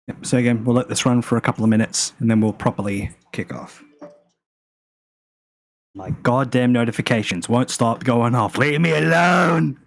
Yep, so again, we'll let this run for a couple of minutes and then we'll properly kick off. My goddamn notifications won't stop going off. Leave me alone!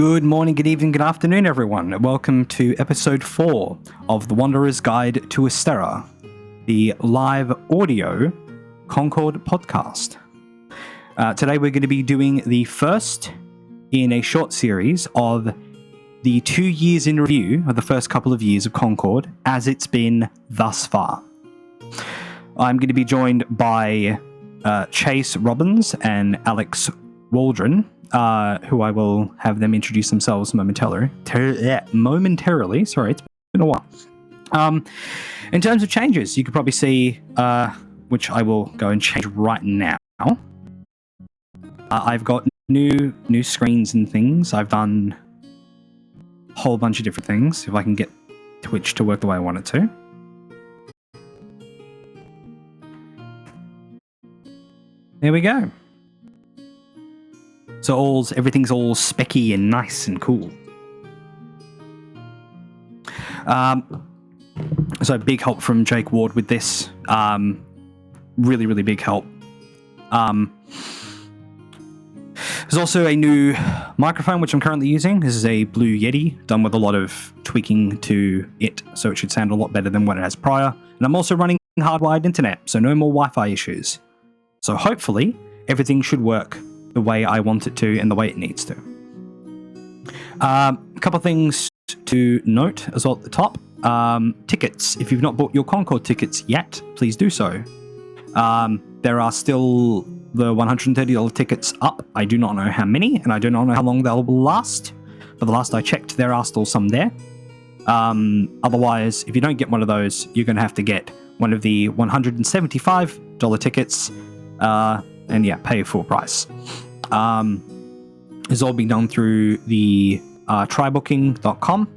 Good morning, good evening, good afternoon, everyone. Welcome to episode 4 of The Wanderer's Guide to Esterra, the live audio Concord podcast. Today we're going to be doing the first in a short series of the 2 years in review of the first couple of years of Concord as it's been thus far. I'm going to be joined by Chase Robbins and Alex Waldren, who I will have them introduce themselves momentarily. Sorry, it's been a while. In terms of changes, you could probably see, which I will go and change right now. I've got new screens and things. I've done a whole bunch of different things. If I can get Twitch to work the way I want it to. There we go. So everything's all specky and nice and cool. So big help from Jake Ward with this. Really, really big help. There's also a new microphone which I'm currently using. This is a Blue Yeti, done with a lot of tweaking to it, so it should sound a lot better than what it has prior. And I'm also running hardwired internet, so no more Wi-Fi issues. So hopefully everything should work the way I want it to and the way it needs to. A couple of things to note as well at the top. Tickets. If you've not bought your Concord tickets yet, please do so. There are still the $130 tickets up. I do not know how many, and I do not know how long they'll last. But the last I checked, there are still some there. Otherwise, if you don't get one of those, you're going to have to get one of the $175 tickets. And yeah, pay full price. It's all being done through the trybooking.com.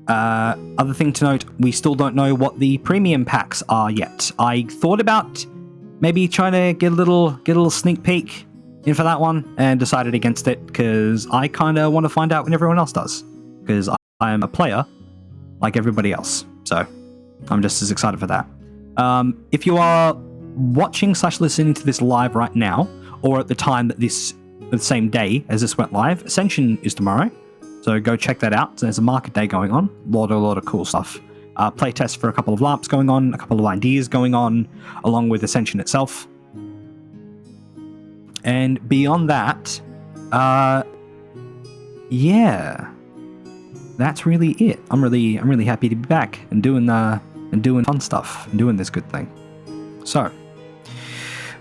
Other thing to note, we still don't know what the premium packs are yet. I thought about maybe trying to get a little sneak peek in for that one, and decided against it because I kind of want to find out when everyone else does, because I am a player like everybody else. So I'm just as excited for that. If you are watching/listening to this live right now, or at the time that the same day as this went live, Ascension is tomorrow, so go check that out. There's a market day going on, a lot of cool stuff. Playtest for a couple of LARPs going on, a couple of ideas going on, along with Ascension itself. And beyond that, yeah, that's really it. I'm really happy to be back and doing fun stuff and doing this good thing. So,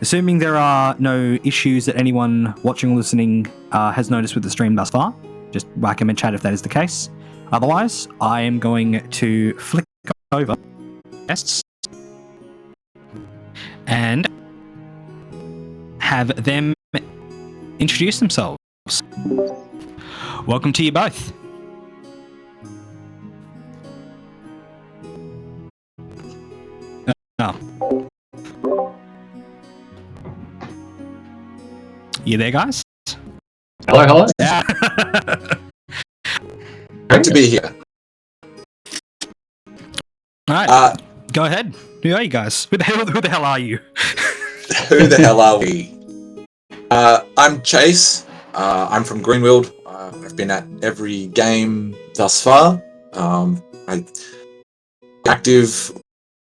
assuming there are no issues that anyone watching or listening has noticed with the stream thus far, just whack them in chat if that is the case. Otherwise, I am going to flick over guests and have them introduce themselves. Welcome to you both. Oh. You there, guys? Hello. Yeah. Great to be here. All right. Go ahead. Who are you guys? Who the hell are you? Who the hell are we? I'm Chase. I'm from Greenfield. I've been at every game thus far. I active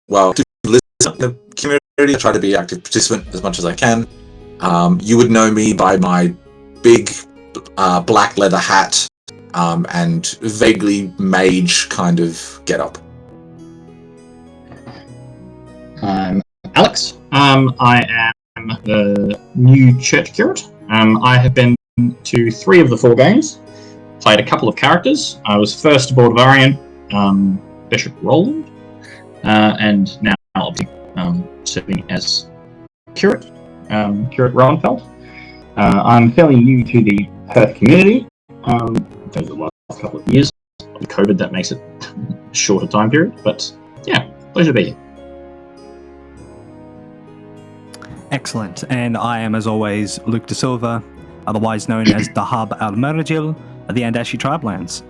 listener in the community. I try to be active participant as much as I can. You would know me by my big black leather hat and vaguely mage kind of get-up. I'm Alex. I am the new church curate. I have been to 3 of the 4 games, played a couple of characters. I was first aboard Varian, Bishop Roland, and now I'll be serving as curate, Curate Rowanfeld. I'm fairly new to the Perth community. Over the last couple of years, with COVID, that makes it a shorter time period, but yeah, pleasure to be here. Excellent. And I am, as always, Luke De Silva, otherwise known as Dahab Al-Marjil of the Andashi Tribelands,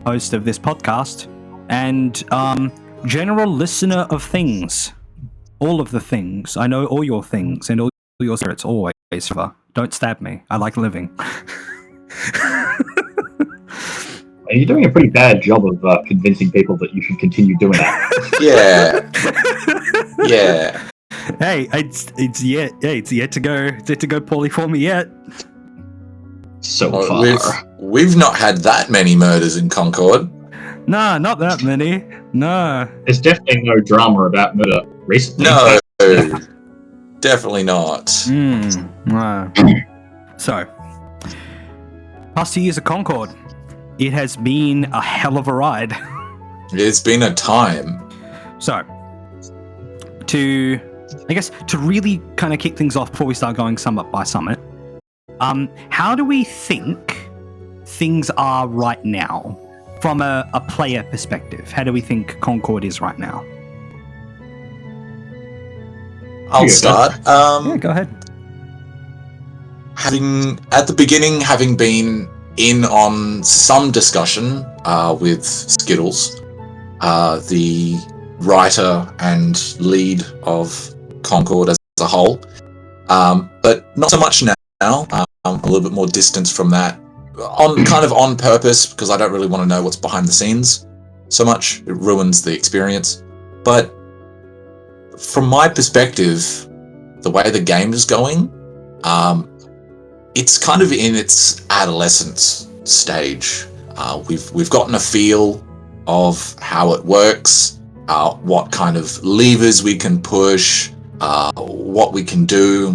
host of this podcast, and general listener of things. All of the things. I know all your things and all your spirits always. Don't stab me. I like living. And you're doing a pretty bad job of convincing people that you should continue doing that. Yeah. Hey, it's yet to go poorly for me yet. So Well, far. we've not had that many murders in Concord. Nah, not that many. No. There's definitely no drama about murder recently. No, definitely not. No. So, past 2 years of Concord, it has been a hell of a ride. It's been a time. So, to really kind of kick things off before we start going summit by summit, how do we think things are right now from a player perspective? How do we think Concord is right now? I'll start. Yeah, go ahead. Having been in on some discussion with Skittles, the writer and lead of Concord as a whole, but not so much now. A little bit more distance from that, on purpose, because I don't really want to know what's behind the scenes so much. It ruins the experience. But from my perspective, the way the game is going, it's kind of in its adolescence stage. We've gotten a feel of how it works, what kind of levers we can push, what we can do,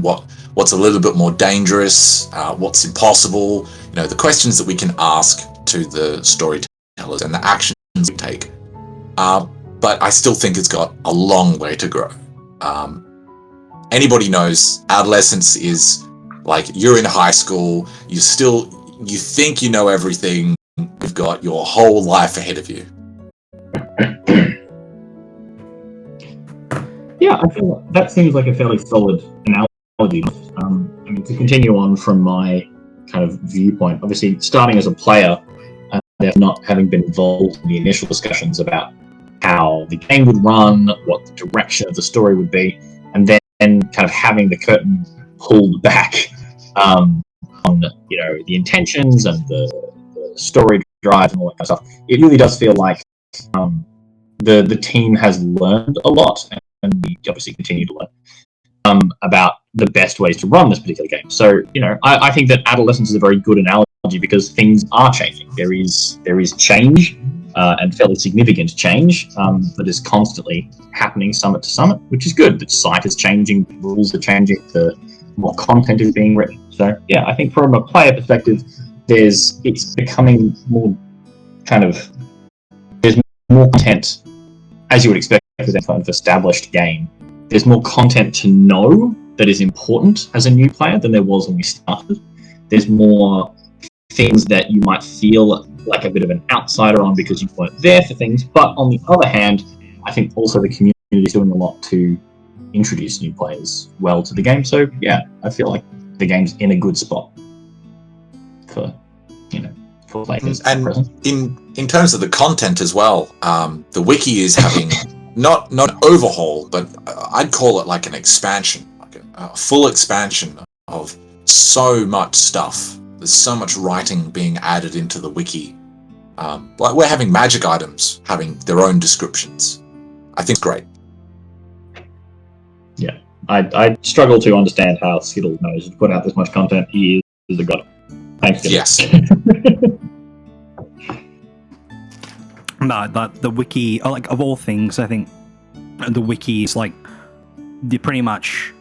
what's a little bit more dangerous, what's impossible, the questions that we can ask to the storytellers and the actions we take. But I still think it's got a long way to grow. Anybody knows adolescence is like you're in high school, you think you know everything, you've got your whole life ahead of you. Yeah, I feel that seems like a fairly solid analogy. To continue on from my kind of viewpoint, obviously starting as a player, not having been involved in the initial discussions about how the game would run, what the direction of the story would be, and then kind of having the curtain pulled back on the intentions and the story drive and all that kind of stuff. It really does feel like the team has learned a lot, and we obviously continue to learn about the best ways to run this particular game. So, I think that adolescence is a very good analogy because things are changing. There is change, and fairly significant change that is constantly happening summit to summit, which is good. The site is changing, rules are changing, the more content is being written. So, yeah, I think from a player perspective, it's becoming more there's more content, as you would expect with any kind of established game. There's more content to know that is important as a new player than there was when we started. There's more things that you might feel like a bit of an outsider on because you weren't there for things. But on the other hand, I think also the community is doing a lot to introduce new players well to the game. So yeah, I feel like the game's in a good spot for players. And in terms of the content as well, the wiki is having not overhaul, but I'd call it like an expansion, like a full expansion of so much stuff. There's so much writing being added into the wiki. Like we're having magic items having their own descriptions. I think it's great. Yeah, I struggle to understand how Skittles knows to put out this much content. He is a god. Thanks, Skittles. Yes. No, the wiki, like of all things, I think the wiki is like pretty much.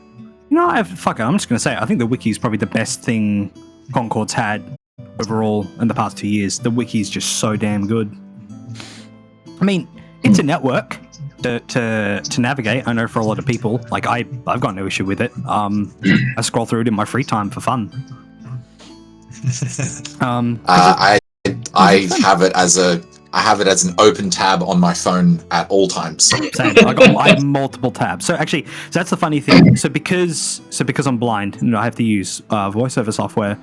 I'm just gonna say it. I think the wiki is probably the best thing Concord's had overall in the past 2 years. The wiki is just so damn good. I mean, it's a network to navigate. I know for a lot of people, like I've got no issue with it. I scroll through it in my free time for fun. I have it as an open tab on my phone at all times. Same. I have multiple tabs. So that's the funny thing. So because I'm blind, I have to use voiceover software.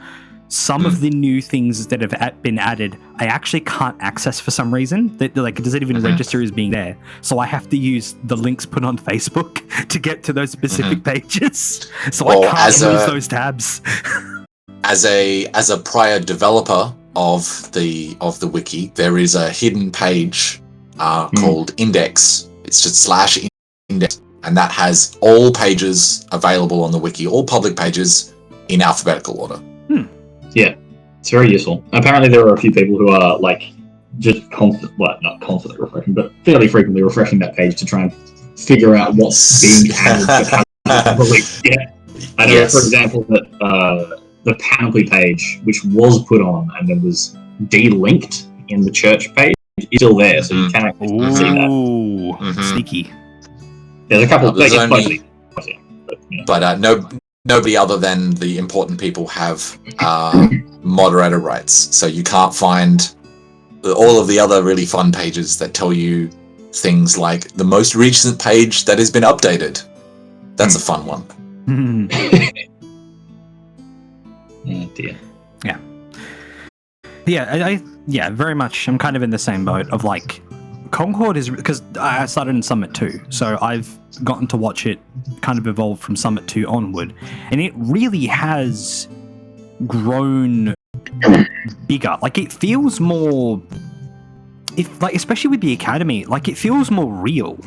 Some of the new things that have been added, I actually can't access for some reason. That it doesn't even register as being there. So I have to use the links put on Facebook to get to those specific pages. So I can't use those tabs. as a prior developer of the wiki, there is a hidden page called Index. It's just /index, and that has all pages available on the wiki, all public pages in alphabetical order. Yeah, it's very useful. Apparently, there are a few people who are like just not constantly refreshing, but fairly frequently refreshing that page to try and figure out what's being added but hasn't released yet. I know, for example, that the Panoply page, which was put on and then was delinked in the church page, is still there, so you can actually see that. Ooh, sneaky. There's a couple of there's things, but nobody other than the important people have moderator rights, so you can't find all of the other really fun pages that tell you things like the most recent page that has been updated. That's a fun one. Oh dear. Yeah, very much. I'm kind of in the same boat of like, Concord is, because I started in Summit 2, so I've gotten to watch it kind of evolve from Summit 2 onward, and it really has grown bigger. Like, it feels more, especially with the Academy, like, it feels more real.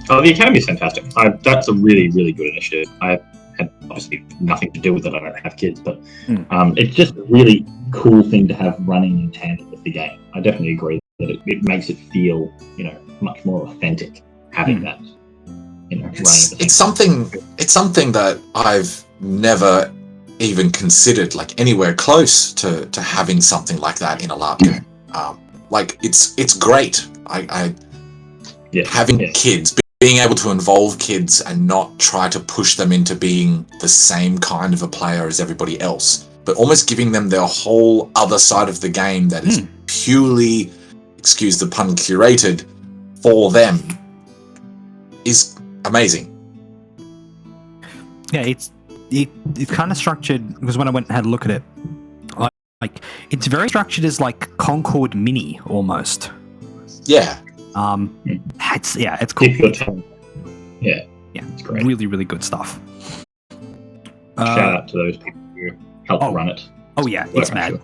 Oh, the Academy is fantastic. That's a really, really good initiative. I had obviously nothing to do with it. I don't have kids, but it's just a really cool thing to have running in tandem with the game. I definitely agree that it makes it feel, much more authentic having that. It's something that I've never even considered, like, anywhere close to having something like that in a LARP game. Like, it's great. Having kids, being able to involve kids and not try to push them into being the same kind of a player as everybody else, but almost giving them their whole other side of the game that is purely, excuse the pun, curated for them, is amazing. Yeah, it's kind of structured, because when I went and had a look at it, like it's very structured as like Concord Mini almost. Yeah. It's cool. Yeah, it's great. Really, really good stuff. Shout out to those people who helped run it. Oh yeah, it's mad. Sure.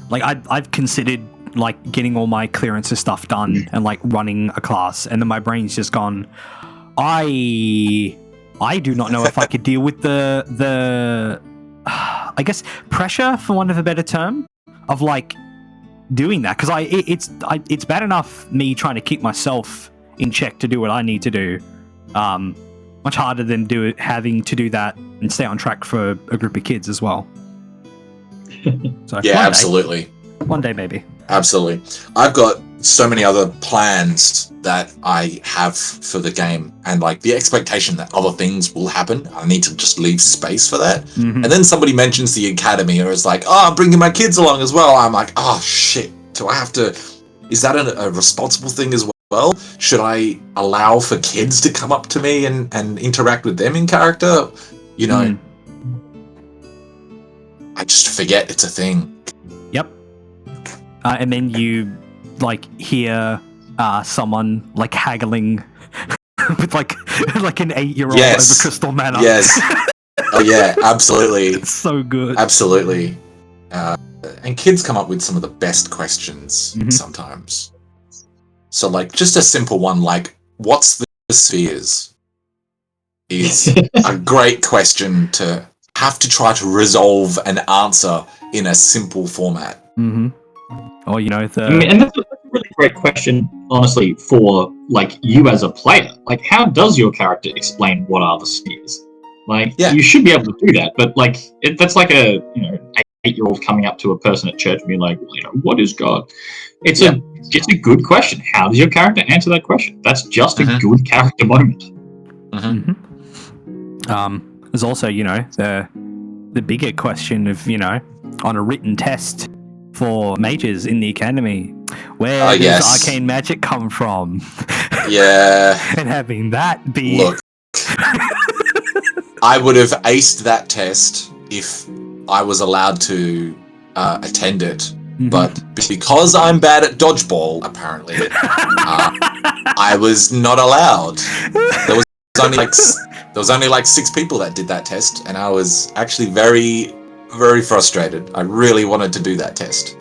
Like I've considered like getting all my clearances stuff done and like running a class, and then my brain's just gone, I do not know if I could deal with the I guess pressure, for want of a better term, of like doing that, because it's bad enough me trying to keep myself in check to do what I need to do. Much harder than having to do that and stay on track for a group of kids as well. So yeah, absolutely. One day, maybe. Absolutely. I've got so many other plans that I have for the game, and like the expectation that other things will happen. I need to just leave space for that. And then somebody mentions the Academy, or is like, "Oh, I'm bringing my kids along as well." I'm like, "Oh shit! Do I have to? Is that a responsible thing as well? Should I allow for kids to come up to me and interact with them in character? I just forget it's a thing." Yep. And then you like hear someone like haggling with like an 8-year-old over Crystal Manor. Yes. Oh yeah, absolutely. It's so good. Absolutely. And kids come up with some of the best questions sometimes. So like just a simple one like, what's the spheres? Is a great question to have to try to resolve and answer in a simple format. Or and that's a really great question, honestly, for like you as a player. Like, how does your character explain what are the spheres? Like, you should be able to do that, but like that's like a 8-year-old coming up to a person at church and being like, what is God? It's a good question. How does your character answer that question? That's just a good character moment. There's also, the bigger question of, on a written test for mages in the Academy, where does arcane magic come from? Yeah. And having that be... Look, I would have aced that test if I was allowed to attend it, but because I'm bad at dodgeball, apparently, I was not allowed. There there was only like 6 people that did that test, and I was actually very, very frustrated. I really wanted to do that test.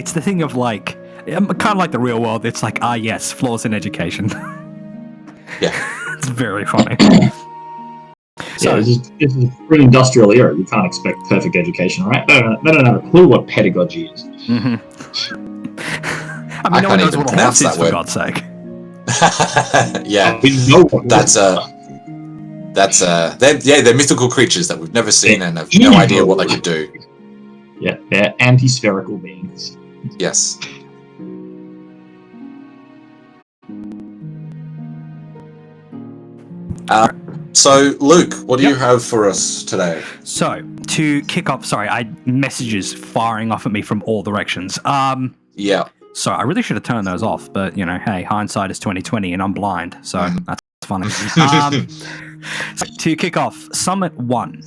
It's the thing of like, kind of like the real world. It's like, yes, flaws in education. Yeah. It's very funny. So this is pre-industrial era. You can't expect perfect education, right? They don't have a clue what pedagogy is. Mm-hmm. I mean, no one knows what a horse is, for God's sake. Yeah, they're mythical creatures that we've never seen and have no idea what they could do. Yeah, they're anti-spherical beings. Yes. So, Luke, what do you have for us today? So, to kick off, messages firing off at me from all directions. Yeah. So I really should have turned those off, but hey, hindsight is 20/20, and I'm blind, so that's funny. So to kick off, Summit 1.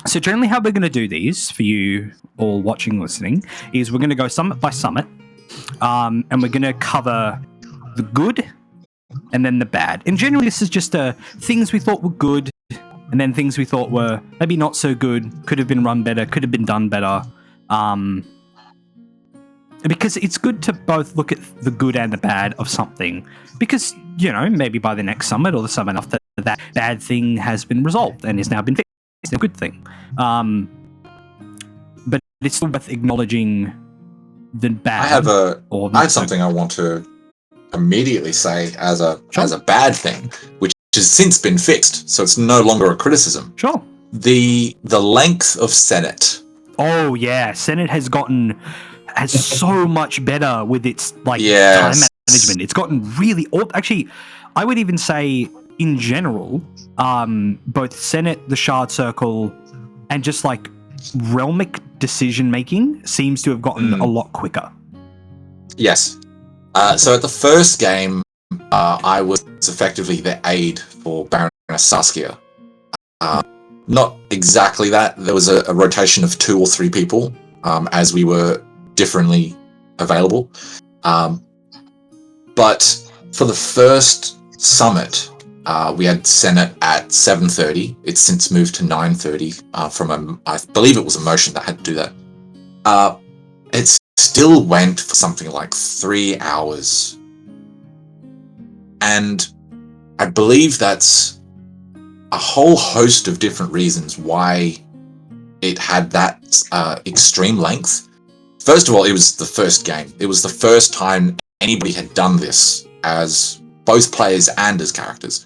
So generally, how we're going to do these for you all watching, listening, is we're going to go summit by summit, and we're going to cover the good and then the bad. And generally, this is just things we thought were good, and then things we thought were maybe not so good, could have been run better, could have been done better. Because it's good to both look at the good and the bad of something, because, maybe by the next summit or the summit after that bad thing has been resolved and is now been fixed. It's a good thing. But it's still worth acknowledging the bad. I have something I want to immediately say as a bad thing, which has since been fixed, so it's no longer a criticism. Sure. The length of Senate. Oh yeah, Senate has so much better with its time management. It's gotten really actually, I would even say in general, both Senate, the Shard Circle, and just like realmic decision making seems to have gotten a lot quicker. Yes. So at the first game, I was effectively the aide for Baroness Saskia. Not exactly that. There was a rotation of 2 or 3 people as we were differently available. But for the first summit, we had Senate at 7:30. It's since moved to 9:30 I believe it was a motion that had to do that. It still went for something like 3 hours. And I believe that's a whole host of different reasons why it had that extreme length. First of all, it was the first game. It was the first time anybody had done this as both players and as characters.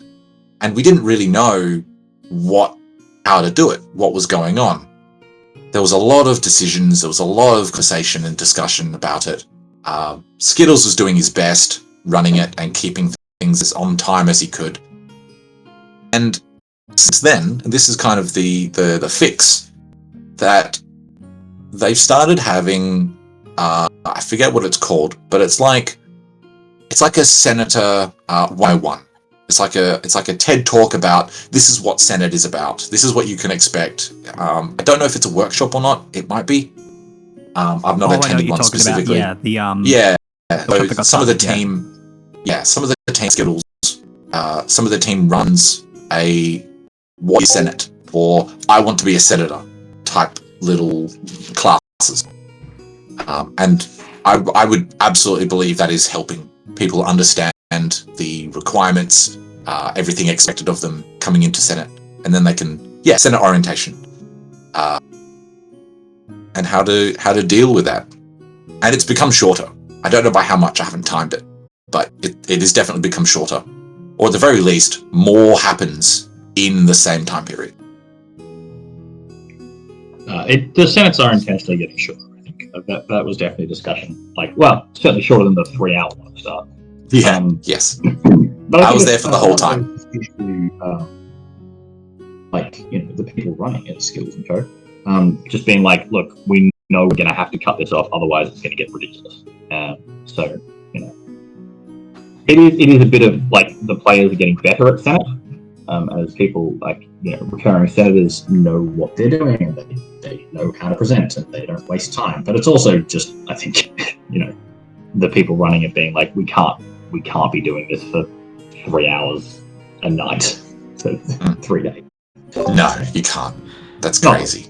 And we didn't really know how to do it, what was going on. There was a lot of decisions, there was a lot of conversation and discussion about it. Skittles was doing his best, running it and keeping things as on time as he could. And since then, and this is kind of the fix, that they've started having, I forget what it's called, but it's like a Senator 101. It's like a TED talk about this is what Senate is about. This is what you can expect. I don't know if it's a workshop or not. It might be. I've not attended one specifically. About. So some of the team, some of the team Skittles, some of the team runs a what is Senate or I want to be a senator type little classes, and I would absolutely believe that is helping people understand the requirements, everything expected of them coming into Senate, and then they can Senate orientation, and how to deal with that. And it's become shorter. I don't know by how much. I haven't timed it, but it has definitely become shorter, or at the very least, more happens in the same time period. The Senates are intentionally getting shorter. I think that was definitely a discussion. Certainly shorter than the 3-hour one at start. Yes. But I was there for the whole time. The people running it, Skills and Co. Just being like, look, we know we're going to have to cut this off, otherwise it's going to get ridiculous. It is a bit of the players are getting better at Senate, as people recurring senators know what they're doing and they know how to present and they don't waste time. But it's also just, I think, the people running it being like, we can't we can't be doing this for 3 hours a night for 3 days. No, you can't. That's No. crazy.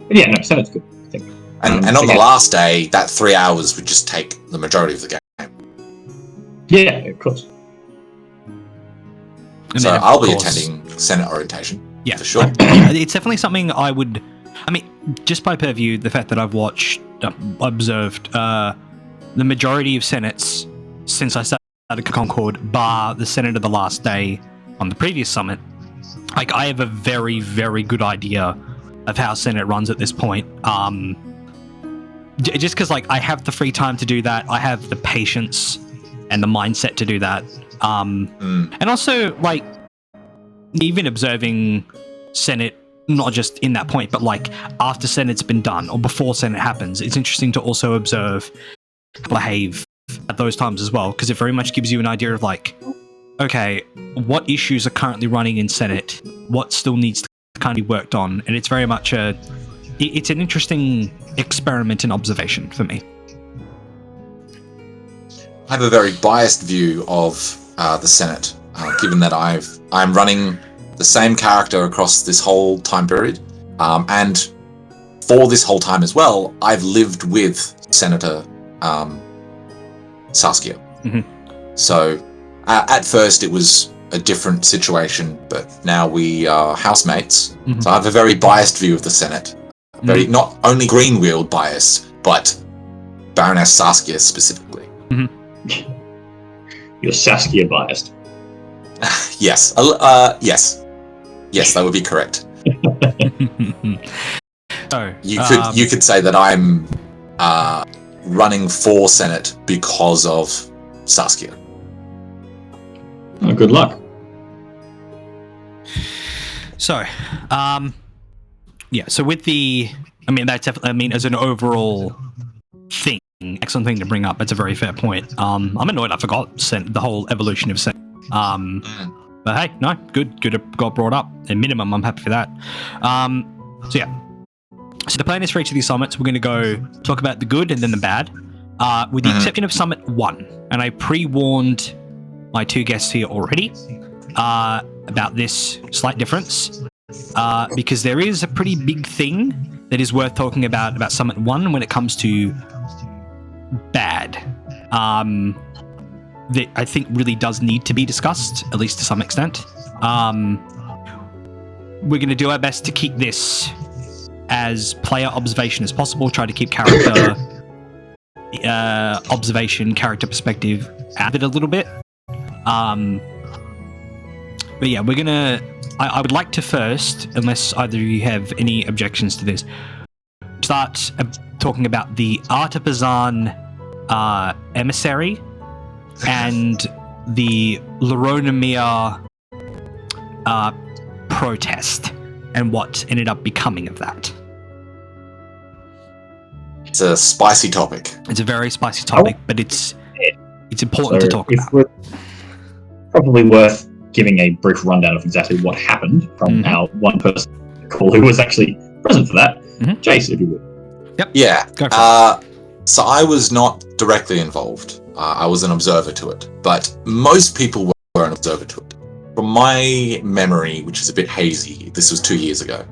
But yeah, no, so it's good, I think. And on the last day, that 3 hours would just take the majority of the game. Yeah, of course. And So then, of I'll be course- attending Senate orientation. Yeah, for sure. It's definitely something I would. I mean, just by purview, the fact that I've observed the majority of senates since I started Concord, bar the Senate of the last day on the previous summit, like I have a very, very good idea of how Senate runs at this point. Just because, like, I have the free time to do that, I have the patience and the mindset to do that, and also like. Even observing Senate, not just in that point, but like after Senate's been done or before Senate happens, it's interesting to also observe behave at those times as well, because it very much gives you an idea of like, okay, what issues are currently running in Senate, what still needs to kind of be worked on, and it's very much it's an interesting experiment in observation for me. I have a very biased view of the Senate, given that I'm running the same character across this whole time period, and for this whole time as well, I've lived with Senator Saskia. Mm-hmm. So at first it was a different situation, but now we are housemates. Mm-hmm. So I have a very biased view of the Senate. Very not only Greenwield biased, but Baroness Saskia specifically. Mm-hmm. You're Saskia biased. Yes. Yes, that would be correct. Oh, You could say that I'm running for Senate because of Saskia. Oh, good luck. So, yeah. So with the, I mean, that's definitely. I mean, as an overall thing, excellent thing to bring up. It's a very fair point. I'm annoyed I forgot the whole evolution of Senate. But hey, no, good it got brought up. At minimum, I'm happy for that. So yeah. So the plan is for each of these summits, we're going to go talk about the good and then the bad, with the exception of Summit 1. And I pre-warned my two guests here already about this slight difference, because there is a pretty big thing that is worth talking about Summit 1 when it comes to bad. That I think really does need to be discussed, at least to some extent. We're going to do our best to keep this as player observation as possible, try to keep character observation, character perspective out of it a little bit. But yeah, we're going to... I would like to first, unless either of you have any objections to this, start talking about the Artisan emissary and the Laronomia protest and what ended up becoming of that. It's a spicy topic. It's a very spicy topic, but it's important to talk about. It's probably worth giving a brief rundown of exactly what happened from our one person call who was actually present for that. Jace, if you would. Yep. Yeah. Go for it. So I was not directly involved. I was an observer to it, but most people were an observer to it. From my memory, which is a bit hazy, this was 2 years ago,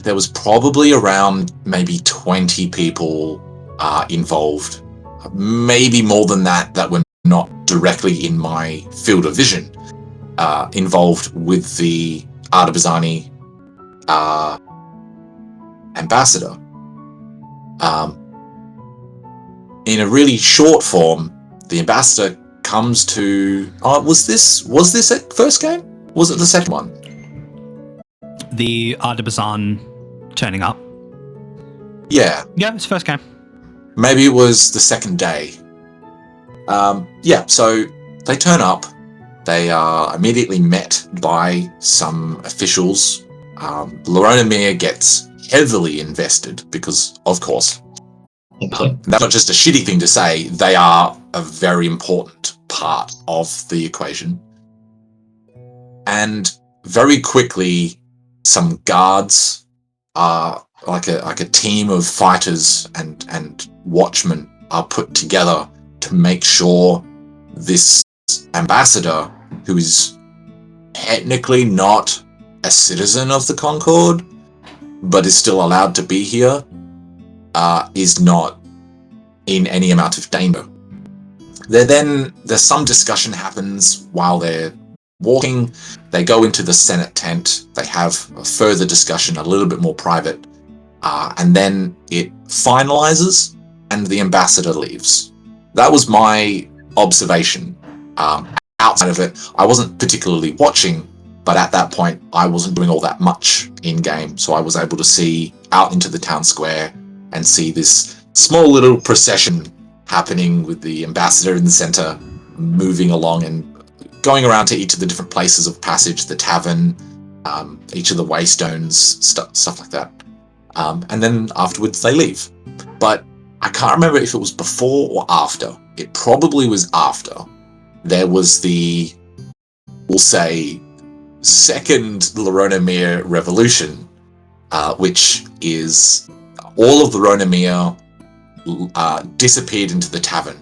there was probably around maybe 20 people involved, maybe more than that were not directly in my field of vision, involved with the Artibazani ambassador. In a really short form, the ambassador comes to... was this a first game? Was it the second one? The Artibazan turning up. Yeah. Yeah, it's first game. Maybe it was the second day. Yeah, so they turn up. They are immediately met by some officials. Laronomia gets heavily invested because, of course, that's not just a shitty thing to say. They are a very important part of the equation. And very quickly, some guards, like a team of fighters and watchmen, are put together to make sure this ambassador, who is technically not a citizen of the Concord, but is still allowed to be here, is not in any amount of danger. There's some discussion happens while they're walking. They go into the Senate tent. They have a further discussion, a little bit more private, and then it finalizes, and the ambassador leaves. That was my observation. Outside of it, I wasn't particularly watching, but at that point, I wasn't doing all that much in game, so I was able to see out into the town square and see this small little procession happening with the ambassador in the center, moving along and going around to each of the different places of passage, the tavern, each of the waystones, stuff like that. And then afterwards they leave. But I can't remember if it was before or after. It probably was after. There was the, we'll say, second Loronomere revolution, which is all of Loronomere disappeared into the tavern.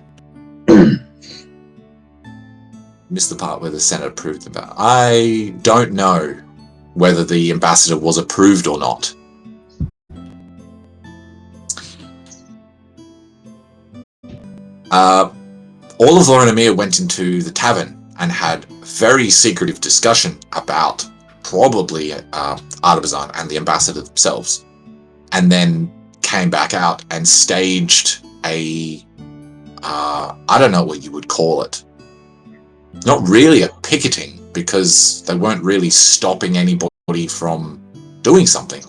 Missed the part where the Senate approved about. I don't know whether the ambassador was approved or not. All of Loronomere went into the tavern and had very secretive discussion about probably Artabazan and the ambassador themselves, and then came back out and staged a I don't know what you would call it. Not really a picketing, because they weren't really stopping anybody from doing something.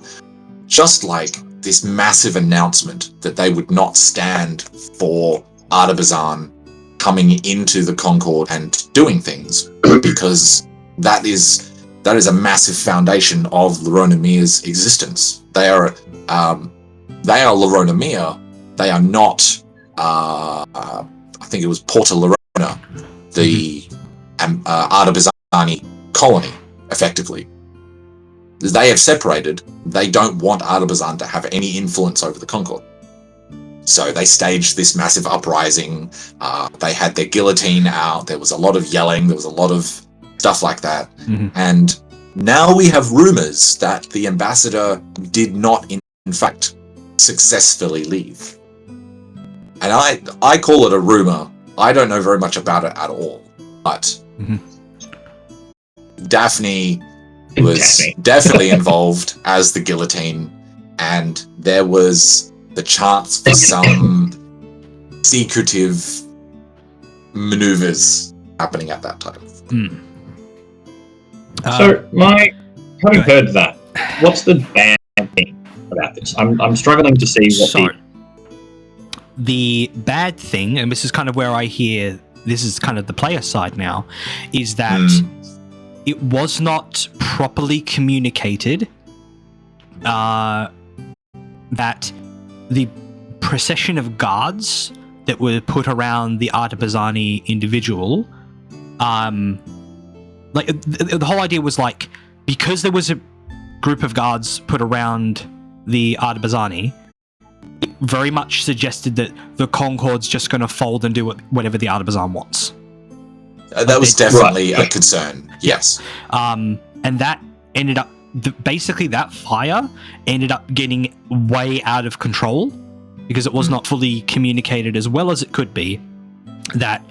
Just like this massive announcement that they would not stand for Artabazan coming into the Concord and doing things, because that is a massive foundation of Loronomere's existence. They are Loronomere. They are not. I think it was Porta Lorona, the Artabazani colony, effectively. They have separated. They don't want Artabazan to have any influence over the Concord. So they staged this massive uprising. They had their guillotine out. There was a lot of yelling. There was a lot of stuff like that. Mm-hmm. And now we have rumors that the ambassador did not, in fact, successfully leave. And I call it a rumor. I don't know very much about it at all. But Daphne was definitely involved as the guillotine, and there was the chance for some secretive maneuvers happening at that time. So, having heard that, what's the bad thing about this? I'm struggling to see what the bad thing, and this is kind of where I hear this is kind of the player side now, is that it was not properly communicated that the procession of guards that were put around the Artabazani individual, like the whole idea was like, because there was a group of guards put around the Artabazani, it very much suggested that the Concord's just going to fold and do whatever the Artabazan wants. That was definitely a concern, yes. And that ended up, basically that fire ended up getting way out of control because it was not fully communicated as well as it could be, that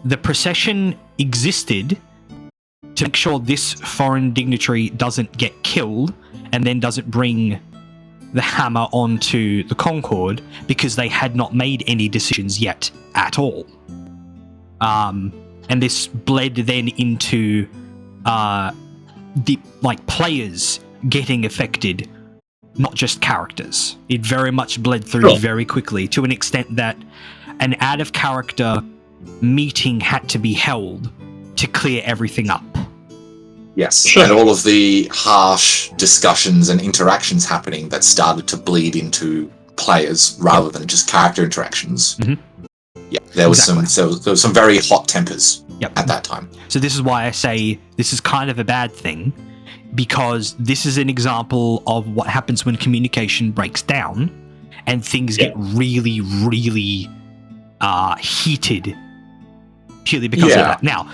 the procession existed to make sure this foreign dignitary doesn't get killed and then doesn't bring the hammer onto the Concord, because they had not made any decisions yet at all. And this bled then into the players getting affected, not just characters. It very much bled through very quickly, to an extent that an out of character meeting had to be held to clear everything up. Yes, and all of the harsh discussions and interactions happening that started to bleed into players rather than just character interactions. Yeah, there was some very hot tempers at that time. So this is why I say this is kind of a bad thing, because this is an example of what happens when communication breaks down and things get really, really heated purely because of that. Now,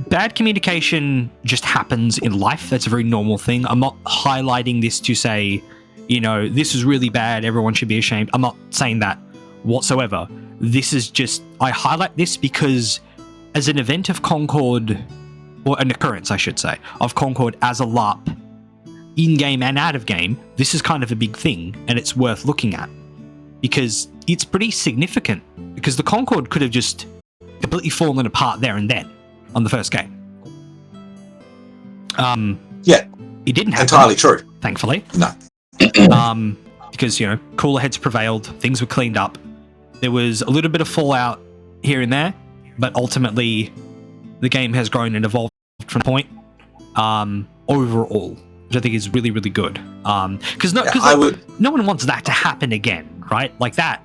bad communication just happens in life. That's a very normal thing. I'm not highlighting this to say, this is really bad, everyone should be ashamed. I'm not saying that whatsoever. This is just, I highlight this because as an event of Concord, or an occurrence, I should say, of Concord as a LARP, in-game and out-of-game, this is kind of a big thing, and it's worth looking at. Because it's pretty significant. Because the Concord could have just completely fallen apart there and then, on the first game. Yeah. It didn't happen. Entirely true. Thankfully. No. Because, cooler heads prevailed, things were cleaned up. There was a little bit of fallout here and there, but ultimately the game has grown and evolved from the point overall, which I think is really, really good. Because no one wants that to happen again, right? Like that.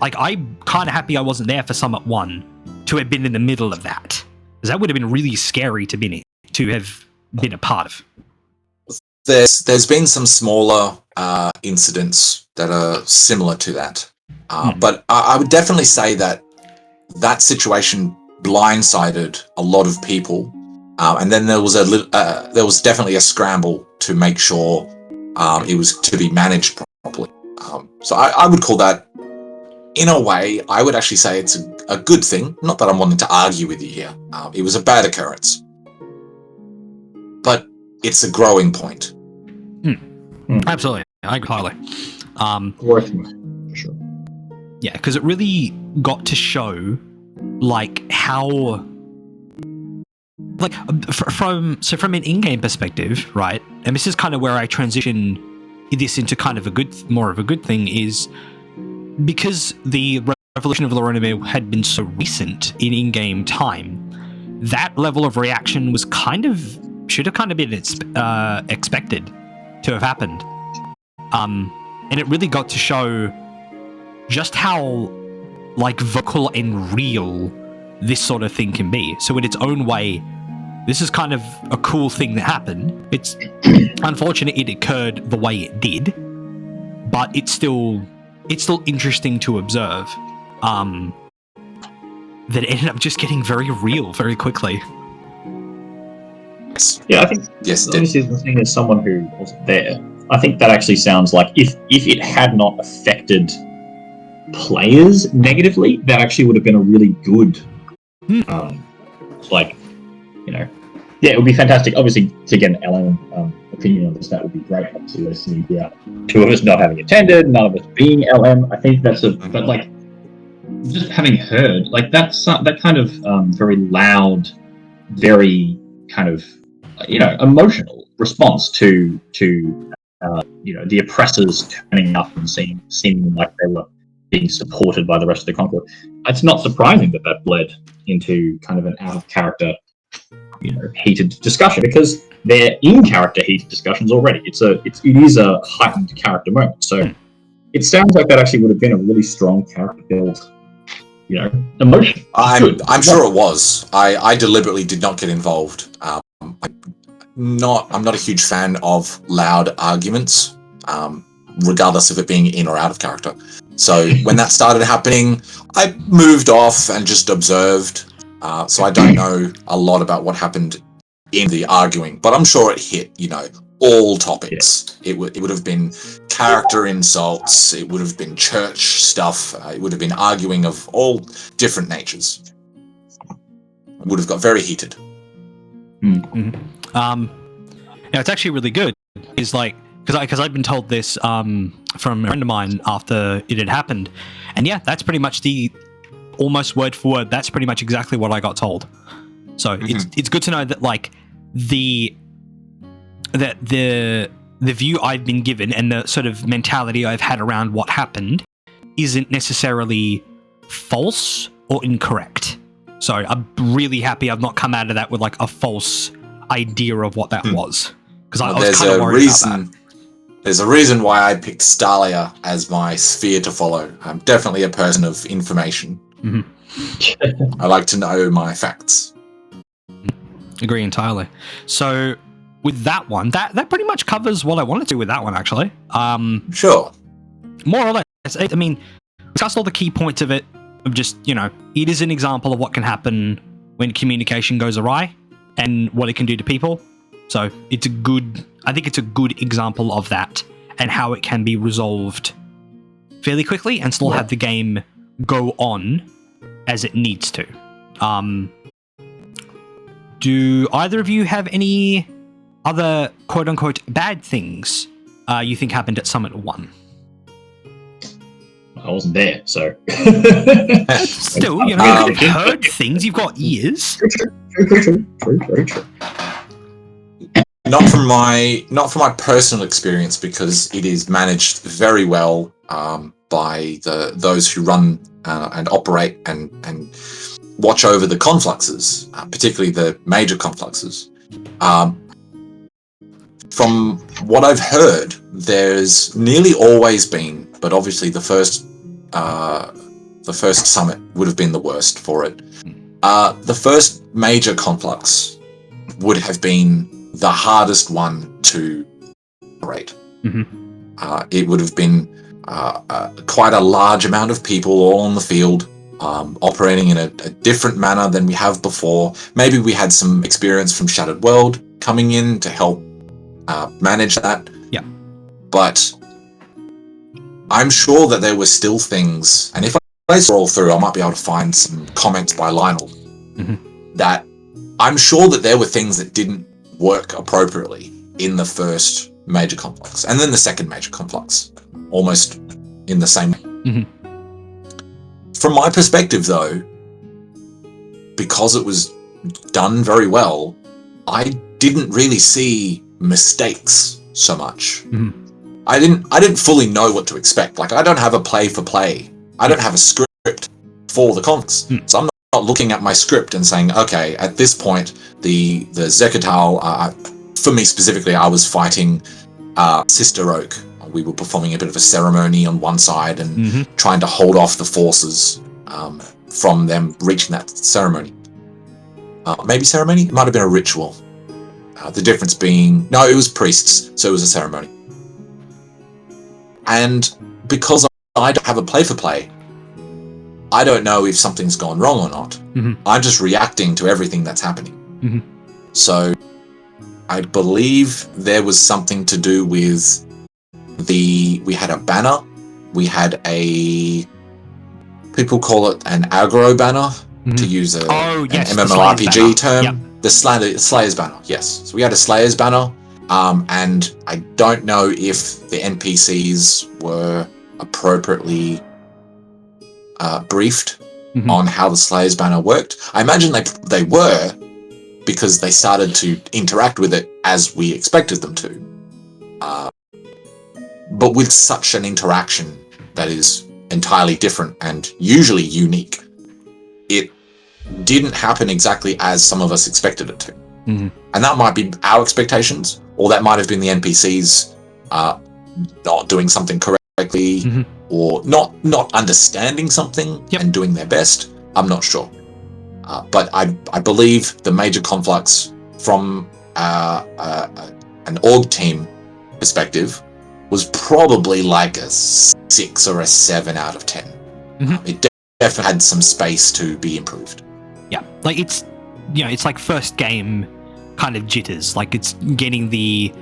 Like, I'm kind of happy I wasn't there for Summit 1 to have been in the middle of that. Because that would have been really scary to have been a part of. There's been some smaller incidents that are similar to that. But I would definitely say that situation blindsided a lot of people. And then there was definitely a scramble to make sure it was to be managed properly. So I would call that, in a way, I would actually say it's a good thing. Not that I'm wanting to argue with you here. It was a bad occurrence. But it's a growing point. Absolutely. I agree highly. For sure. Yeah, because it really got to show, like, how... Like, from an in-game perspective, right, and this is kind of where I transition this into kind of more of a good thing, is because the Revolution of Loronimir had been so recent in-game time, that level of reaction was should have kind of been expected to have happened. And it really got to show just how, like, vocal and real this sort of thing can be. So in its own way, this is kind of a cool thing that happened. It's unfortunate it occurred the way it did, but it's still interesting to observe that it ended up just getting very real very quickly. Yeah, I think obviously the thing is, someone who wasn't there, I think that actually sounds like if it had not affected players negatively, that actually would have been a really good it would be fantastic. Obviously, to get an LM opinion on this, that would be great. Obviously, listening to two of us not having attended, none of us being LM. I think that's but like, just having heard, like, that's that kind of very loud, very kind of emotional response to the oppressors turning up and seeming like they were being supported by the rest of the Concord. It's not surprising that bled into kind of an out of character, heated discussion, because they're in character heated discussions already. It is a heightened character moment. So it sounds like that actually would have been a really strong character build, emotion. I'm sure it was. I deliberately did not get involved. I'm not a huge fan of loud arguments, regardless of it being in or out of character. So when that started happening, I moved off and just observed. So I don't know a lot about what happened in the arguing, but I'm sure it hit, all topics. Yeah. It would have been character insults. It would have been church stuff. It would have been arguing of all different natures. It would have got very heated. It's actually really good. Is like, because I've been told this from a friend of mine after it had happened, and yeah, that's pretty much almost word for word. That's pretty much exactly what I got told. So it's good to know that, like, the view I've been given and the sort of mentality I've had around what happened isn't necessarily false or incorrect. So I'm really happy I've not come out of that with, like, a false idea of what that was, because I was kind of worried about that. There's a reason why I picked Stalia as my sphere to follow. I'm definitely a person of information. I like to know my facts. Agree entirely. So with that one, that pretty much covers what I wanted to do with that one, actually. Sure. More or less. I mean, we discussed all the key points of it. of just, it is an example of what can happen when communication goes awry and what it can do to people. So I think it's a good example of that and how it can be resolved fairly quickly and still have the game go on as it needs to. Do either of you have any other quote-unquote bad things you think happened at Summit 1? I wasn't there, so... Still, you've heard things, you've got ears. True. Not from my personal experience, because it is managed very well by those who run and operate and watch over the confluxes, particularly the major confluxes. From what I've heard, there's nearly always been, but obviously the first summit would have been the worst for it. The first major conflux would have been the hardest one to operate. It would have been quite a large amount of people all on the field, operating in a different manner than we have before. Maybe we had some experience from Shattered World coming in to help manage that. Yeah. But I'm sure that there were still things, and if I scroll through, I might be able to find some comments by Lionel, that I'm sure that there were things that didn't work appropriately in the first major conflux, and then the second major conflux, almost in the same way. From my perspective, though, because it was done very well, I didn't really see mistakes so much. I didn't fully know what to expect. Like, I don't have a play for play. I don't have a script for the conflicts. So I'm not looking at my script and saying, okay, at this point, the Zekatal, for me specifically, I was fighting Sister Oak. We were performing a bit of a ceremony on one side and trying to hold off the forces from them reaching that ceremony. Maybe ceremony? It might have been a ritual. The difference being, no, it was priests, so it was a ceremony. And because I don't have a play for play, I don't know if something's gone wrong or not. I'm just reacting to everything that's happening. So I believe there was something to do with we had a banner, we had people call it an aggro banner, to use an MMORPG term. Yep. The Slayer's banner, yes. So we had a Slayer's banner, and I don't know if the NPCs were appropriately briefed on how the Slayer's banner worked. I imagine they were, because they started to interact with it as we expected them to. But with such an interaction that is entirely different and usually unique, it didn't happen exactly as some of us expected it to. And that might be our expectations, or that might have been the NPCs not doing something correctly, or not understanding something and doing their best. I'm not sure. But I believe the major conflux from an org team perspective was probably like a 6 or a 7 out of 10. It definitely had some space to be improved. Yeah, like it's like first game kind of jitters. Like it's getting the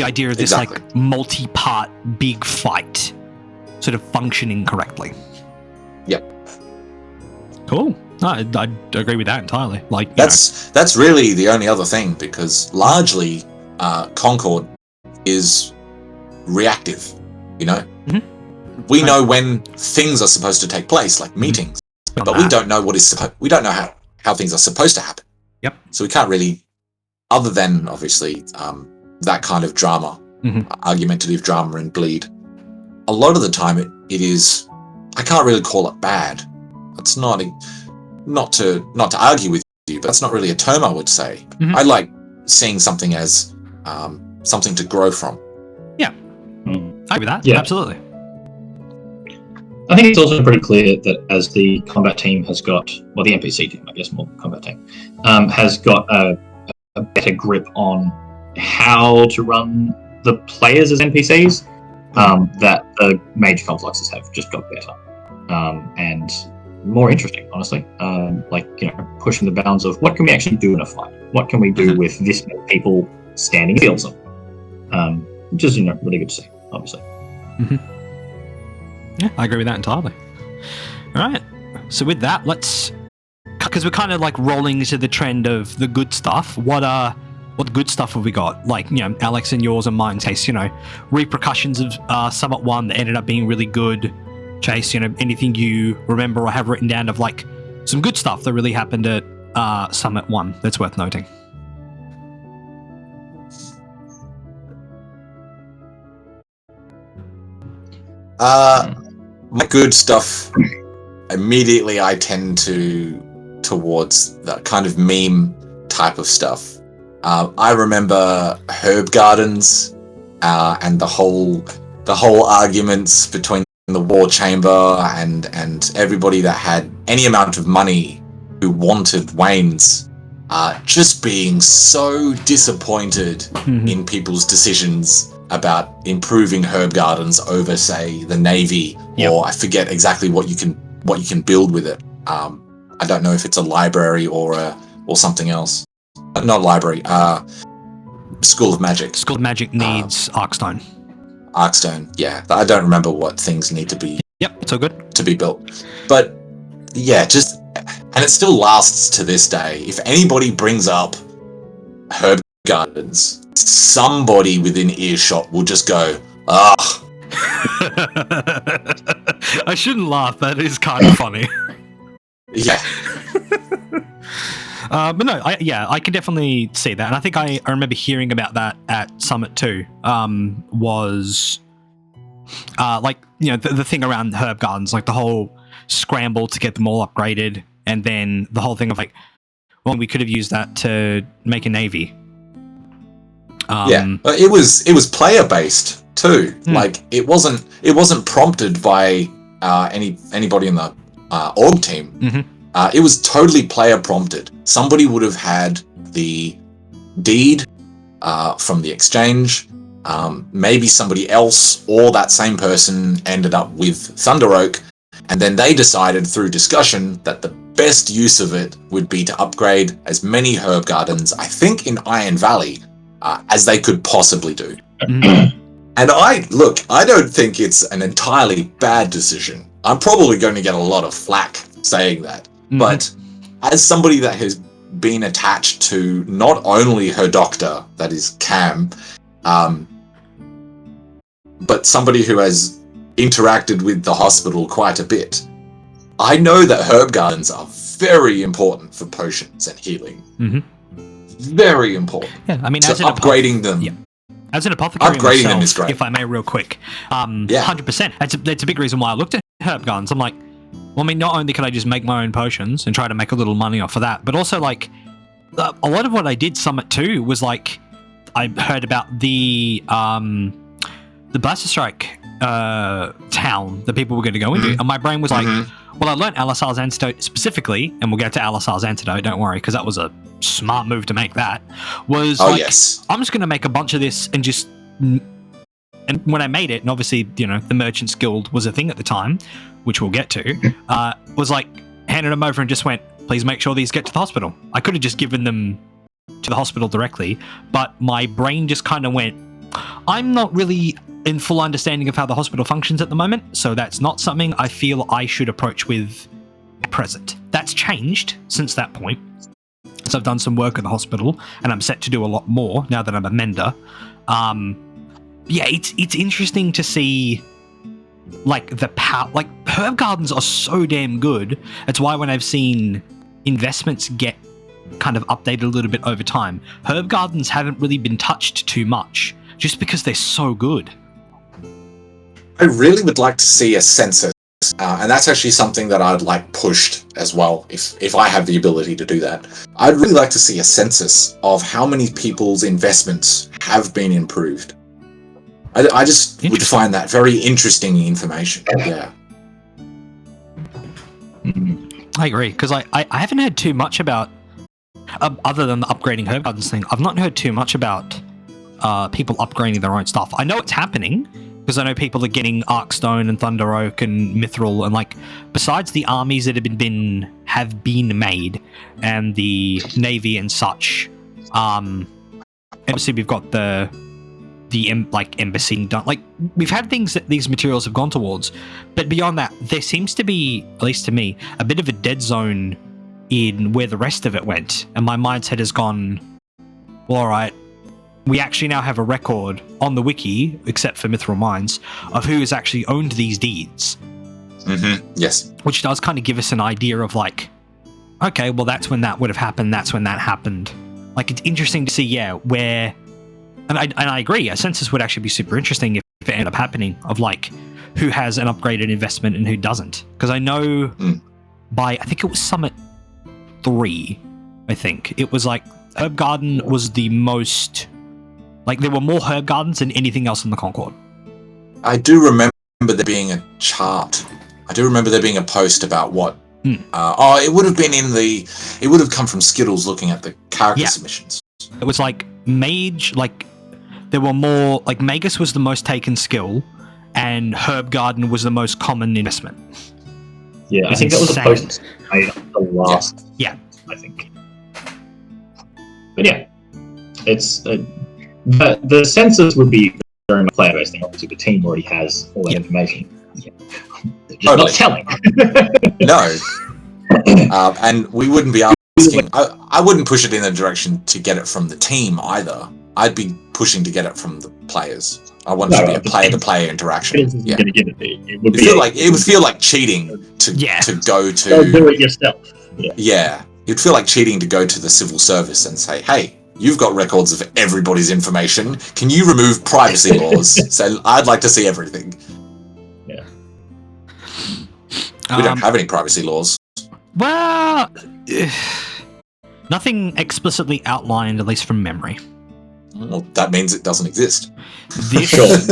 idea of this like multi-part big fight sort of functioning correctly. Yep. Cool. No, I agree with that entirely. Like that's really the only other thing, because largely Concord is reactive. We know when things are supposed to take place, like meetings, but we don't know we don't know how things are supposed to happen. Yep. So we can't really, other than obviously that kind of drama, argumentative drama and bleed. A lot of the time it is, I can't really call it bad. It's not to argue with you, but that's not really a term I would say. I like seeing something as something to grow from. Yeah. I agree with that. Yeah. Absolutely. I think it's also pretty clear that as the combat team has got, well, the NPC team, I guess, more combat team, has got a better grip on how to run the players as NPCs, that the major confluxes have just got better. And more interesting, honestly. Pushing the bounds of what can we actually do in a fight? What can we do with this many people standing in fields? Which is really good to see, obviously. Yeah, I agree with that entirely. All right, so with that, because we're kind of like rolling into the trend of the good stuff. What good stuff have we got? Like, Alex and yours and mine's case, repercussions of Summit 1 that ended up being really good. Chase, anything you remember or have written down of like some good stuff that really happened at Summit 1 that's worth noting? My good stuff, immediately I tend towards that kind of meme type of stuff. I remember herb gardens and the whole arguments between the war chamber and everybody that had any amount of money who wanted wains, just being so disappointed in people's decisions about improving herb gardens over, say, the Navy, or I forget exactly what you can build with it. I don't know if it's a library or something else. Not library. School of Magic. School of Magic needs Arkstone. Arkstone, yeah. I don't remember what things need to be. Yep, it's all good. To be built, but yeah, and it still lasts to this day. If anybody brings up herb gardens, somebody within earshot will just go, "Ah." I shouldn't laugh. That is kind of funny. Yeah. But no, I can definitely see that, and I think I remember hearing about that at Summit 2. Was the thing around herb gardens, like the whole scramble to get them all upgraded, and then the whole thing of like, well, we could have used that to make a navy. But it was player based too. Like it wasn't prompted by anybody in the org team. It was totally player prompted. Somebody would have had the deed from the exchange. Maybe somebody else or that same person ended up with Thunder Oak, and then they decided through discussion that the best use of it would be to upgrade as many herb gardens, I think in Iron Valley, as they could possibly do. And I don't think it's an entirely bad decision. I'm probably going to get a lot of flack saying that. But as somebody that has been attached to not only her doctor, that is Cam, but somebody who has interacted with the hospital quite a bit, I know that herb gardens are very important for potions and healing. Very important. Yeah, I mean, so upgrading them. Yeah. As an apothecary upgrading myself, them is great. If I may, real quick, 100%. That's a big reason why I looked at herb gardens. I'm like, well, I mean, not only can I just make my own potions and try to make a little money off of that, but also like a lot of what I did Summit 2 was like I heard about the Blaster Strike town that people were going to go into, and my brain was like, well, I learned Alisar's Antidote specifically, and we'll get to Alisar's Antidote, don't worry, because that was a smart move to make that. I'm just going to make a bunch of this and just... And when I made it, and obviously, the Merchants Guild was a thing at the time, which we'll get to, was like, handed them over and just went, please make sure these get to the hospital. I could have just given them to the hospital directly, but my brain just kind of went, I'm not really in full understanding of how the hospital functions at the moment, so that's not something I feel I should approach with at present. That's changed since that point. So I've done some work at the hospital, and I'm set to do a lot more now that I'm a mender. It's interesting to see like the power. Like herb gardens are so damn good. It's why when I've seen investments get kind of updated a little bit over time, herb gardens haven't really been touched too much, just because they're so good. I really would like to see a census, and that's actually something that I'd like pushed as well, if I have the ability to do that. I'd really like to see a census of how many people's investments have been improved. I just would find that very interesting information. Yeah. I agree, because I haven't heard too much about, other than the upgrading herb gardens thing, I've not heard too much about people upgrading their own stuff. I know it's happening, Because I know people are getting Arkstone and Thunder Oak and Mithril, and like besides the armies that have been made, and the navy and such, obviously we've got the embassy done. Like we've had things that these materials have gone towards, but beyond that, there seems to be, at least to me, a bit of a dead zone in where the rest of it went, and my mindset has gone, well, all right. We actually now have a record on the wiki, except for Mithril Mines, of who has actually owned these deeds. Mm-hmm. Yes. Which does kind of give us an idea of like, okay, well, that's when that would have happened. That's when that happened. Like, it's interesting to see, where... And I agree, a census would actually be super interesting if it ended up happening, of like, who has an upgraded investment and who doesn't. Because I know I think it was Summit 3, I think. It was like, Herb Garden was the most... Like, there were more herb gardens than anything else in the Concord. I do remember there being a chart. I do remember there being a post about what... it would have been it would have come from Skittles looking at the character submissions. It was like Mage, like, there were more... Like, Magus was the most taken skill, and Herb Garden was the most common investment. Yeah, I think that was a post made on the last... Yeah. I think. But yeah, it's... The census would be very much player-based thing. Obviously, the team already has all that information. Yeah. They're just not telling. No. And we wouldn't be asking... I wouldn't push it in a direction to get it from the team either. I'd be pushing to get it from the players. I want it to be a player-to-player interaction. Yeah. Going to give it would feel like cheating to go to... Go do it yourself. Yeah. It'd feel like cheating to go to the civil service and say, hey... You've got records of everybody's information. Can you remove privacy laws? So I'd like to see everything. Yeah. We don't have any privacy laws. Well, nothing explicitly outlined, at least from memory. Well, that means it doesn't exist. This is...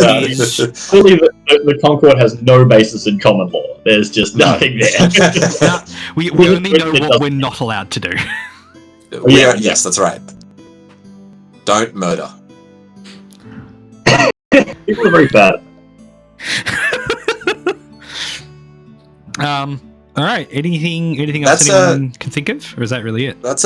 Clearly, the Concord has no basis in common law. There's just nothing there. We only know what we're not allowed to do. Yes, that's right. Don't murder. People are very bad. All right. Anything else anyone can think of, or is that really it? That's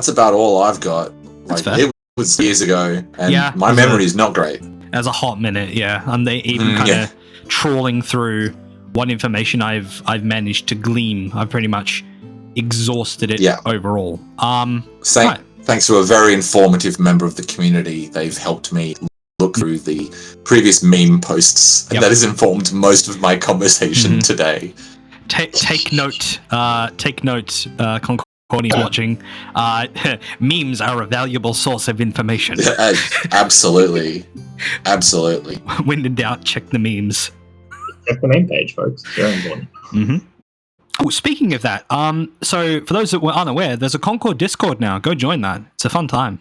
about all I've got. Like, it was years ago, and my memory is not great. As a hot minute, and they even kind of trawling through what information I've managed to glean. I've pretty much exhausted it overall. Thanks to a very informative member of the community, they've helped me look through the previous meme posts, and that has informed most of my conversation today. Take note, Concordians watching. Memes are a valuable source of information. Absolutely. When in doubt, check the memes. Check the meme page, folks. Very important. Mm-hmm. Oh, speaking of that, so for those that were unaware, there's a Concord Discord now. Go join that. It's a fun time.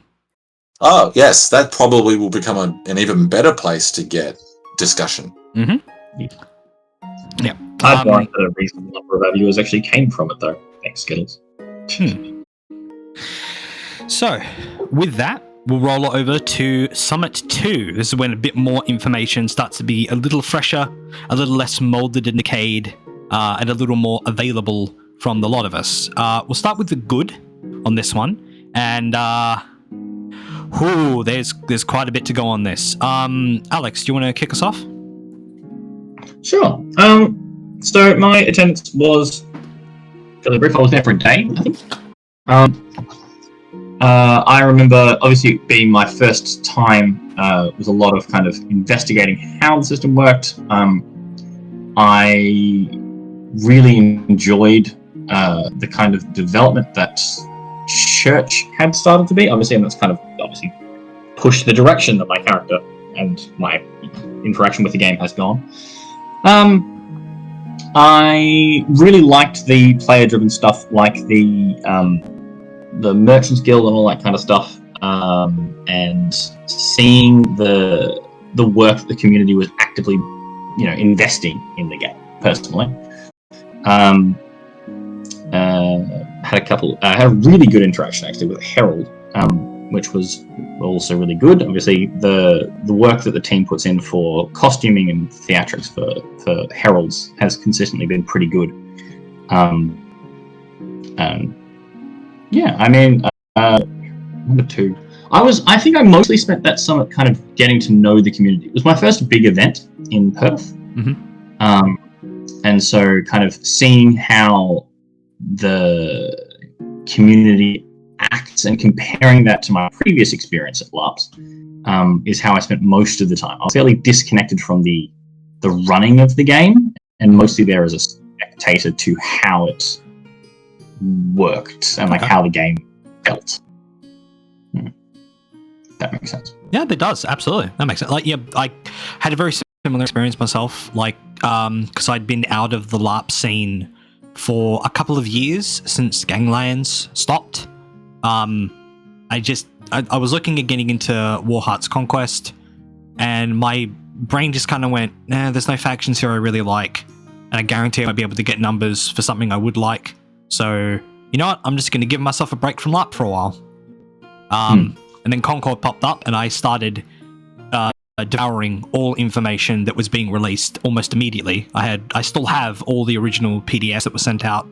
Oh, yes. That probably will become an even better place to get discussion. Mm-hmm. Yeah. I'd like that a reasonable number of our viewers actually came from it, though. Thanks, Skittles. So, with that, we'll roll over to Summit 2. This is when a bit more information starts to be a little fresher, a little less molded and decayed, and a little more available from the lot of us. We'll start with the good on this one, and there's quite a bit to go on this. Alex, do you want to kick us off? Sure. So my attendance was fairly brief. I was there for a day, I think. I remember, obviously, it being my first time, was a lot of kind of investigating how the system worked. I really enjoyed the kind of development that Church had started to be. Obviously, and that's kind of pushed the direction that my character and my interaction with the game has gone. I really liked the player-driven stuff, like the Merchants Guild and all that kind of stuff, and seeing the work that the community was actively, investing in the game. Personally, had a really good interaction actually with Harold, which was also really good. Obviously, the work that the team puts in for costuming and theatrics for heralds has consistently been pretty good. Yeah, I mean, number 2. I think I mostly spent that summer kind of getting to know the community. It was my first big event in Perth. And so kind of seeing how the community acts and comparing that to my previous experience at LARPs is how I spent most of the time. I was fairly disconnected from the running of the game and mostly there as a spectator to how it worked and like how the game felt. That makes sense. Yeah, that does. Absolutely. That makes sense. Like, yeah, I had a very similar experience myself, like, because I'd been out of the LARP scene for a couple of years since Ganglands stopped. I was looking at getting into Warheart's Conquest, and my brain just kind of went, nah, there's no factions here I really like, and I guarantee I'd be able to get numbers for something I would like. So, you know what? I'm just going to give myself a break from LARP for a while. And then Concord popped up, and I started devouring all information that was being released almost immediately. I still have all the original PDFs that were sent out.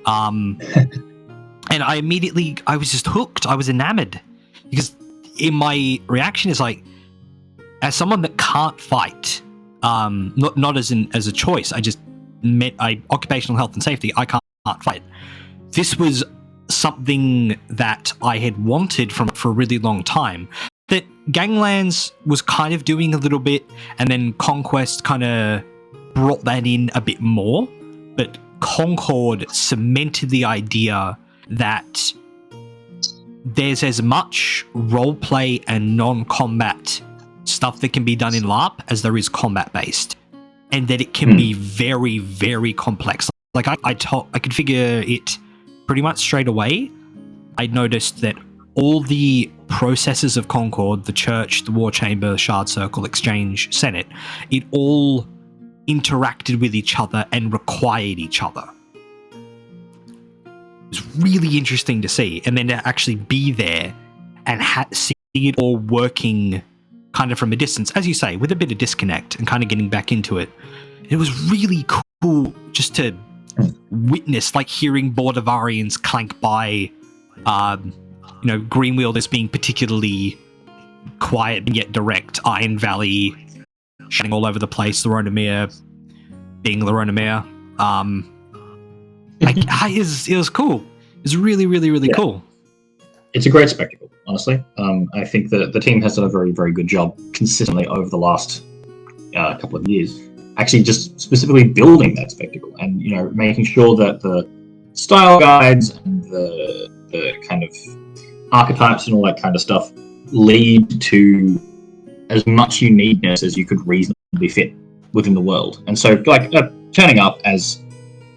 And I was just hooked. I was enamored. Because in my reaction is like, as someone that can't fight, not as a choice, occupational health and safety, I can't fight. This was something that I had wanted for a really long time. That Ganglands was kind of doing a little bit, and then Conquest kind of brought that in a bit more. But Concord cemented the idea that there's as much roleplay and non-combat stuff that can be done in LARP as there is combat-based, and that it can be very, very complex. Like I could figure it pretty much straight away. I noticed that all the processes of Concord, the Church, the War Chamber, Shard Circle, Exchange, Senate, it all interacted with each other and required each other. It was really interesting to see, and then to actually be there and see it all working kind of from a distance, as you say, with a bit of disconnect and kind of getting back into it. It was really cool just to witness, like hearing Bordavarians clank by, Greenwielders being particularly quiet and yet direct, Iron Valley shouting all over the place, Loronamere being Loronamere. It was cool. It was really, really, really cool. It's a great spectacle, honestly. I think that the team has done a very, very good job consistently over the last couple of years, actually just specifically building that spectacle and, making sure that the style guides and the kind of archetypes and all that kind of stuff lead to as much uniqueness as you could reasonably fit within the world. And so, turning up as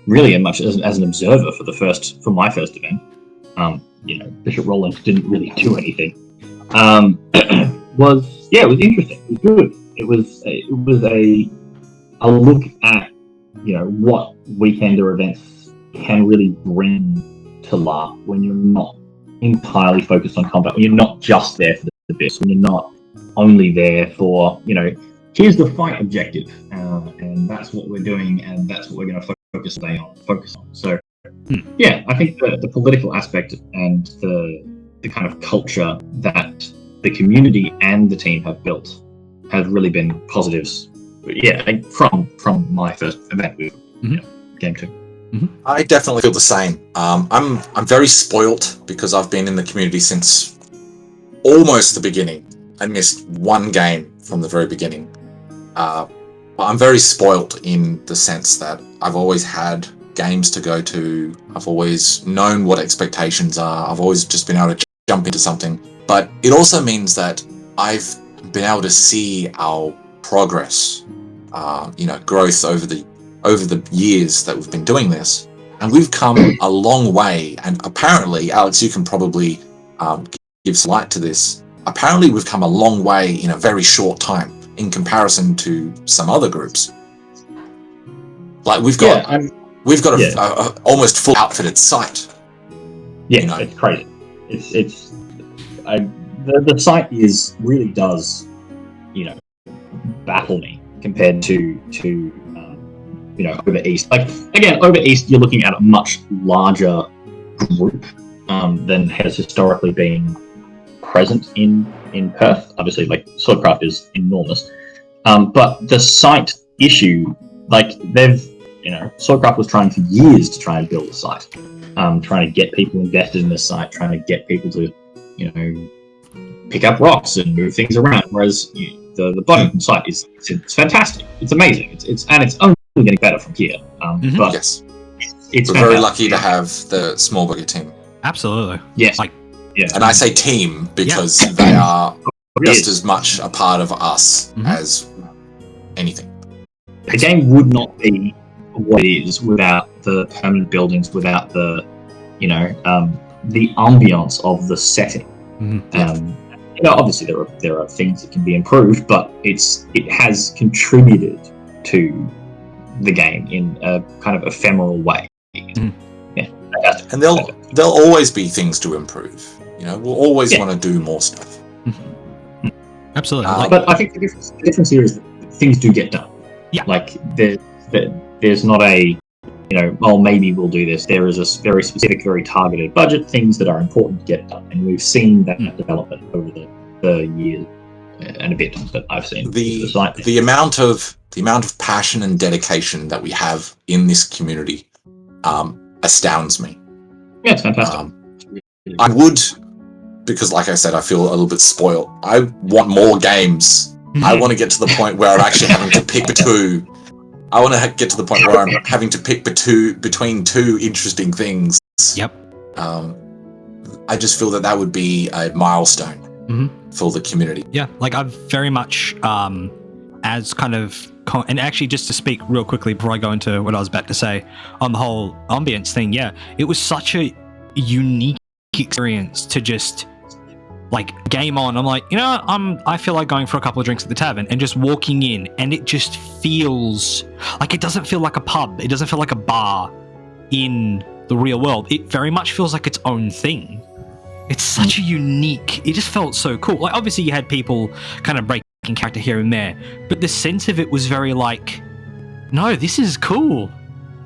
really much as an observer for my first event, Bishop Roland didn't really do anything. It was interesting. It was good. It was a look at what weekender events can really bring to LARP when you're not entirely focused on combat, when you're not just there for the bits, when you're not only there for here's the fight objective, and that's what we're doing, and that's what we're going to focus on. So yeah, I think the political aspect and the kind of culture that the community and the team have built have really been positives. Yeah, from my first event with Game 2. I definitely feel the same. I'm very spoilt because I've been in the community since almost the beginning. I missed one game from the very beginning. But I'm very spoilt in the sense that I've always had games to go to. I've always known what expectations are. I've always just been able to jump into something. But it also means that I've been able to see our progress, growth over the years that we've been doing this. And we've come a long way. And apparently, Alex, you can probably give some light to this. Apparently, we've come a long way in a very short time in comparison to some other groups. Like we've got a almost full outfitted site. Yeah, it's crazy. the site really does, baffle me compared to over east. Like again, over east, you're looking at a much larger group than has historically been present in Perth. Obviously, like Swordcraft is enormous, but the site issue, like Swordcraft was trying for years to try and build a site, trying to get people invested in the site, trying to get people to, pick up rocks and move things around. Whereas the Boddington site it's fantastic, it's amazing, it's only getting better from here. But yes, it's we're very lucky to have the small bugger team. Absolutely. Yes. And I say team because they are just as much a part of us as anything. The game would not be what it is without the permanent buildings, without the ambience of the setting. Obviously there are things that can be improved, but it has contributed to the game in a kind of ephemeral way. Yeah, and there'll always be things to improve. We'll always want to do more stuff. Absolutely. But I think the difference here is that things do get done. Yeah. Like there's not a maybe we'll do this. There is a very specific, very targeted budget, things that are important to get done, and we've seen that development over the years and a bit that I've seen. The amount of passion and dedication that we have in this community astounds me. Yeah, it's fantastic. I would, because like I said, I feel a little bit spoiled. I want more games. I want to get to the point where I'm actually having to pick two. I want to get to the point where I'm having to pick between two interesting things. Yep. I just feel that would be a milestone for the community. Yeah, like I've very much, as kind of, and actually just to speak real quickly before I go into what I was about to say on the whole ambience thing, it was such a unique experience to just like game on. I'm like, I feel like going for a couple of drinks at the tavern and just walking in, and it just feels like, it doesn't feel like a pub. It doesn't feel like a bar in the real world. It very much feels like its own thing. It's such a unique, it just felt so cool. Like obviously you had people kind of breaking character here and there, but the sense of it was very like, no, this is cool.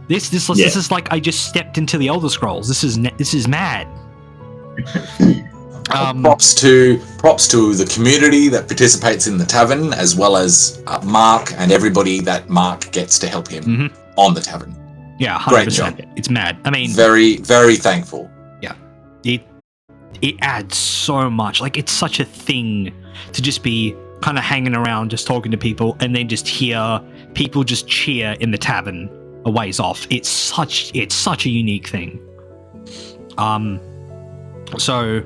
This is like I just stepped into the Elder Scrolls. This is mad. Props to the community that participates in the tavern, as well as Mark and everybody that Mark gets to help him on the tavern. Yeah, 100%. Great job. It's mad. I mean, very, very thankful. Yeah, it adds so much. Like it's such a thing to just be kind of hanging around, just talking to people, and then just hear people just cheer in the tavern a ways off. It's such a unique thing. So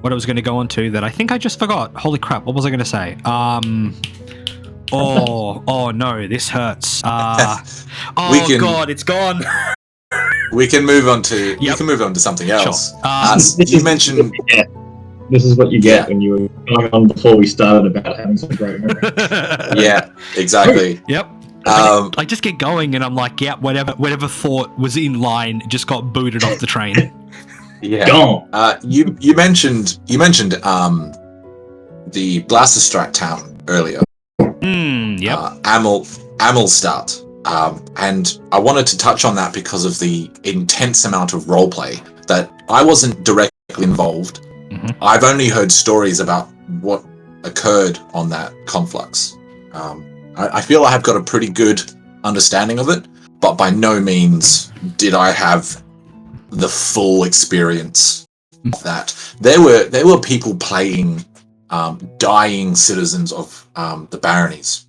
what I was going to go on to that I think I just forgot. Holy crap, what was I going to say? Oh no, this hurts. God, it's gone. We can move on to something else. Sure. You mentioned this is what you get when you were going on before we started about having some great memory. Yeah, exactly. Yep. I just get going and I'm like, yeah, whatever thought was in line just got booted off the train. Yeah. Gone. You mentioned the Blasterstrat town earlier. Yep. Amelstadt. And I wanted to touch on that because of the intense amount of roleplay that I wasn't directly involved. I've only heard stories about what occurred on that conflux. I feel I have got a pretty good understanding of it, but by no means did I have the full experience of that. There were people playing dying citizens of the baronies,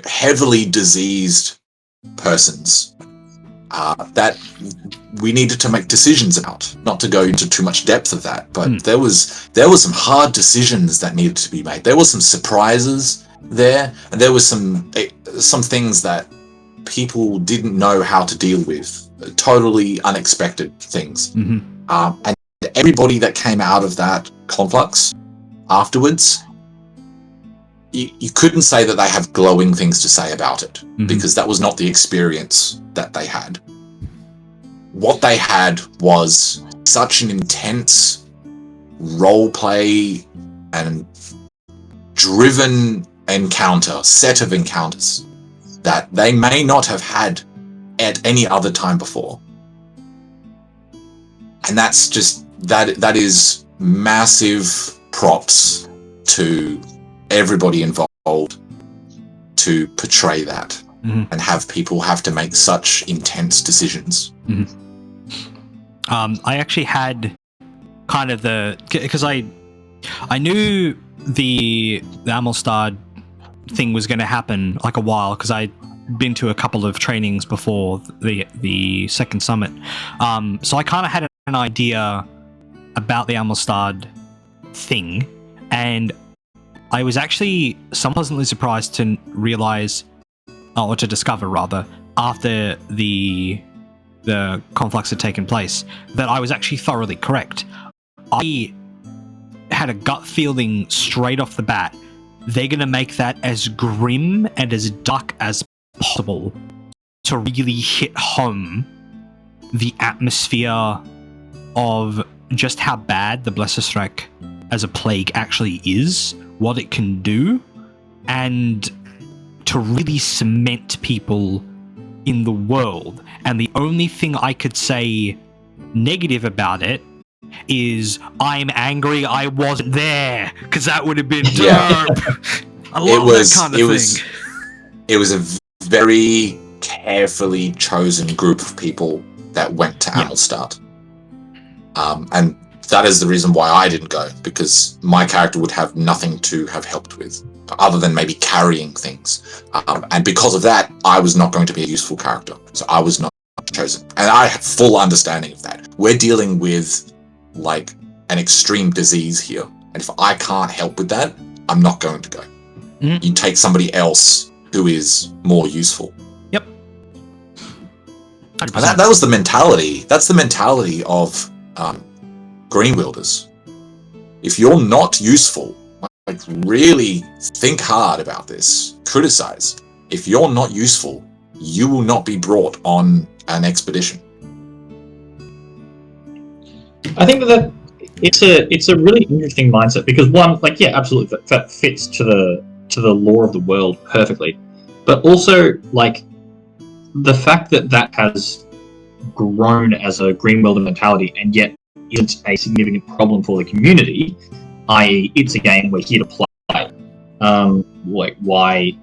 heavily diseased persons that we needed to make decisions about. Not to go into too much depth of that, but there was some hard decisions that needed to be made. There were some surprises there, and there was some things that people didn't know how to deal with. Totally unexpected things. And everybody that came out of that conflux afterwards, you couldn't say that they have glowing things to say about it, because that was not the experience that they had. What they had was such an intense roleplay and driven set of encounters that they may not have had at any other time before. And that's just, that is massive props to everybody involved to portray that and have people have to make such intense decisions. I actually had kind of because I knew the Amistad thing was going to happen like a while, because I'd been to a couple of trainings before the second summit. So I kind of had an idea about the Amistad thing, and I was actually somewhat pleasantly surprised to realize, or to discover rather, after the conflicts had taken place, that I was actually thoroughly correct. I had a gut feeling straight off the bat, they're going to make that as grim and as dark as possible to really hit home the atmosphere of just how bad the Blesserstreik as a plague actually is, what it can do, and to really cement people in the world. And the only thing I could say negative about it is I'm angry I wasn't there, because that would have been dope. I love that kind of thing. It was a very carefully chosen group of people that went to Amistad. And that is the reason why I didn't go, because my character would have nothing to have helped with, other than maybe carrying things. And because of that, I was not going to be a useful character. So I was not chosen. And I have full understanding of that. We're dealing with, like, an extreme disease here. And if I can't help with that, I'm not going to go. You take somebody else who is more useful. Yep. And that was the mentality. That's the mentality of Green Wielders. If you're not useful, like, really think hard about this. Criticize. If you're not useful, you will not be brought on an expedition. I think that it's a really interesting mindset, because one, like, yeah, absolutely, that fits to the lore of the world perfectly, but also, like, the fact that has grown as a Green Wielder mentality and yet isn't a significant problem for the community, i.e., it's a game we're here to play. Like, why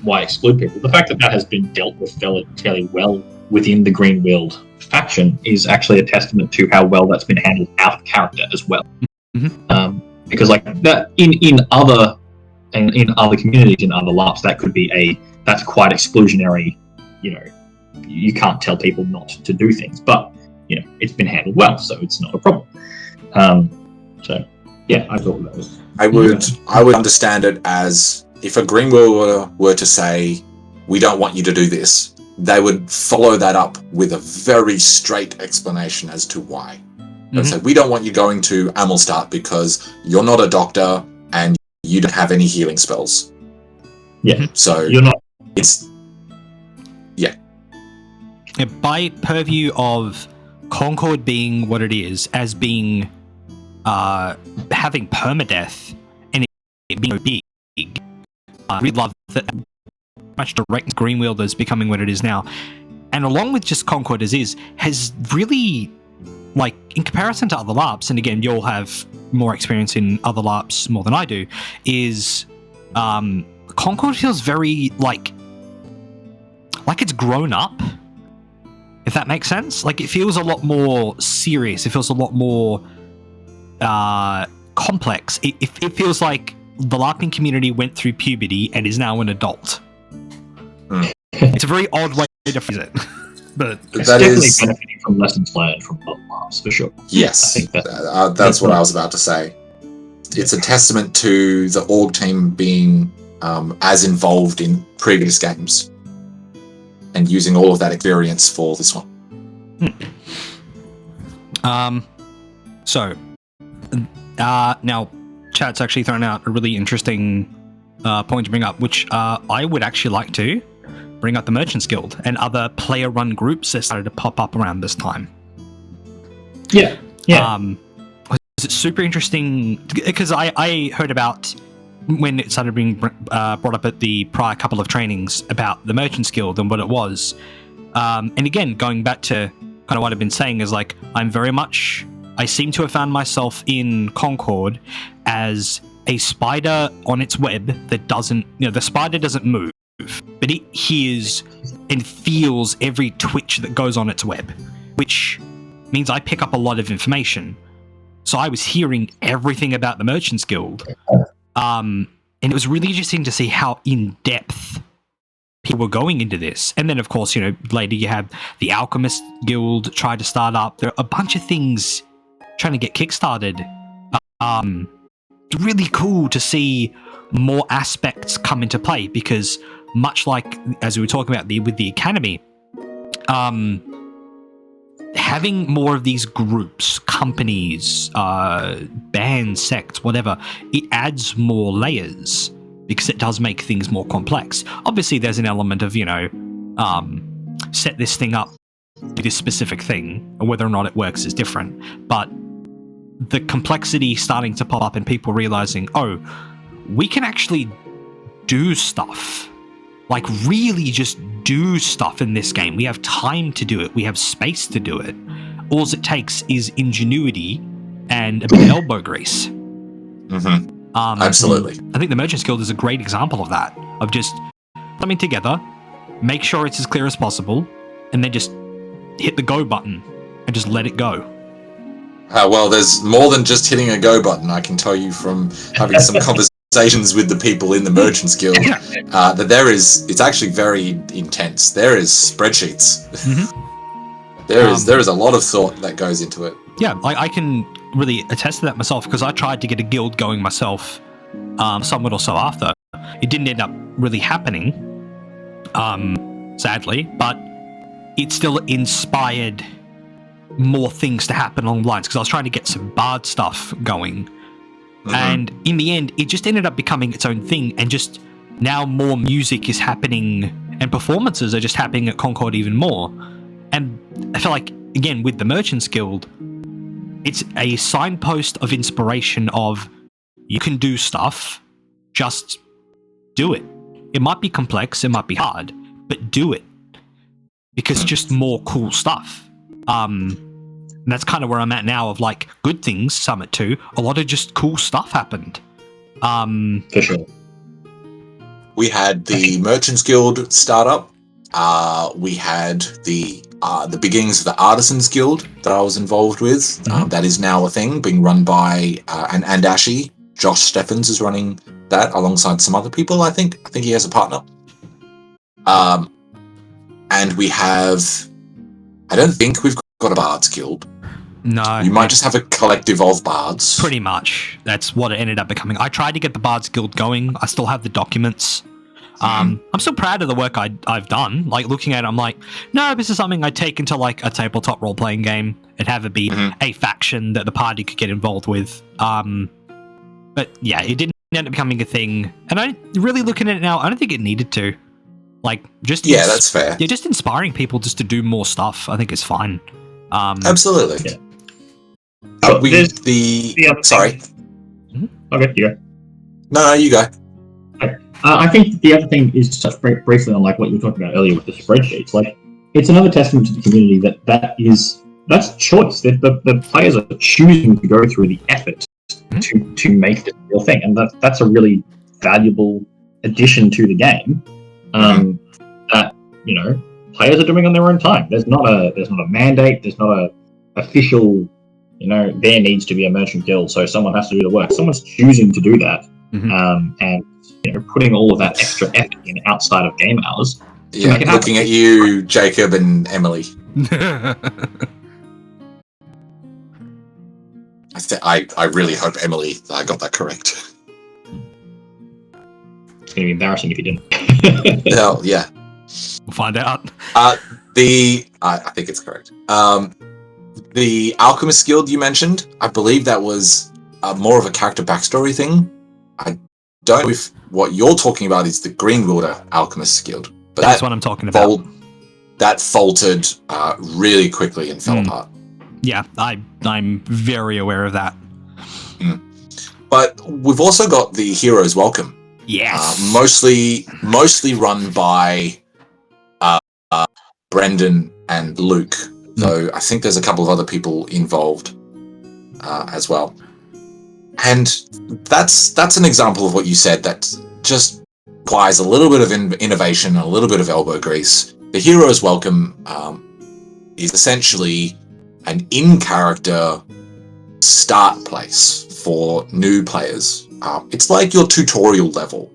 exclude people? The fact that has been dealt with fairly well within the Green Wield faction is actually a testament to how well that's been handled out of character as well. Because, like, that in other communities, in other LARPs, that could be that's quite exclusionary. You know, you can't tell people not to do things, but you know, it's been handled well, so it's not a problem. So yeah, I thought that was. I would understand it as, if a Green Wielder were to say, "We don't want you to do this," they would follow that up with a very straight explanation as to why. They'd say, "We don't want you going to Amistad because you're not a doctor and you don't have any healing spells." Yeah. So you're not. It's by purview of Concord being what it is, as being having permadeath and it being so big, I really love that much direct Green Wielders becoming what it is now. And along with just Concord as is, has really, like, in comparison to other LARPs, and again, you'll have more experience in other LARPs more than I do, is Concord feels very like it's grown up, if that makes sense. Like, it feels a lot more serious. It feels a lot more complex. It feels like the LARPing community went through puberty and is now an adult. It's a very odd way to phrase it. But it's definitely benefiting from lessons learned from other LARPs, for sure. Yes, I think that's what I was about to say. It's a testament to the org team being as involved in previous games and using all of that experience for this one. So now chat's actually thrown out a really interesting point to bring up, which I would actually like to bring up the Merchants Guild and other player-run groups that started to pop up around this time. Yeah. super interesting because I heard about when it started being brought up at the prior couple of trainings about the Merchants Guild and what it was. And again, going back to kind of what I've been saying is like, I seem to have found myself in Concord as a spider on its web that doesn't, the spider doesn't move, but it hears and feels every twitch that goes on its web, which means I pick up a lot of information. So I was hearing everything about the Merchants Guild. And it was really interesting to see how in-depth people were going into this. And then, of course, later you have the Alchemist Guild try to start up. There are a bunch of things trying to get kickstarted. Really cool to see more aspects come into play because much like, as we were talking about with the Academy, having more of these groups, companies, bands, sects, whatever, it adds more layers because it does make things more complex. Obviously, there's an element of, set this thing up to this specific thing, and whether or not it works is different. But the complexity starting to pop up and people realizing, oh, we can actually do stuff. Like, really just do stuff in this game. We have time to do it. We have space to do it. All it takes is ingenuity and a bit of elbow grease. Mm-hmm. Absolutely. I think the Merchants Guild is a great example of that. Of just coming together, make sure it's as clear as possible, and then just hit the go button and just let it go. Well, there's more than just hitting a go button. I can tell you from having some conversations with the people in the Merchants Guild that it's actually very intense. There is spreadsheets. Mm-hmm. There is a lot of thought that goes into it. Yeah, I can really attest to that myself because I tried to get a guild going myself somewhat or so after. It didn't end up really happening, sadly, but it still inspired more things to happen along the lines because I was trying to get some bard stuff going. Mm-hmm. And in the end, it just ended up becoming its own thing, and just now more music is happening and performances are just happening at Concord even more. And I feel like, again, with the Merchants Guild, it's a signpost of inspiration of you can do stuff, just do it. It might be complex, it might be hard, but do it. Because just more cool stuff. And that's kind of where I'm at now of like good things, Summit 2, a lot of just cool stuff happened. For sure. We had the Merchants Guild startup. We had the beginnings of the Artisans Guild that I was involved with. Mm-hmm. That is now a thing being run by and Ashi. Josh Steffens is running that alongside some other people. I think he has a partner. And we have. I don't think we've got a Bards Guild. No. You might just have a collective of bards. Pretty much. That's what it ended up becoming. I tried to get the Bards Guild going. I still have the documents. I'm still proud of the work I've done. Like, looking at it, I'm like, no, this is something I'd take into, like, a tabletop role-playing game and have it be a faction that the party could get involved with. But, yeah, it didn't end up becoming a thing. And I really looking at it now, I don't think it needed to. Like, just... Yeah, that's fair. Yeah, just inspiring people just to do more stuff, I think is fine. Absolutely. Yeah. Sorry. Mm-hmm. Okay, you go. No, you go. I think the other thing is to touch briefly on like what you were talking about earlier with the spreadsheets. Like, it's another testament to the community that's choice. The players are choosing to go through the effort to make this real thing, and that's a really valuable addition to the game. That players are doing on their own time. There's not a mandate. There's not a official. There needs to be a merchant guild, so someone has to do the work. Someone's choosing to do that, and putting all of that extra effort in outside of game hours. Yeah, looking at you, Jacob and Emily. I really hope Emily got that correct. It's going to be embarrassing if you didn't. Hell, yeah. We'll find out. I think it's correct. The Alchemist Guild you mentioned, I believe that was more of a character backstory thing. I don't know if what you're talking about is the Greenwilder Alchemist Guild. But that's what I'm talking about. That faltered really quickly and fell apart. Yeah, I'm very aware of that. But we've also got the Hero's Welcome. Yes. Mostly run by Brendan and Luke, though I think there's a couple of other people involved as well. And that's an example of what you said that just requires a little bit of innovation and a little bit of elbow grease. The Hero's Welcome is essentially an in-character start place for new players. It's like your tutorial level.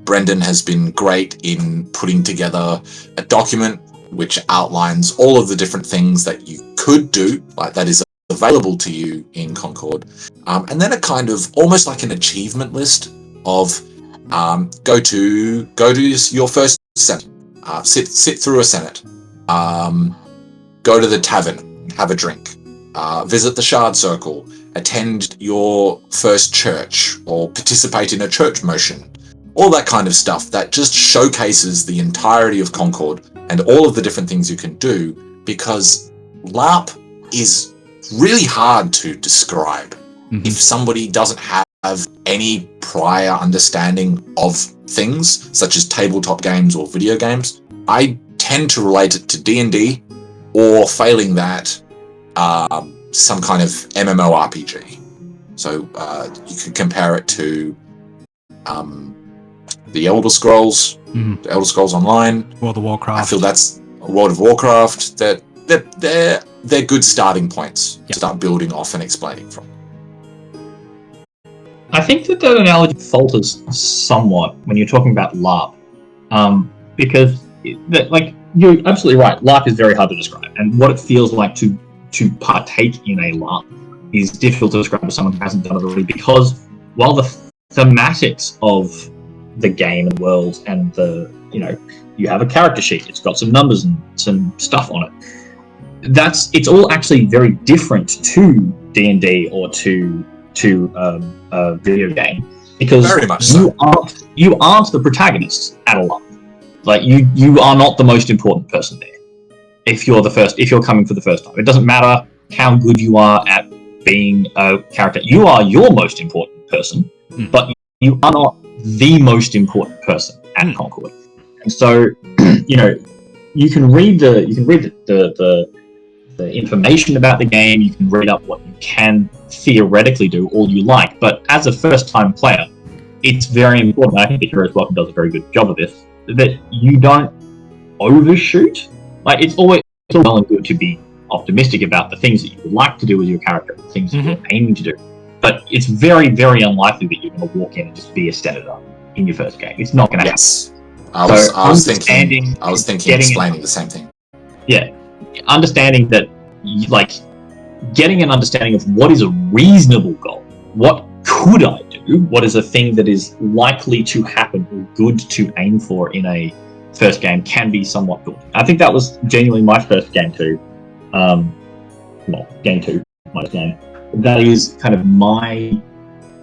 Brendan has been great in putting together a document which outlines all of the different things that you could do, like that is available to you in Concord, and then a kind of almost like an achievement list of go to your first Senate, sit through a Senate, go to the tavern, have a drink, visit the Shard Circle, attend your first church, or participate in a church motion. All that kind of stuff that just showcases the entirety of Concord and all of the different things you can do, because LARP is really hard to describe if somebody doesn't have any prior understanding of things, such as tabletop games or video games. I tend to relate it to D&D, or failing that, some kind of MMORPG. So you can compare it to the Elder Scrolls, the Elder Scrolls Online, World of Warcraft. I feel that's World of Warcraft. They're good starting points to start building off and explaining from. I think that analogy falters somewhat when you're talking about LARP, because you're absolutely right. LARP is very hard to describe, and what it feels like to partake in a LARP is difficult to describe to someone who hasn't done it already, because while the thematics of the game and world and you have a character sheet, it's got some numbers and some stuff on it. It's all actually very different to D&D or to a video game, because very much so. you aren't the protagonist at a LARP. Like you are not the most important person there. If you're coming for the first time, it doesn't matter how good you are at being a character. You are your most important person, but you are not the most important person at Concord. And so, you can read the information about the game. You can read up what you can theoretically do all you like, but as a first-time player, it's very important. I think the Hero's Welcome does a very good job of this, that you don't overshoot. Like, it's all well and good to be optimistic about the things that you would like to do with your character, the things that you're aiming to do, but it's very, very unlikely that you're going to walk in and just be a senator in your first game. It's not going to happen. I was thinking explaining the same thing. Yeah, understanding that, getting an understanding of what is a reasonable goal. What could I do? What is a thing that is likely to happen or good to aim for in a first game can be somewhat good. I think that was genuinely my first game too. Game 2, my game. That is kind of my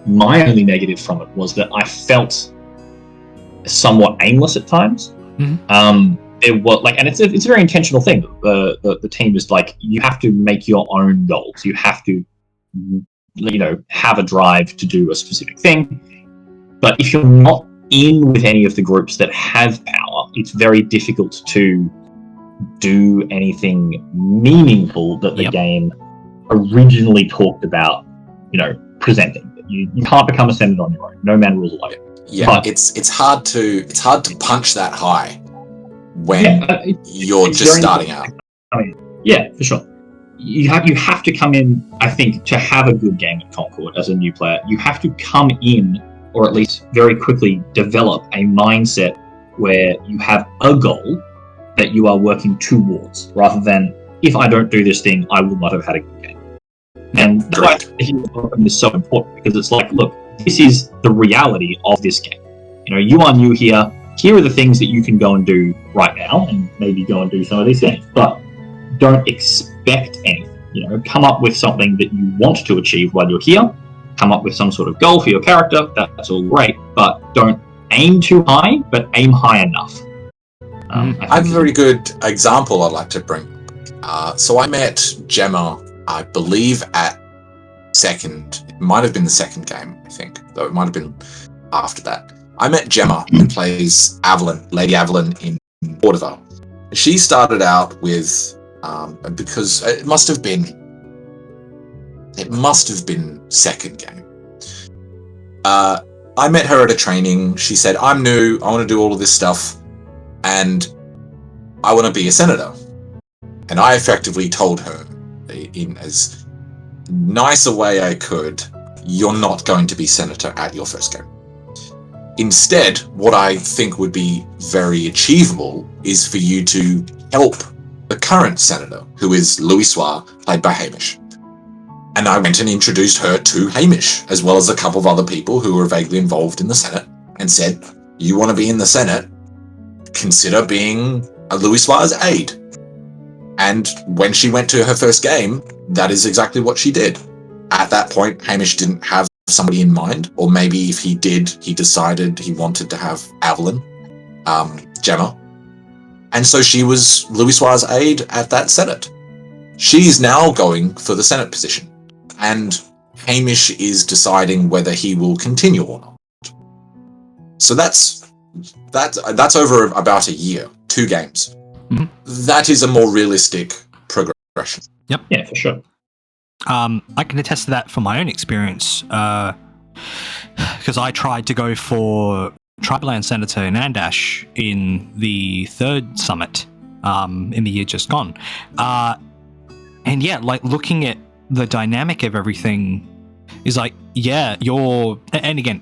only negative from it, was that I felt somewhat aimless at times. It was and it's a very intentional thing. The team is you have to make your own goals. You have to, have a drive to do a specific thing. But if you're not in with any of the groups that have power, it's very difficult to do anything meaningful that the game originally talked about, presenting. You can't become a senator on your own. No man rules alone. Yeah, but it's hard to punch that high when you're just starting out. Yeah, for sure. You have to come in, I think, to have a good game at Concord as a new player. You have to come in, or at least very quickly develop a mindset where you have a goal that you are working towards, rather than, if I don't do this thing, I will not have had a good game. And that's why it is so important, because it's look, this is the reality of this game. You are new here. Here are the things that you can go and do right now, and maybe go and do some of these things, but don't expect anything. Come up with something that you want to achieve while you're here. Come up with some sort of goal for your character. That's all great, but don't aim too high, but aim high enough. I have a very good example I'd like to bring. So I met Gemma, I believe, at second. It might have been the second game, I think, though it might have been after that. I met Gemma, who plays Avalon, Lady Avalon in Vaudeville. She started out with, because it must have been second game. I met her at a training. She said, I'm new, I want to do all of this stuff, and I want to be a senator. And I effectively told her, in as nice a way I could, you're not going to be senator at your first game. Instead, what I think would be very achievable is for you to help the current senator, who is Louis Soir, played by Hamish. And I went and introduced her to Hamish, as well as a couple of other people who were vaguely involved in the Senate, and said, you want to be in the Senate, consider being a Louis Soir's aide. And when she went to her first game, that is exactly what she did. At that point, Hamish didn't have somebody in mind, or maybe if he did, he decided he wanted to have Avalon, Gemma. And so she was Louis Soir's aide at that Senate. She's now going for the Senate position, and Hamish is deciding whether he will continue or not. So that's over about a year, 2 games. Mm-hmm. That is a more realistic progression. Yep. Yeah, for sure. I can attest to that from my own experience, because I tried to go for Tribeland Senator in Andash in the 3rd summit in the year just gone. And yeah, like looking at the dynamic of everything is like, yeah, and again,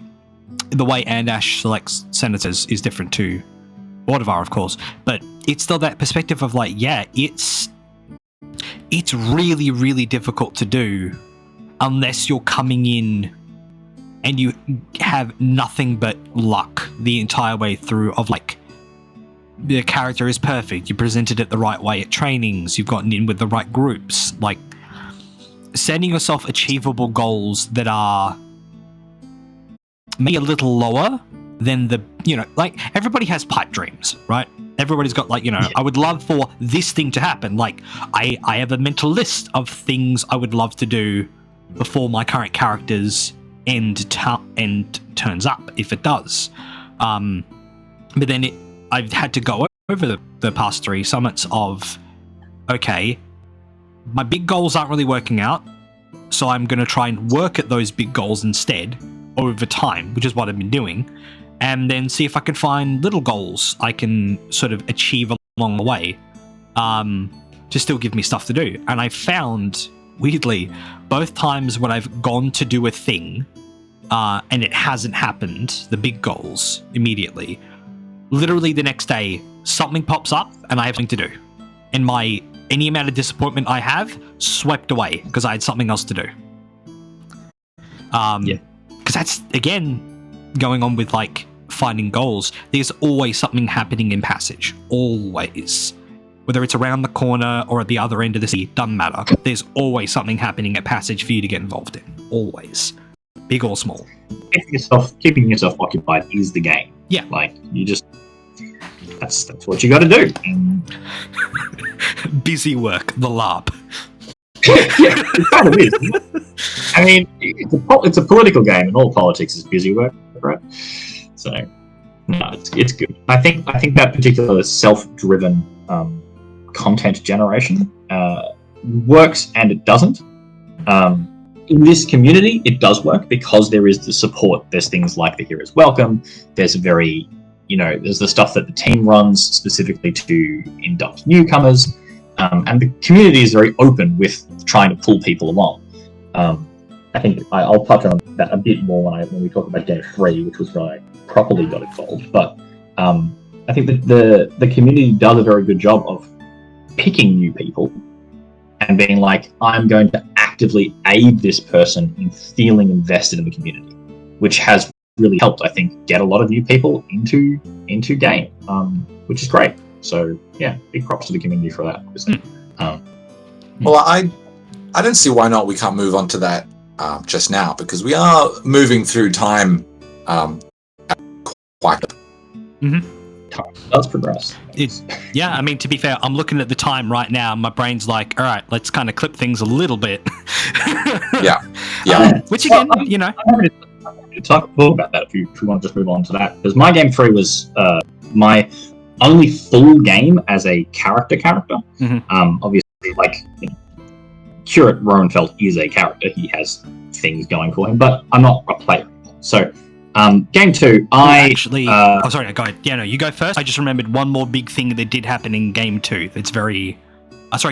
the way Andash selects senators is different to Vaudeville, of course, but it's still that perspective of like, yeah, it's really, really difficult to do unless you're coming in and you have nothing but luck the entire way through of like, the character is perfect, you presented it the right way at trainings, you've gotten in with the right groups, like setting yourself achievable goals that are maybe a little lower than the, like everybody has pipe dreams, right? Everybody's got like, I would love for this thing to happen. Like I have a mental list of things I would love to do before my current character's end turns up, if it does. But then I've had to go over the past 3 summits of, okay, my big goals aren't really working out, so I'm going to try and work at those big goals instead over time, which is what I've been doing, and then see if I can find little goals I can sort of achieve along the way to still give me stuff to do. And I found, weirdly, both times when I've gone to do a thing and it hasn't happened, the big goals, immediately, literally the next day, something pops up and I have something to do. And any amount of disappointment I have, swept away because I had something else to do. Because that's, again, going on with like finding goals, there's always something happening in Passage. Always. Whether it's around the corner or at the other end of the city, doesn't matter. There's always something happening at Passage for you to get involved in. Always. Big or small. Keeping yourself occupied is the game. Yeah. Like, you just... That's what you got to do. Busy work, the LARP. Yeah, it kind of is. I mean, it's a political game, and all politics is busy work, right? So, no, it's good. I think that particular self-driven content generation works, and it doesn't. In this community, it does work because there is the support. There's things like the Hero's Welcome. There's there's the stuff that the team runs specifically to induct newcomers. And the community is very open with trying to pull people along. I think I'll touch on that a bit more when we talk about Game 3, which was where I properly got involved. But I think that the community does a very good job of picking new people and being like, I'm going to actively aid this person in feeling invested in the community, which has really helped, I think, get a lot of new people into game, which is great. So yeah, big props to the community for that, obviously. Well, I don't see why not we can't move on to that just now, because we are moving through time quite a bit. Mm-hmm. time does progress. Yeah, I mean, to be fair, I'm looking at the time right now. And my brain's like, all right, let's kind of clip things a little bit. Yeah. Which again, I'm happy to talk more about that if you want to just move on to that. Because my game 3 was my only full game as a character. Obviously, Curate Roenfeld is a character. He has things going for him, but I'm not a player. So, game 2, actually, sorry, go ahead. Yeah, no, you go first. I just remembered one more big thing that did happen in game 2. That's very,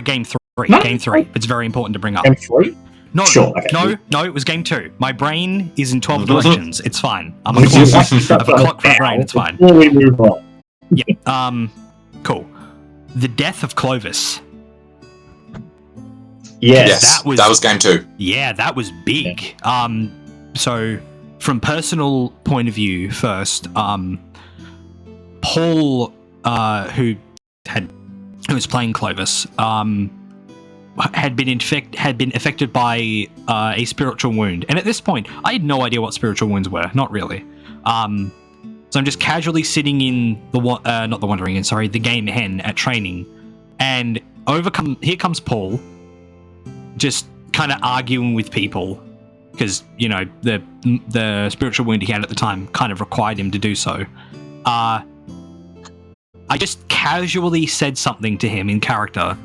game 3. No, game 3. It's very important to bring up. Game 3? No, sure, okay. No, it was game 2. My brain is in 12 directions. It's fine. I'm a clock. I have a clock for a brain. It's fine. Before we move on. Yeah. Cool. The death of Clovis. Yes, that was game 2. Yeah, that was big. Yeah. So from personal point of view first, Paul, who was playing Clovis, had been affected by a spiritual wound, and at this point, I had no idea what spiritual wounds were. Not really. So I'm just casually sitting in the game hen at training, and here comes Paul, just kind of arguing with people because the spiritual wound he had at the time kind of required him to do so. I just casually said something to him in character,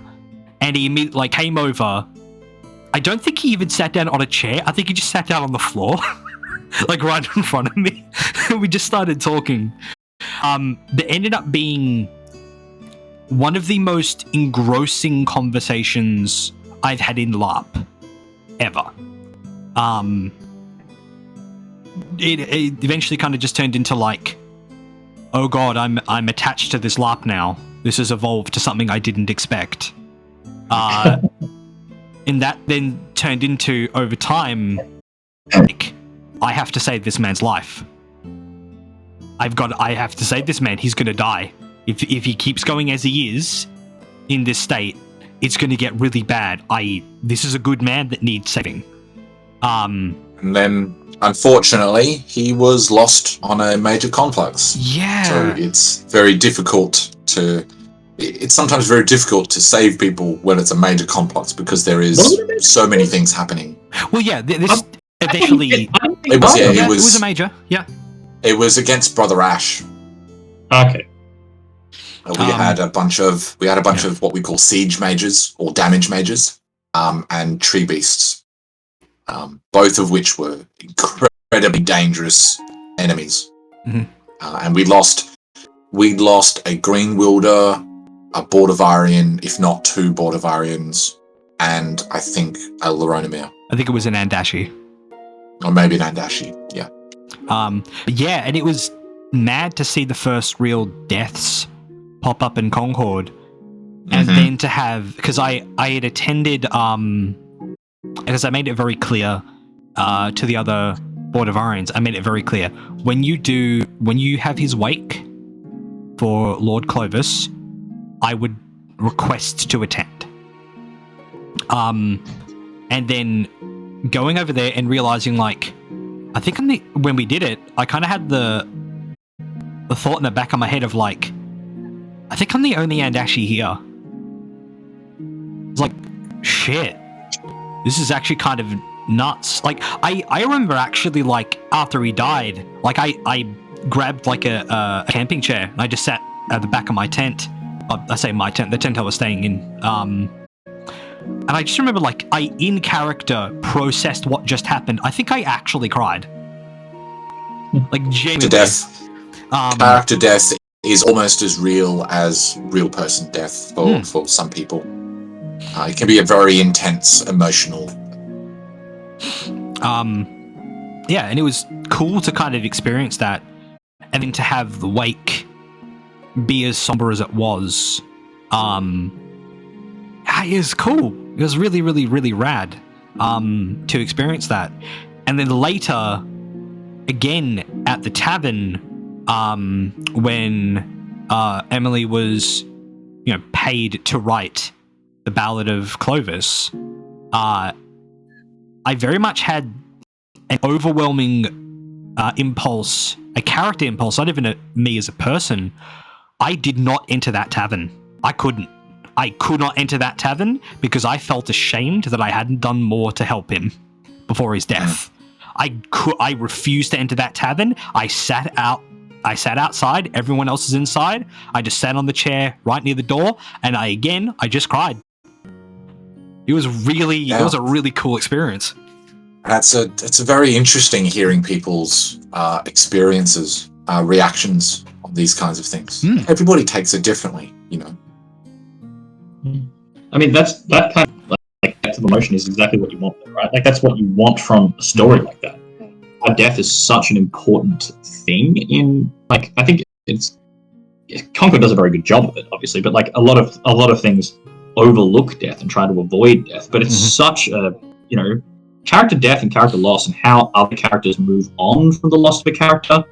and he immediately came over. I don't think he even sat down on a chair. I think he just sat down on the floor, right in front of me. We just started talking. That ended up being one of the most engrossing conversations I've had in LARP ever. It eventually kind of just turned into oh god, I'm attached to this LARP now. This has evolved to something I didn't expect. And that then turned into, over time, I have to save this man's life. I have to save this man. He's going to die. If he keeps going as he is in this state, it's going to get really bad. This is a good man that needs saving. And then, unfortunately, he was lost on a major complex. Yeah. So it's very difficult to... It's sometimes very difficult to save people when it's a major complex because there is so many things happening. Well, yeah, this eventually... It was a major, yeah. It was against Brother Ash. Okay. We had a bunch of what we call siege mages or damage mages, and tree beasts, both of which were incredibly dangerous enemies. Mm-hmm. And we lost a Green Wilder, a Bordavarian, if not 2 Bordavarians, and I think a Laronimir. I think it was an Andashi. Or maybe an Andashi, yeah. Yeah, and it was mad to see the first real deaths pop up in Concord, and then to have, because I had attended, because I made it very clear to the other Bordavarians, I made it very clear, when you have his wake for Lord Clovis, I would request to attend. And then going over there and realizing, I think when we did it, I kind of had the thought in the back of my head of I think I'm the only Andashi here. It's shit. This is actually kind of nuts. I remember actually, after he died, I grabbed, a camping chair, and I just sat at the back of my tent. I say my tent, the tent I was staying in. And I just remember, I, in character, processed what just happened. I think I actually cried. Genuinely. To death. Character death is almost as real as real person death for some people. It can be a very intense, emotional. Yeah, and it was cool to kind of experience that, and then to have the wake be as somber as it was. It was cool. It was really, really, really rad to experience that. And then later, again at the tavern, when Emily was, paid to write the Ballad of Clovis, I very much had an overwhelming impulse, a character impulse, not even me as a person, I did not enter that tavern. I could not enter that tavern because I felt ashamed that I hadn't done more to help him before his death. I refused to enter that tavern. I sat outside. Everyone else is inside. I just sat on the chair right near the door, and I just cried. It was a really cool experience. It's a very interesting hearing people's experiences, reactions on these kinds of things. Everybody takes it differently, you know. I mean, that kind of like depth of emotion is exactly what you want, right? Like that's what you want from a story like that. Death is such an important thing in, like, I think Concord does a very good job of it, obviously, but like a lot of things overlook death and try to avoid death. But it's such a, you know, character death and character loss and how other characters move on from the loss of a character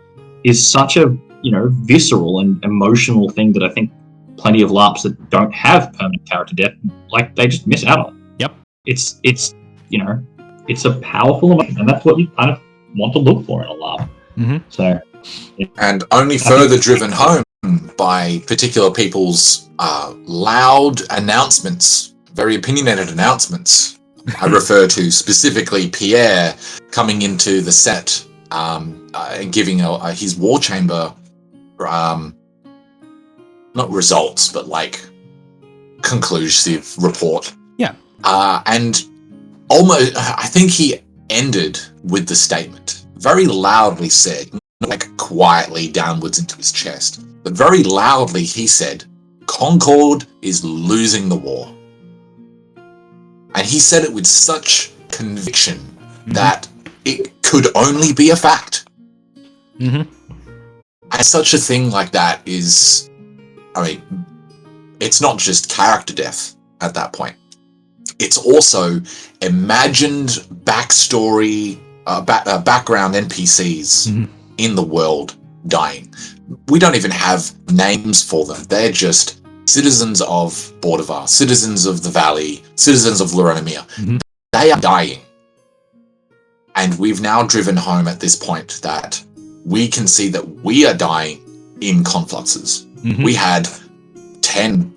is such a, you know, visceral and emotional thing that I think plenty of LARPs that don't have permanent character death, like, they just miss out on. Yep. It's you know, it's a powerful emotion, and that's what you kind of want to look for in a LARP. So, yeah. And only further driven home by particular people's loud announcements, very opinionated announcements. I refer to specifically Pierre coming into the set, giving his War Chamber, not results, but like conclusive report. Yeah. And almost, I think he ended with the statement, very loudly said, not like quietly downwards into his chest, but very loudly he said, Concord is losing the war. And he said it with such conviction that it could only be a fact. And such a thing like that is, I mean, it's not just character death at that point. It's also imagined backstory, background NPCs in the world dying. We don't even have names for them. They're just citizens of Bordevar, citizens of the Valley, citizens of Lorenomia. They are dying. And we've now driven home at this point that we can see that we are dying in confluxes. We had 10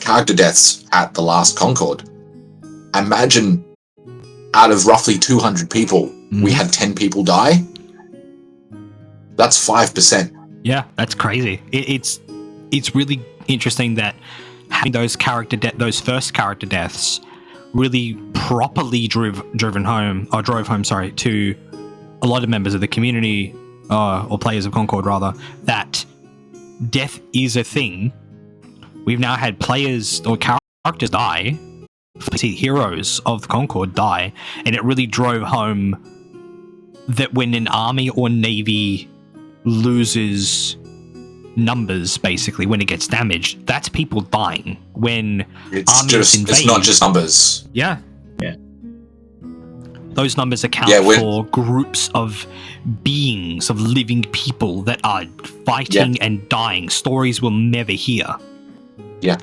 character deaths at the last Concord. Imagine out of roughly 200 people, we had 10 people die. That's 5%. Yeah, that's crazy. It's really interesting that having those first character deaths really properly drove home to a lot of members of the community, or players of Concord rather, that death is a thing. We've now had players or characters die, heroes of Concord die, and it really drove home that when an army or navy loses numbers, basically, when it gets damaged, that's people dying. When it's not just numbers. Yeah. Those numbers account for groups of beings, of living people that are fighting and dying. Stories we'll never hear. Yeah.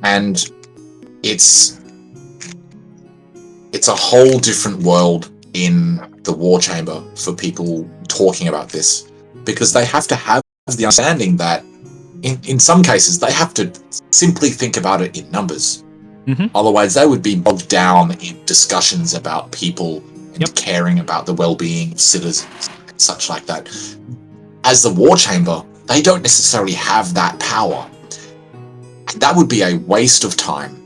And it's a whole different world in the War Chamber for people talking about this, because they have to have the understanding that in some cases they have to simply think about it in numbers. Otherwise they would be bogged down in discussions about people and caring about the well-being of citizens and such like that. As the War Chamber, they don't necessarily have that power. And that would be a waste of time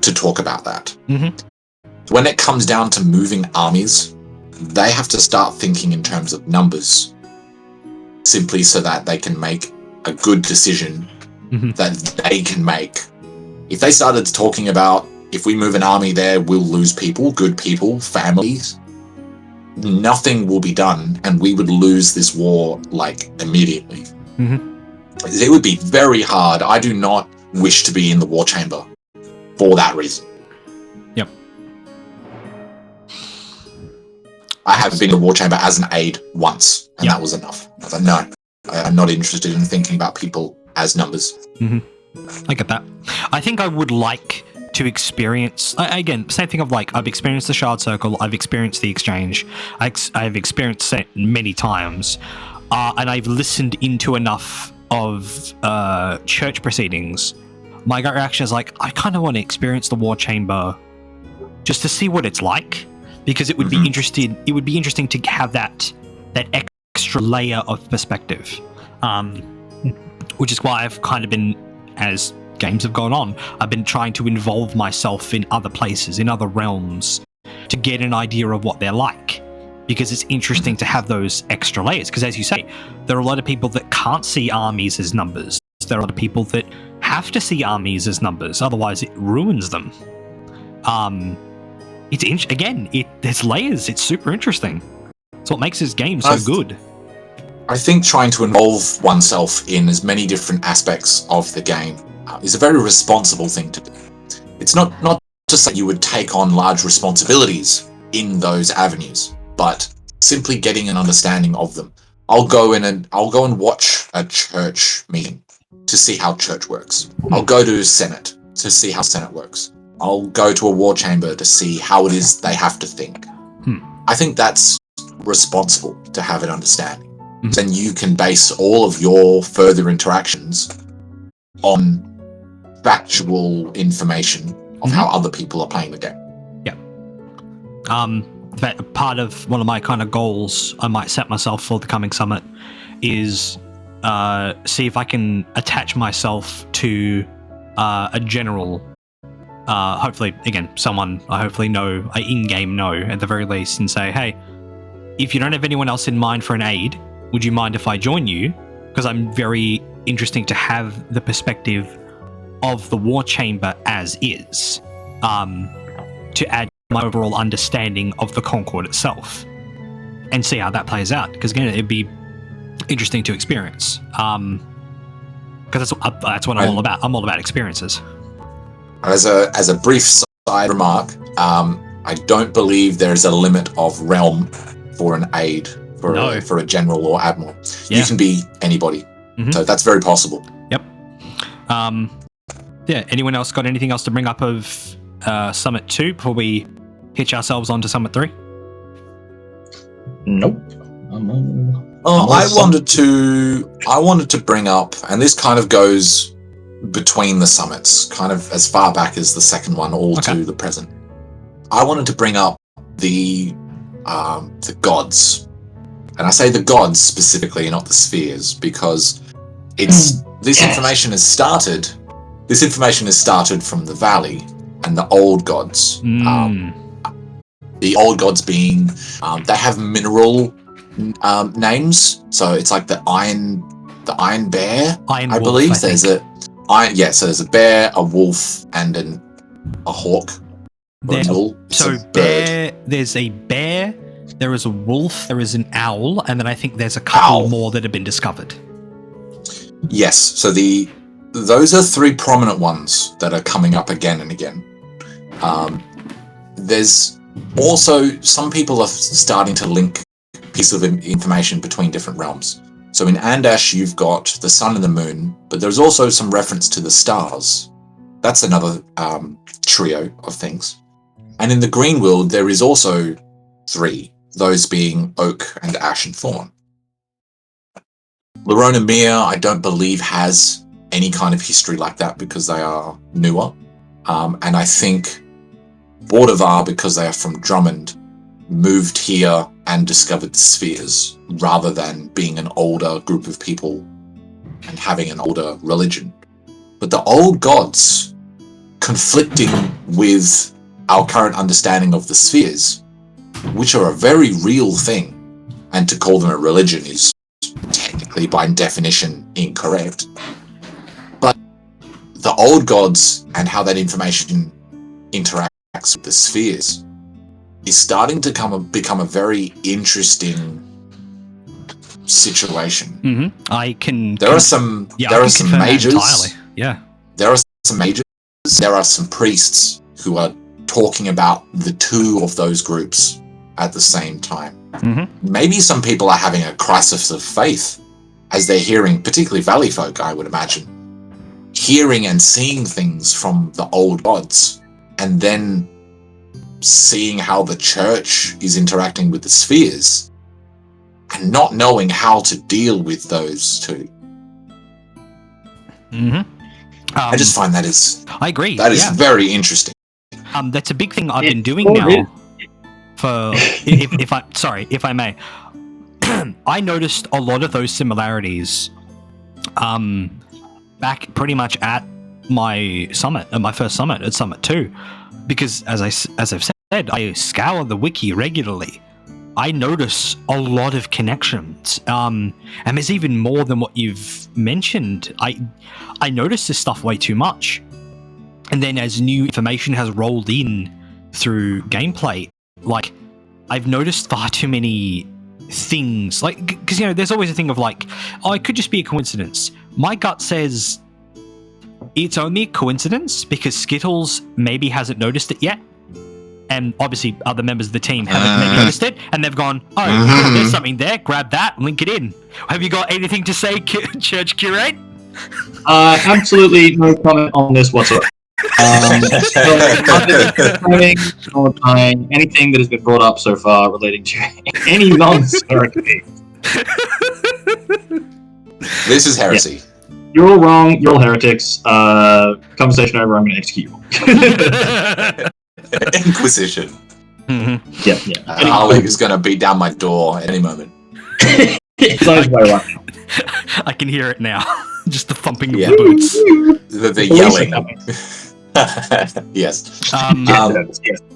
to talk about that. When it comes down to moving armies, they have to start thinking in terms of numbers, simply so that they can make a good decision that they can make. If they started talking about, if we move an army there, we'll lose people, good people, families, nothing will be done, and we would lose this war, like, immediately. It would be very hard. I do not wish to be in the War Chamber for that reason. Yep. I have been in the War Chamber as an aide once, and that was enough. I was like, no, I'm not interested in thinking about people as numbers. I get that. I think I would like to experience, again, same thing of like, I've experienced the Shard Circle, I've experienced the Exchange, I've experienced it many times. and I've listened into enough of church proceedings, my gut reaction is like, I kind of want to experience the war chamber just to see what it's like, because it would be interesting. It would be interesting to have that extra layer of perspective, which is why I've kind of been, as games have gone on, I've been trying to involve myself in other places, in other realms, to get an idea of what they're like, because it's interesting to have those extra layers. Because as you say, there are a lot of people that can't see armies as numbers. There are a lot of people that have to see armies as numbers, otherwise it ruins them. There's layers. It's super interesting. It's what makes this game so good. I think trying to involve oneself in as many different aspects of the game is a very responsible thing to do. It's not to say you would take on large responsibilities in those avenues, but simply getting an understanding of them. I'll go and watch a church meeting to see how church works. I'll go to Senate to see how Senate works. I'll go to a war chamber to see how it is they have to think. I think that's responsible to have an understanding. Then you can base all of your further interactions on factual information of how other people are playing the game. Yeah. But part of one of my kind of goals I might set myself for the coming summit is see if I can attach myself to a general, hopefully, again, someone I hopefully know, I in-game know at the very least, and say, hey, if you don't have anyone else in mind for an aid, would you mind if I join you? Because I'm very interesting to have the perspective of the war chamber as is, to add my overall understanding of the Concord itself, and see how that plays out. Because again, it'd be interesting to experience. Because that's what I'm all about. I'm all about experiences. As a brief side remark, I don't believe there's a limit of realm for an aid for a general or admiral. Yeah. You can be anybody, so that's very possible. Yep. Yeah. Anyone else got anything else to bring up of Summit 2 before we hitch ourselves onto Summit 3? Nope. I wanted to bring up, and this kind of goes between the summits, kind of as far back as the second one, to the present. I wanted to bring up the gods, and I say the gods specifically, not the spheres, because this information has started. This information has started from the valley and the old gods. The old gods being they have mineral names, so it's like the iron bear. Iron I wolf, believe I there's think. So there's a bear, a wolf, and a hawk. There's a bear, there is a wolf, there is an owl, and then I think there's a couple more that have been discovered. Yes, so those are three prominent ones that are coming up again and again. There's also some people are starting to link pieces of information between different realms. So in Andash, you've got the sun and the moon, but there's also some reference to the stars. That's another trio of things. And in the green world, there is also three, those being oak and ash and thorn. Lorona Mir, I don't believe, has any kind of history like that because they are newer. And I think Bordevar, because they are from Drummond, moved here and discovered the spheres rather than being an older group of people and having an older religion. But the old gods conflicting with our current understanding of the spheres, which are a very real thing, and to call them a religion is technically by definition incorrect. But the old gods and how that information interacts with the spheres is starting to become a very interesting situation. There are some mages. Entirely. Yeah. There are some mages. There are some priests who are talking about the two of those groups at the same time. Maybe some people are having a crisis of faith as they're hearing, particularly Valley folk, I would imagine, hearing and seeing things from the old gods, and then seeing how the church is interacting with the spheres, and not knowing how to deal with those two. I just find that is. I agree. That is very interesting. That's a big thing I've been doing now. For if I may, I noticed a lot of those similarities back pretty much at my summit, at my first summit at Summit 2, because as I've said, I scour the wiki regularly. I notice a lot of connections, and there's even more than what you've mentioned. I notice this stuff way too much, and then as new information has rolled in through gameplay, like I've noticed far too many things. Like, because there's always a thing of like, oh, it could just be a coincidence. My gut says it's only a coincidence because Skittles maybe hasn't noticed it yet. And obviously other members of the team haven't maybe noticed it, and they've gone, oh, there's something there, grab that, link it in. Have you got anything to say, Church Curate? Absolutely no comment on this whatsoever. Anything that has been brought up so far relating to any non-heresy. This is heresy. Yeah. You're all wrong, you're all heretics. Conversation over, I'm going to execute you. Inquisition. Yeah. Harley is going to beat down my door at any moment. I can hear it now. Just the thumping of the boots. The yelling. Yes.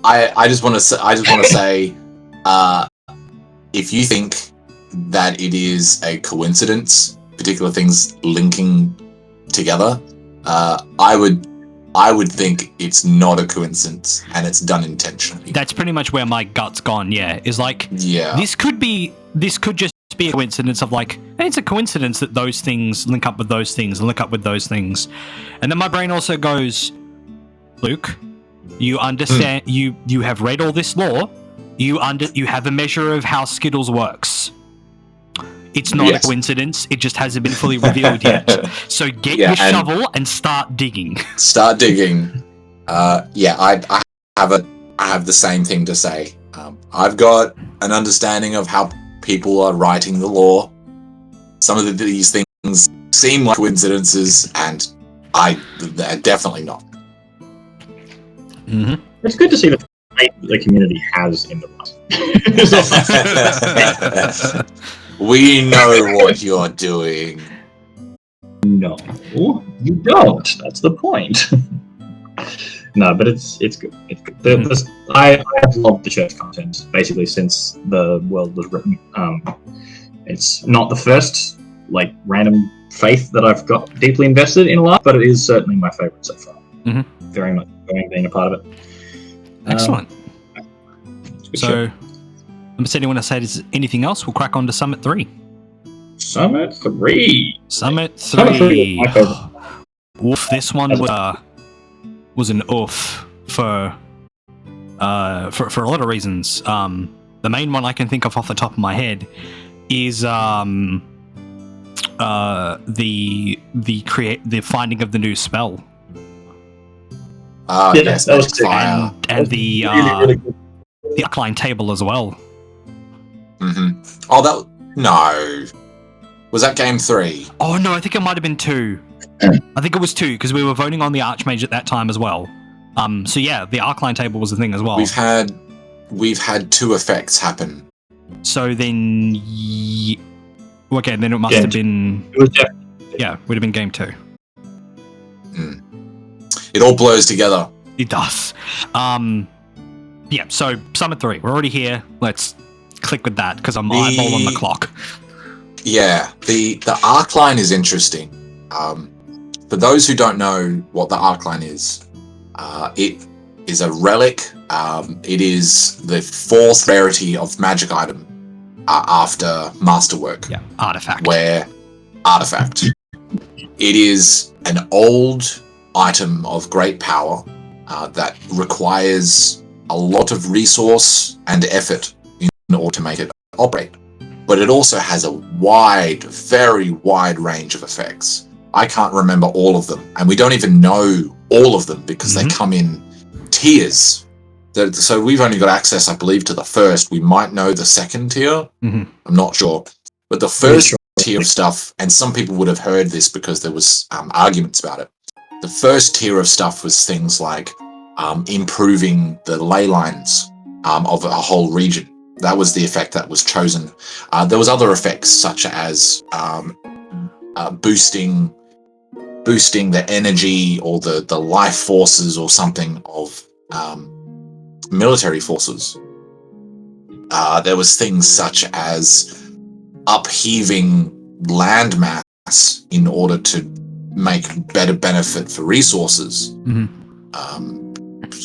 I just want to say, if you think that it is a coincidence, particular things linking together, I would think it's not a coincidence and it's done intentionally. That's pretty much where my gut's gone. Yeah, is like, this could just be a coincidence of like, hey, it's a coincidence that those things link up with those things and link up with those things, and then my brain also goes, Luke, you understand? You have read all this lore. You have a measure of how Skittles works. It's not a coincidence. It just hasn't been fully revealed yet. So get your shovel and start digging. Start digging. I have the same thing to say. I've got an understanding of how people are writing the lore. Some of these things seem like coincidences, and they're definitely not. Mm-hmm. It's good to see the faith the community has in the Rust. We know what you're doing. No, you don't. That's the point. No, but it's good. It's good. I've loved the church content basically since the world was written. It's not the first like random faith that I've got deeply invested in a lot, but it is certainly my favorite so far. Mm-hmm. Very much enjoying being a part of it. Excellent. So, unless anyone else says anything else, we'll crack on to Summit 3. Summit 3. Summit 3 was my favorite. Oof, this one was an oof for a lot of reasons. The main one I can think of off the top of my head is the finding of the new spell. Yes, that was fire. And the Arcline table as well. Mm-hmm. Oh, no. Was that game 3? Oh no, I think it might have been 2. I think it was 2 because we were voting on the Archmage at that time as well. So yeah, the Arcline table was the thing as well. We've had 2 effects happen. So then, okay, then it must have been. It was would have been game 2. It all blurs together. It does. Yeah. So Summit 3, we're already here. Let's click with that because I'm eyeballing the clock. Yeah, the Arcline is interesting. For those who don't know what the Arcline is, it is a relic. It is the 4th rarity of magic item after Masterwork. Yeah, artifact. Artifact. It is an old item of great power that requires a lot of resource and effort in order to make it operate. But it also has a very wide range of effects. I can't remember all of them, and we don't even know all of them because they come in tiers. So we've only got access, I believe, to the first. We might know the second tier. Mm-hmm. I'm not sure. But the first tier of stuff, and some people would have heard this because there was arguments about it. The first tier of stuff was things like improving the ley lines of a whole region. That was the effect that was chosen. There was other effects such as boosting the energy or the life forces or something of military forces. There was things such as upheaving landmass in order to make better benefit for resources.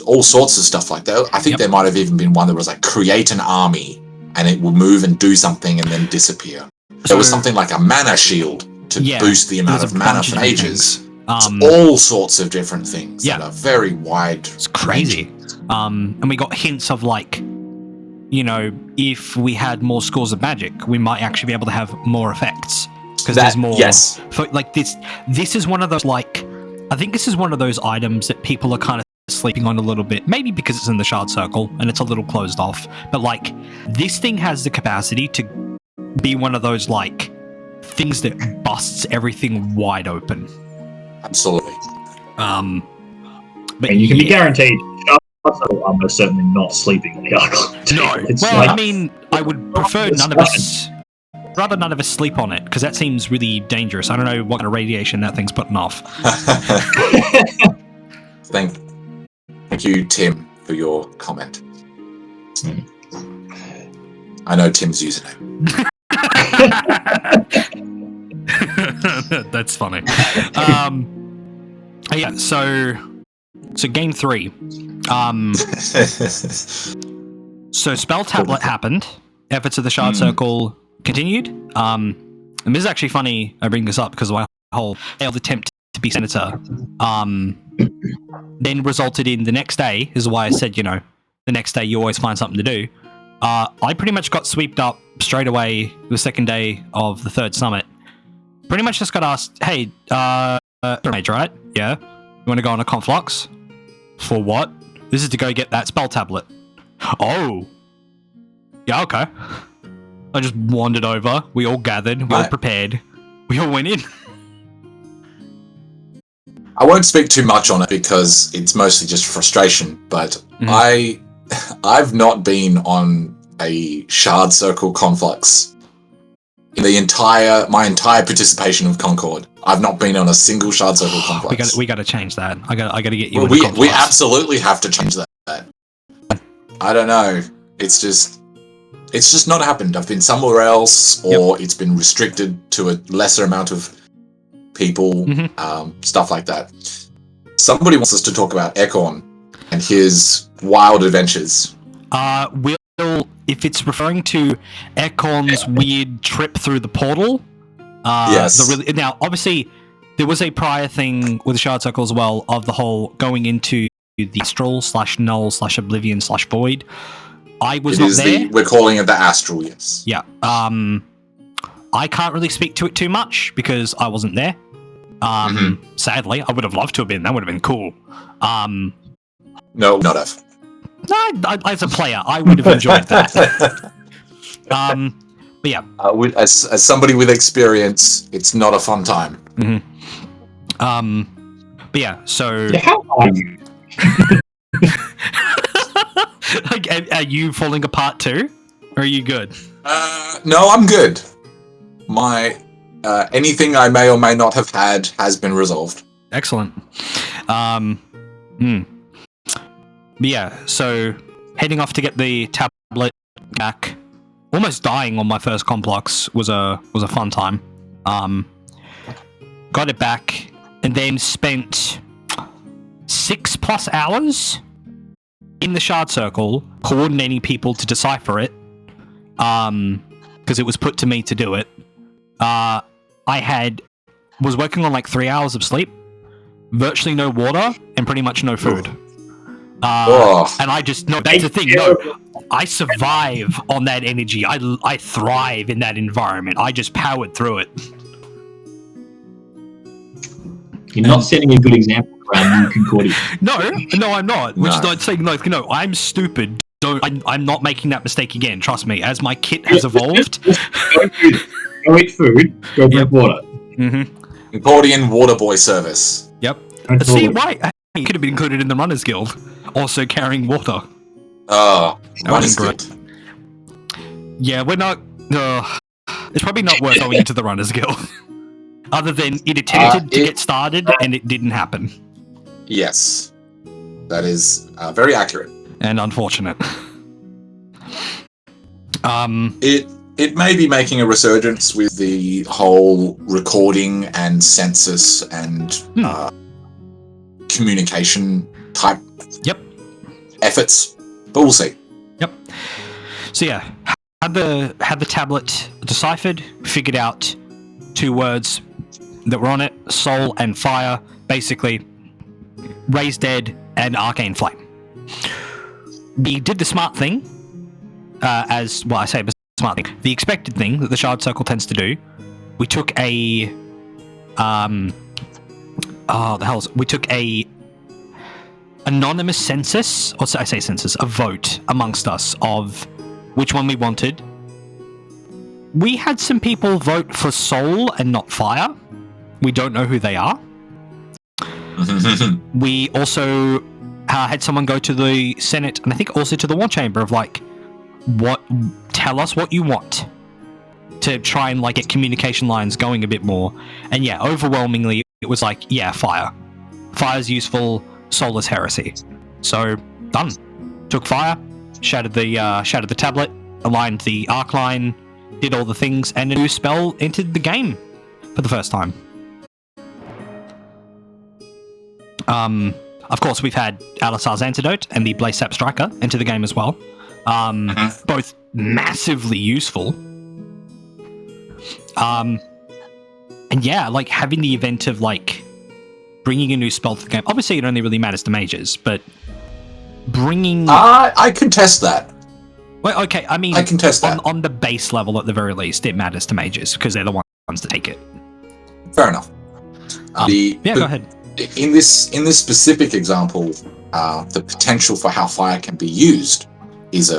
All sorts of stuff like that. I think there might have even been one that was like create an army and it will move and do something and then disappear. There was something like a mana shield to boost the amount of mana for mages. All sorts of different things that are very wide. It's crazy. And we got hints of like, you know, if we had more scores of magic, we might actually be able to have more effects because there's more. Yes. Like this is one of those like, I think this is one of those items that people are kind of sleeping on a little bit, maybe because it's in the shard circle and it's a little closed off. But like, this thing has the capacity to be one of those like things that busts everything wide open. Absolutely. But you can be guaranteed. I'm most certainly not sleeping on the Arc. No. Well, I mean, I would prefer none of us sleep on it, because that seems really dangerous. I don't know what kind of radiation that thing's putting off. Thank you, Tim, for your comment. I know Tim's username. That's funny. Yeah, so game 3. So spell tablet happened. Efforts of the shard circle continued. And this is actually funny I bring this up because of my whole failed attempt to be senator. Then resulted in the next day. This is why I said, you know, the next day you always find something to do. I pretty much got swept up straight away the second day of the third summit. Pretty much just got asked, hey, mage, right? Yeah. You want to go on a conflux? For what? This is to go get that spell tablet. Oh. Yeah, okay. I just wandered over. We all gathered. We all prepared. We all went in. I won't speak too much on it because it's mostly just frustration, but I've not been on a shard circle conflux in my entire participation of Concord. I've not been on a single shard circle conflux. We got to change that. I got to get you. Well, we absolutely have to change that. I don't know. It's just not happened. I've been somewhere else, or it's been restricted to a lesser amount of people. Stuff like that. Somebody wants us to talk about Ekorn and his wild adventures. If it's referring to Ekorn's weird trip through the portal, yes. Now, obviously, there was a prior thing with the Shard Circle as well of the whole going into the Astral /Null/Oblivion/Void. I was not there. We're calling it the Astral, yes. Yeah. I can't really speak to it too much because I wasn't there. Sadly, I would have loved to have been. That would have been cool. No, not have. As a player, I would have enjoyed that. But yeah. As somebody with experience, it's not a fun time. But yeah, so... How are you? Like, are you falling apart too? Or are you good? No, I'm good. My... anything I may or may not have had has been resolved. Excellent. But yeah, so heading off to get the tablet back, almost dying on my first complex was a fun time. Got it back and then spent 6+ hours in the shard circle coordinating people to decipher it, because it was put to me to do it. I was working on like 3 hours of sleep, virtually no water, and pretty much no food. And I just, no, that's the thing, I survive on that energy. I thrive in that environment. I just powered through it. You're not setting a good example for our new Concordia. No, I'm not. Which is No. like saying, like, no, I'm stupid. I'm not making that mistake again. Trust me. As my kit has evolved. Go eat food. Go drink water. Mm-hmm. Concordian water boy service. Yep. Don't See, bother. why? You could have been included in the Runners Guild. Also carrying water. Oh, That what would've is been good? Yeah, we're not. It's probably not worth going into the Runners Guild. Other than it attempted to get started and it didn't happen. Yes, that is very accurate. And unfortunate. It may be making a resurgence with the whole recording and census and communication type Yep. efforts, but we'll see. Yep. So yeah, had the tablet deciphered, figured out 2 words that were on it: soul and fire. Basically, raise dead and arcane flame. We did the smart thing, as well. I say the smart thing, the expected thing that the shard circle tends to do. We took a we took a anonymous census, or I say census, a vote amongst us of which one we wanted. We had some people vote for soul and not fire. We don't know who they are. We also had someone go to the Senate, and I think also to the War Chamber of like, tell us what you want, to try and like get communication lines going a bit more. And yeah, overwhelmingly it was like, yeah, fire. Fire's useful, soul is heresy. So done. Took fire, shattered the tablet, aligned the arc line, did all the things, and a new spell entered the game for the first time. Of course, we've had Alisar's Antidote and the Blaze Sap Striker enter the game as well. Both massively useful. And yeah, like having the event of like bringing a new spell to the game. Obviously, it only really matters to mages, but bringing... I contest that. Well, okay, I mean, I contest that. On the base level, at the very least, it matters to mages because they're the ones that take it. Fair enough. Go ahead. In this specific example, the potential for how fire can be used is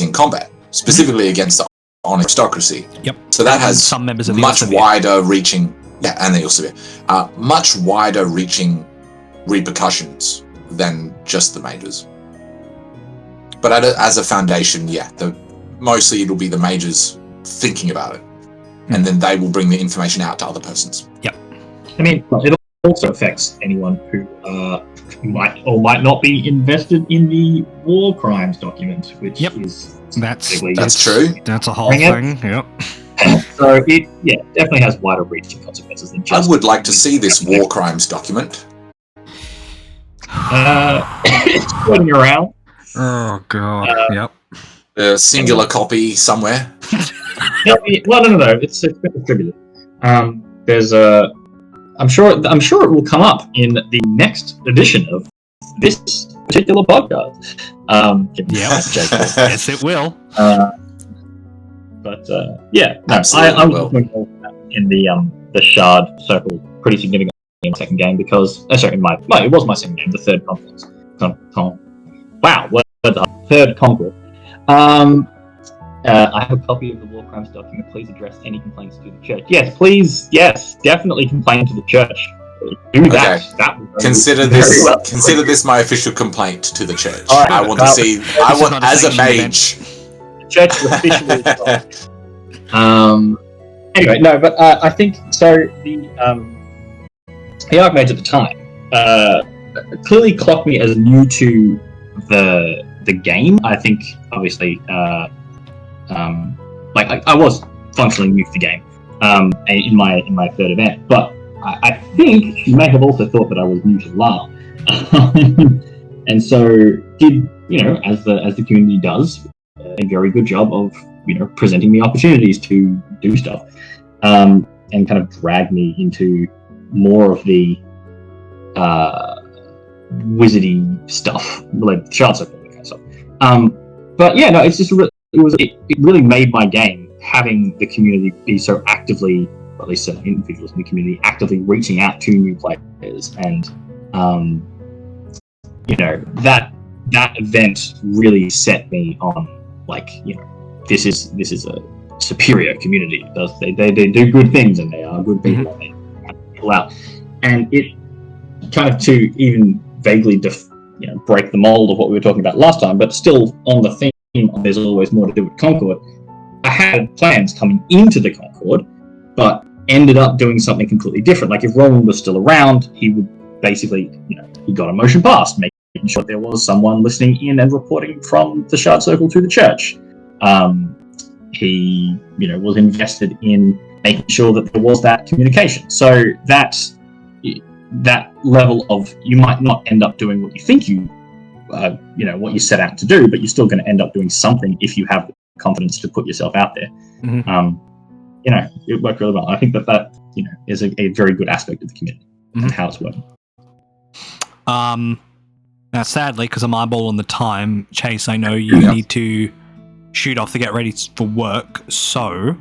in combat, specifically against the aristocracy. Yep. So that has some members of the much Elsevier. wider reaching, and the Elsevier, much wider reaching repercussions than just the mages. But as a foundation, yeah, mostly it'll be the mages thinking about it, and then they will bring the information out to other persons. Yep. I mean, it also affects anyone who might or might not be invested in the war crimes document, which is That's true. That's a whole Bring it. thing. Yep. So it definitely has wider reaching consequences than just. I would like to see this war crimes document. It's floating around. Oh god. Yep. A singular copy somewhere. No. It's been distributed. There's a. I'm sure it will come up in the next edition of this particular podcast. Yeah. Yes, it will. But yeah, no, Absolutely I was will. looking at in the shard circle pretty significantly in my second game because it was my second game, the third conference. Third Concord. I have a copy of the war crimes document. Please address any complaints to the church. Yes, please. Yes, definitely complain to the church. Do that. Okay. That would go Consider very this. well. Consider this my official complaint to the church. All right, I want to well, see. is not a As a sanctioned mage. The church is officially anyway, no, but I think so. The Archmage at the time clearly clocked me as new to the game. I think obviously, I was functionally new to the game in my third event, but I think she may have also thought that I was new to LARP, and so did as the community does a very good job of presenting me opportunities to do stuff, and kind of drag me into more of the wizardy stuff, like shard circle kind of stuff. But yeah, no, it's just it really made my game having the community be so actively, or at least certain individuals in the community actively reaching out to new players and that event really set me on, this is a superior community. They do good things, and they are good people, and they help people out. And it kind of, to even vaguely break the mold of what we were talking about last time, but still on the theme of there's always more to do with Concord. I had plans coming into the Concord, but ended up doing something completely different. Like, if Roland was still around, he would basically, he got a motion passed, making sure there was someone listening in and reporting from the Shard Circle to the church. He, was invested in making sure that there was that communication. So that level of, you might not end up doing what you think what you set out to do, but you're still going to end up doing something if you have the confidence to put yourself out there. It worked really well. I think that is a very good aspect of the community and how it's working. Now, sadly, because I'm eyeballing the time, Chase, I know you need to shoot off to get ready for work, so...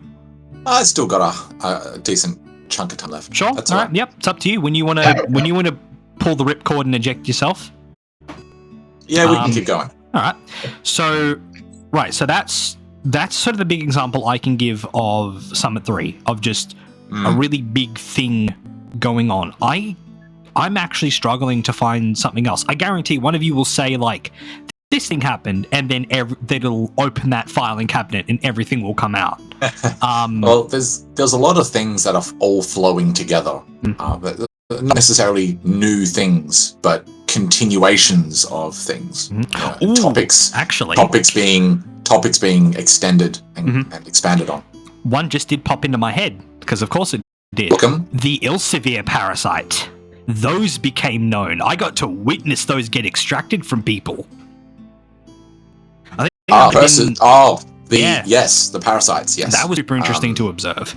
I still got a decent chunk of time left. Sure. That's all right. Yep. It's up to you. When you want to pull the ripcord and eject yourself. Yeah, we can keep going. All right. So, So that's sort of the big example I can give of Summit 3, of just a really big thing going on. I'm actually struggling to find something else. I guarantee one of you will say, this thing happened, and then it'll open that filing cabinet and everything will come out. Well, there's a lot of things that are all flowing together. But not necessarily new things, but continuations of things. Ooh, topics being extended and expanded on. One just did pop into my head, because of course it did. Welcome. The Elsevier parasite. Those became known. I got to witness those get extracted from people. The parasites, yes. That was super interesting to observe.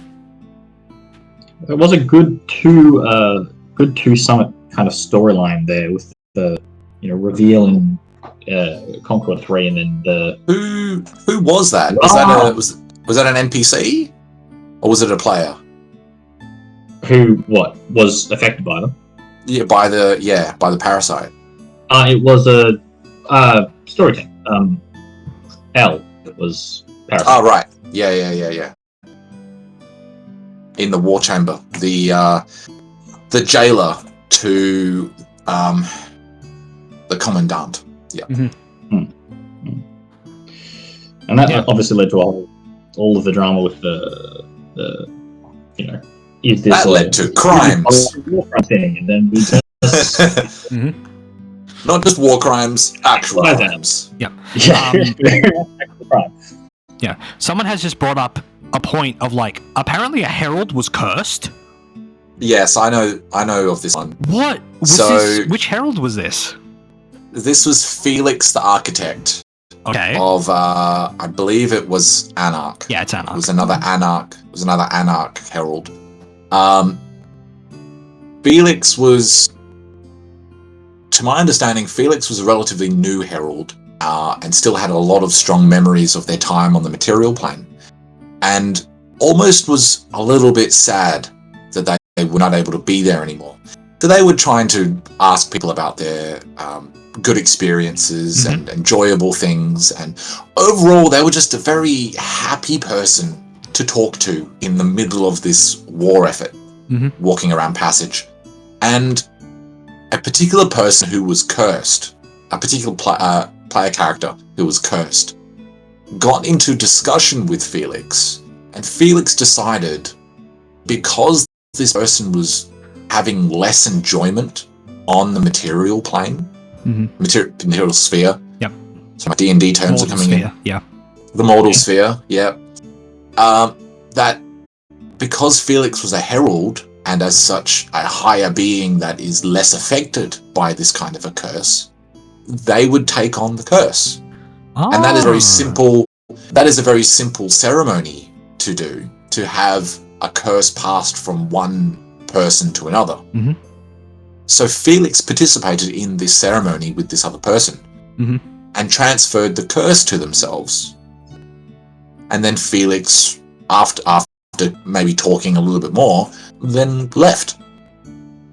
It was a good two summit kind of storyline there, with the reveal in Concord 3, and then the who was that? Was that an NPC or was it a player? Who was affected by them? Yeah, by the parasite. It was a storyteller. L. It was parasite. Oh, right. Yeah. In the war chamber, the jailer to the commandant. Yeah. And that obviously led to all of the drama with the is this that led to crimes. Thing, and then we just not just war crimes, actual crimes. Yeah. Yeah. Someone has just brought up a point of apparently a herald was cursed. Yes, I know of this one. What? Which herald was this? This was Felix the Architect. Okay. Of I believe it was Anarch. Yeah, it's Anarch. It was another Anarch herald. Felix was, to my understanding, Felix was a relatively new herald, and still had a lot of strong memories of their time on the material plane, and almost was a little bit sad that they were not able to be there anymore. So they were trying to ask people about their good experiences and enjoyable things, and overall they were just a very happy person to talk to in the middle of this war effort, walking around Passage. And a particular person who was cursed, a particular player character who was cursed, got into discussion with Felix, and Felix decided, because this person was having less enjoyment on the material plane, material sphere. Yep. So my D&D terms are coming in. Yeah. The mortal sphere. Yeah. That because Felix was a herald, and as such a higher being that is less affected by this kind of a curse, they would take on the curse. And that is very simple. That is a very simple ceremony to do, to have a curse passed from one person to another. So Felix participated in this ceremony with this other person and transferred the curse to themselves. And then Felix, after maybe talking a little bit more, then left.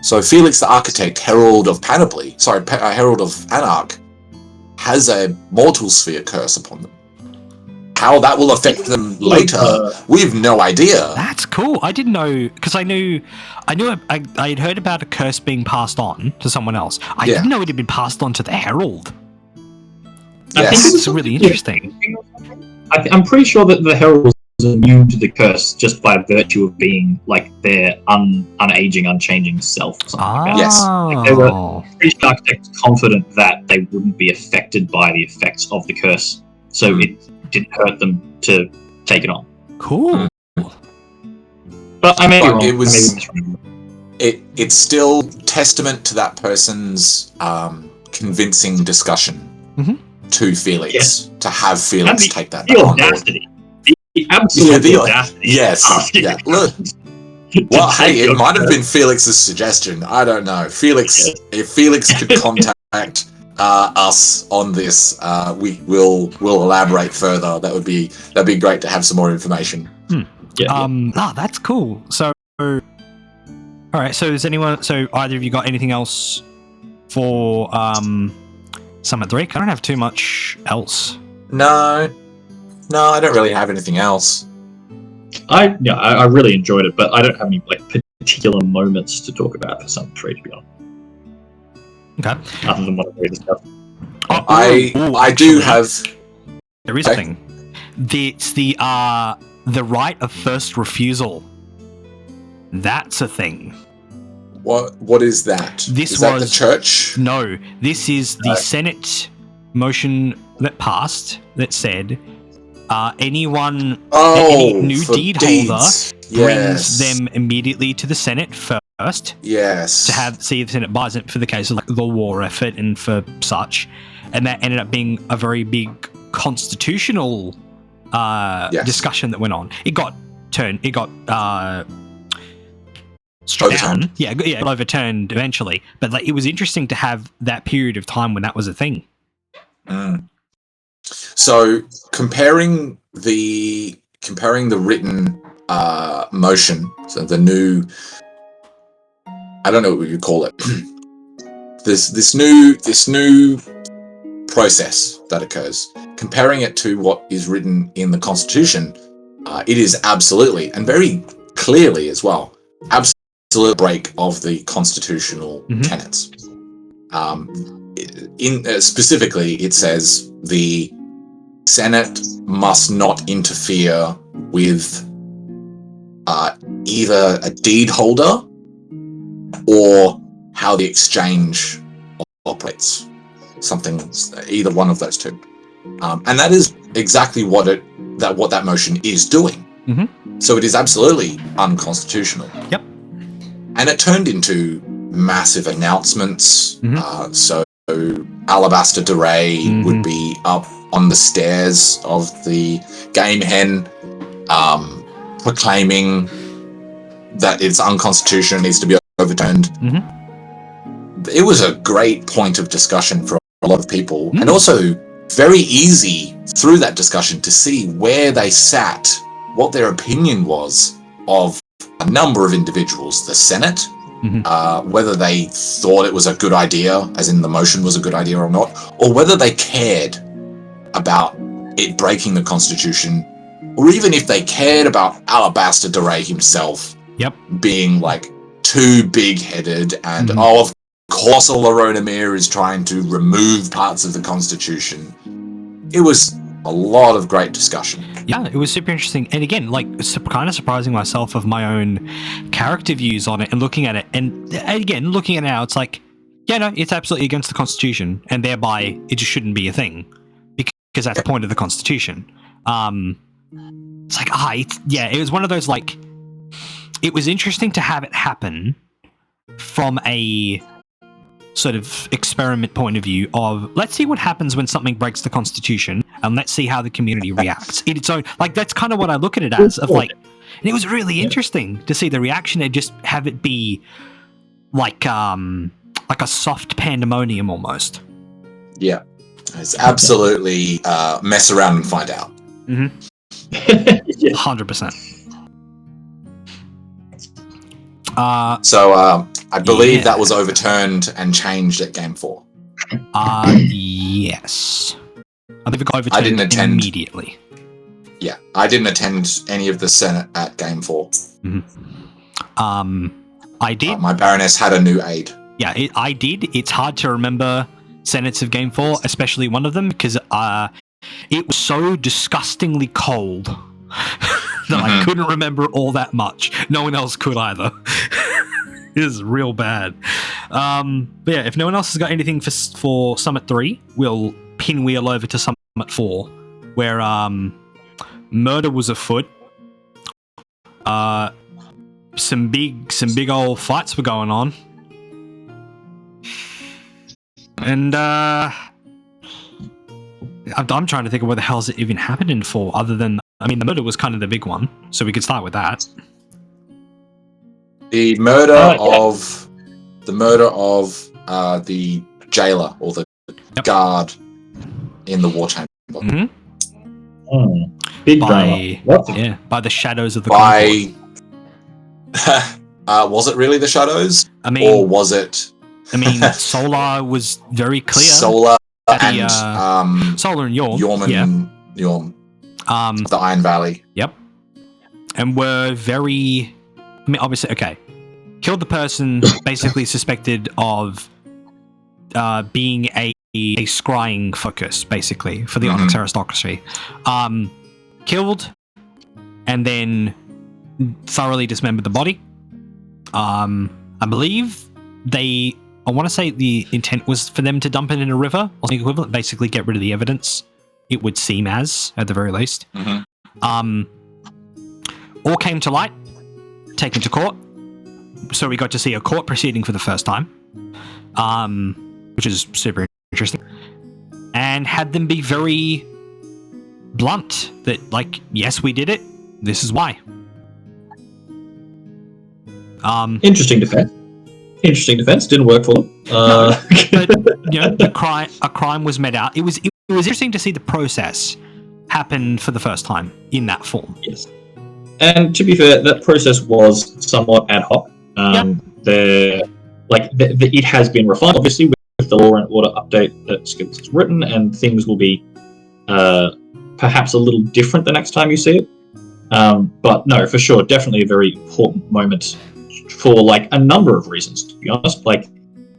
So Felix the Architect, Herald of Panoply, Herald of Anarch, has a mortal sphere curse upon them. How that will affect them later, we have no idea. That's cool. I didn't know, because I had heard about a curse being passed on to someone else. I didn't know it had been passed on to the Herald. I think It's really interesting. I'm pretty sure that the Herald was immune to the curse just by virtue of being like their unaging, unchanging self. Or something like that. Yes. Like they were British architects confident that they wouldn't be affected by the effects of the curse, so it didn't hurt them to take it on. Cool. But I may be wrong. It was. I may be misremembering. It's still testament to that person's convincing discussion to Felix to have Felix take that back on board. The absolute audacity. Yes. Yeah. Look. Well, hey, it might have been Felix's suggestion. I don't know. Felix, if Felix could contact us on this, we'll elaborate further. That'd be great to have some more information. That's cool. So, all right. So, either of you got anything else for Summit 3? I don't have too much else. No, I don't really have anything else. I really enjoyed it, but I don't have any like particular moments to talk about for Summit 3, to be honest. Okay. Other than what I've already discussed. I do have. There is a thing. It's the right of first refusal. That's a thing. What is that? Is that the church? No, this is the Senate motion that passed that said any new deed holder brings them immediately to the Senate first. Yes. To see if the Senate buys it for the case of like the war effort and for such. And that ended up being a very big constitutional discussion that went on. It got struck down. Yeah, overturned eventually. But like, it was interesting to have that period of time when that was a thing. So comparing the written motion, so the new, I don't know what you call it. this new process that occurs. Comparing it to what is written in the Constitution, it is absolutely, and very clearly as well, absolute break of the constitutional tenets. Specifically, it says the Senate must not interfere with either a deed holder or how the exchange operates. Either one of those two. And that is exactly what that motion is doing. So it is absolutely unconstitutional. Yep. And it turned into massive announcements. So Alabaster DeRay would be up on the stairs of the Game Hen proclaiming that it's unconstitutional, needs to be overturned. It was a great point of discussion for a lot of people, and also very easy through that discussion to see where they sat, what their opinion was of a number of individuals, the Senate, whether they thought it was a good idea, as in the motion was a good idea or not, or whether they cared about it breaking the Constitution, or even if they cared about Alabaster DeRay himself being like too big-headed and of course Lorona Mir is trying to remove parts of the Constitution. It was a lot of great discussion. Yeah, it was super interesting. And again, like, kind of surprising myself of my own character views on it and looking at it. And again, looking at it now, it's like, yeah, no, it's absolutely against the Constitution, and thereby it just shouldn't be a thing because that's the point of the Constitution. It's like, it was one of those, like, it was interesting to have it happen from a sort of experiment point of view of, let's see what happens when something breaks the Constitution, and let's see how the community reacts in its own. Like, that's kind of what I look at it as, of like, and it was really interesting to see the reaction and just have it be like a soft pandemonium almost. Yeah, it's absolutely mess around and find out. 100%. So I believe Yeah. that was overturned and changed at Game 4. Yes. I think it got I overturned didn't attend. immediately. Yeah, I didn't attend any of the Senate at Game 4. I did. My Baroness had a new aide. Yeah, I did. It's hard to remember Senates of Game 4, especially one of them, because it was so disgustingly cold that I couldn't remember all that much. No one else could either. It is real bad. But yeah, if no one else has got anything for Summit 3, we'll pinwheel over to Summit 4, where murder was afoot. Some big old fights were going on. And I'm trying to think of what the hell's it even happened in 4, other than, I mean, the murder was kind of the big one, so we could start with that. The murder of the jailer or the guard in the war chamber. Big drama. By the shadows of the was it really the shadows? I mean, or was it? I mean, Solar was very clear. Solar and Solar and Yorm. Yorm. The Iron Valley. Yep. And were very. I mean, obviously, okay. Killed the person basically suspected of being a scrying focus, basically, for the Onyx aristocracy. Killed, and then thoroughly dismembered the body. I believe I want to say the intent was for them to dump it in a river, or something equivalent, basically get rid of the evidence, it would seem as, at the very least. All came to light, taken to court. So we got to see a court proceeding for the first time, which is super interesting, and had them be very blunt that, like, yes, we did it. This is why. Interesting defense. Didn't work for them. But you know, a crime was met out. It was interesting to see the process happen for the first time in that form. Yes, and to be fair, that process was somewhat ad hoc. It has been refined, obviously, with the Law and Order update that Skills has written, and things will be perhaps a little different the next time you see it. But no, for sure, definitely a very important moment for like a number of reasons, to be honest. Like,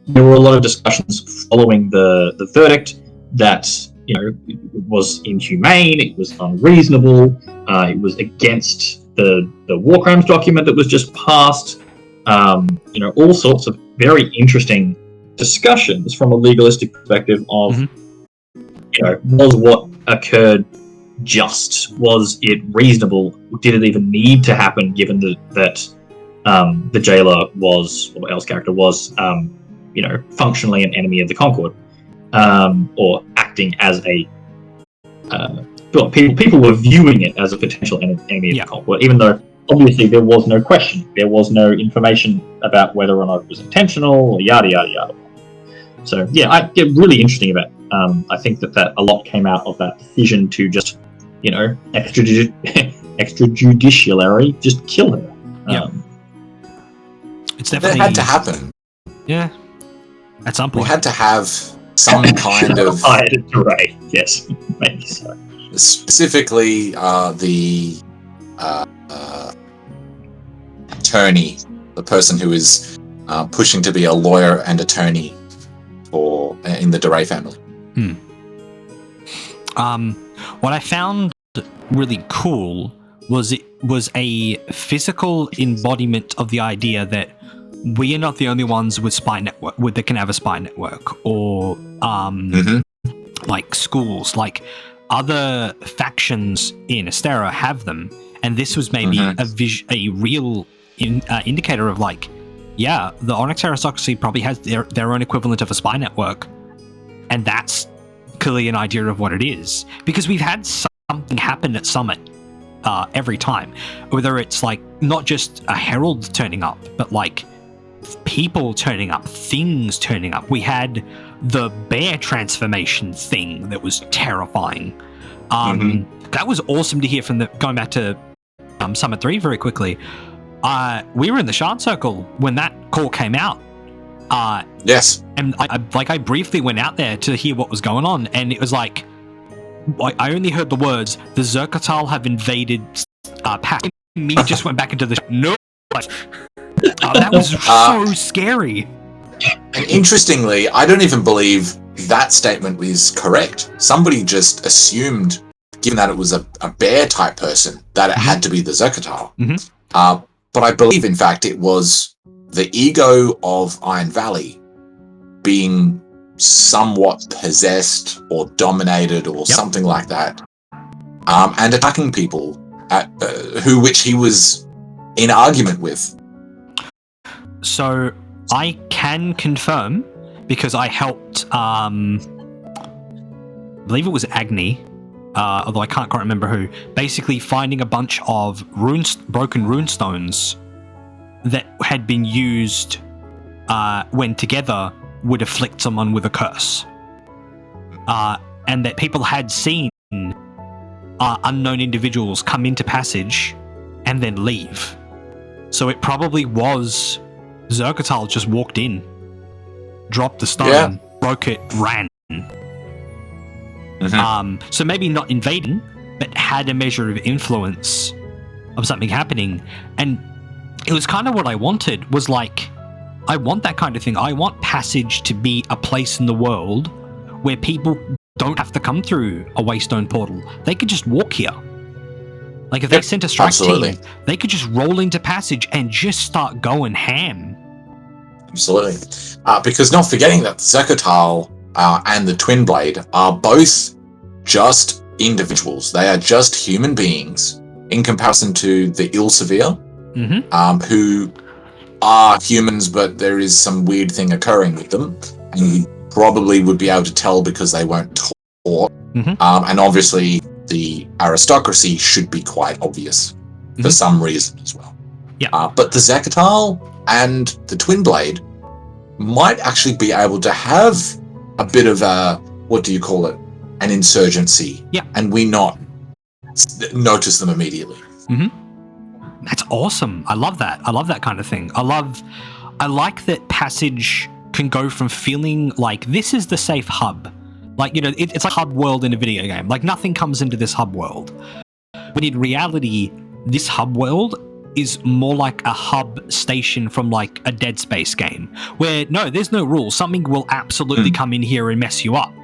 there were a lot of discussions following the verdict that, you know, it was inhumane, it was unreasonable, it was against the war crimes document that was just passed. You know, all sorts of very interesting discussions from a legalistic perspective of, you know, was what occurred just? Was it reasonable? Did it even need to happen, given that the jailer was, or Elle's character was, you know, functionally an enemy of the Concord, or acting as a well, people were viewing it as a potential enemy of the Concord, even though obviously there was no question, there was no information about whether or not it was intentional, or yada yada yada. So yeah, I get really interesting about. I think that a lot came out of that decision to just, you know, extrajudicially just kill her. It's definitely that had to happen. Yeah, at some point we had to have some kind of yes, maybe so. Specifically, the attorney, the person who is pushing to be a lawyer and attorney in the DeRay family. What I found really cool was it was a physical embodiment of the idea that we are not the only ones with spy network that can have a spy network, or like schools, like other factions in Esterra have them, and this was maybe a real indicator of, like, yeah, the Onyx aristocracy probably has their own equivalent of a spy network, and that's clearly an idea of what it is, because we've had something happen at Summit every time, whether it's like not just a herald turning up, but like people turning up, things turning up. We had the bear transformation thing that was terrifying. That was awesome to hear from going back to Summit 3 very quickly. We were in the Shard Circle when that call came out, Yes. And I briefly went out there to hear what was going on, and it was like, I only heard the words, the Zerkatal have invaded Pack. Me just went back into the... No! That was so scary. And interestingly, I don't even believe that statement is correct. Somebody just assumed, given that it was a bear-type person, that it had to be the Zerkatal. Mm-hmm. But I believe, in fact, it was the ego of Iron Valley being somewhat possessed or dominated or something like that, and attacking people which he was in argument with. So I can confirm, because I helped, I believe it was Agni, although I can't quite remember who, basically finding a bunch of broken runestones that had been used when together would afflict someone with a curse. And that people had seen unknown individuals come into Passage and then leave. So it probably was Zerkatal just walked in, dropped the stone, broke it, ran. Mm-hmm. So maybe not invading, but had a measure of influence of something happening. And it was kind of what I wanted, was like, I want that kind of thing. I want Passage to be a place in the world where people don't have to come through a Waystone portal. They could just walk here. Like if they sent a strike team, they could just roll into Passage and just start going ham. Absolutely. Because not forgetting that the Zerkatal and the Twin Blade are both just individuals. They are just human beings in comparison to the Ilsevere, who are humans, but there is some weird thing occurring with them. And you probably would be able to tell because they won't talk. And obviously the aristocracy should be quite obvious for some reason as well. But the Zerkatal and the Twin Blade might actually be able to have a bit of a, what do you call it, an insurgency, and we not notice them immediately. That's awesome. I love that. I love that kind of thing. I like that Passage can go from feeling like this is the safe hub, like, you know, it's like hub world in a video game, like nothing comes into this hub world, but in reality this hub world is more like a hub station from like a Dead Space game, where no, there's no rules. Something will absolutely come in here and mess you up.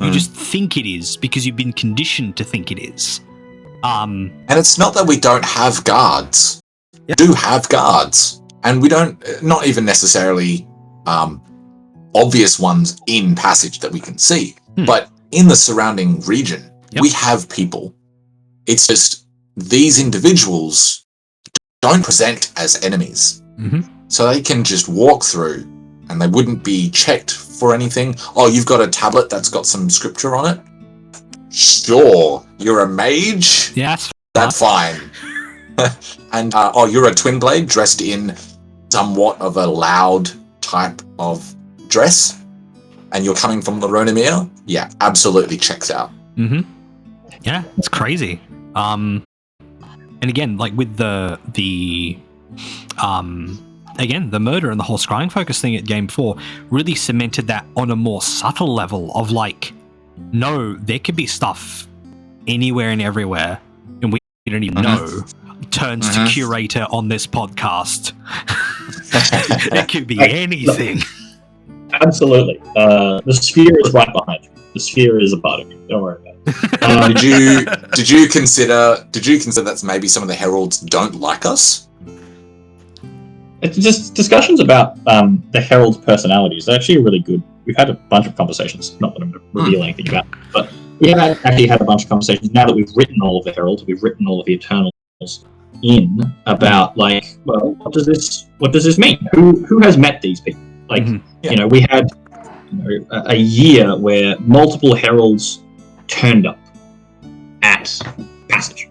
You just think it is because you've been conditioned to think it is. And it's not that we don't have guards. We do have guards, and we don't, not even necessarily obvious ones in Passage that we can see, but in the surrounding region, we have people. It's just these individuals don't present as enemies. So they can just walk through and they wouldn't be checked for anything. Oh, you've got a tablet that's got some scripture on it? Sure. You're a mage? Yes. That's fine. And, oh, you're a Twin Blade dressed in somewhat of a loud type of dress, and you're coming from the Ronemere? Yeah, absolutely checks out. Yeah, it's crazy. And again, like with the murder and the whole scrying focus thing at Game 4 really cemented that on a more subtle level of like, no, there could be stuff anywhere and everywhere, and we don't even know. Turns to curator on this podcast. It could be anything. Absolutely. The sphere is right behind you. The sphere is a part of you. Don't worry about it. Did you consider that maybe some of the heralds don't like us? It's just discussions about the herald's personalities. They're actually really good. We've had a bunch of conversations. Not that I'm going to reveal anything about it, but we have actually had a bunch of conversations now that we've written all of the heralds. We've written all of the Eternals in about, like, well, what does this mean? Who has met these people? Like, you know, we had a year where multiple heralds turned up at Passage.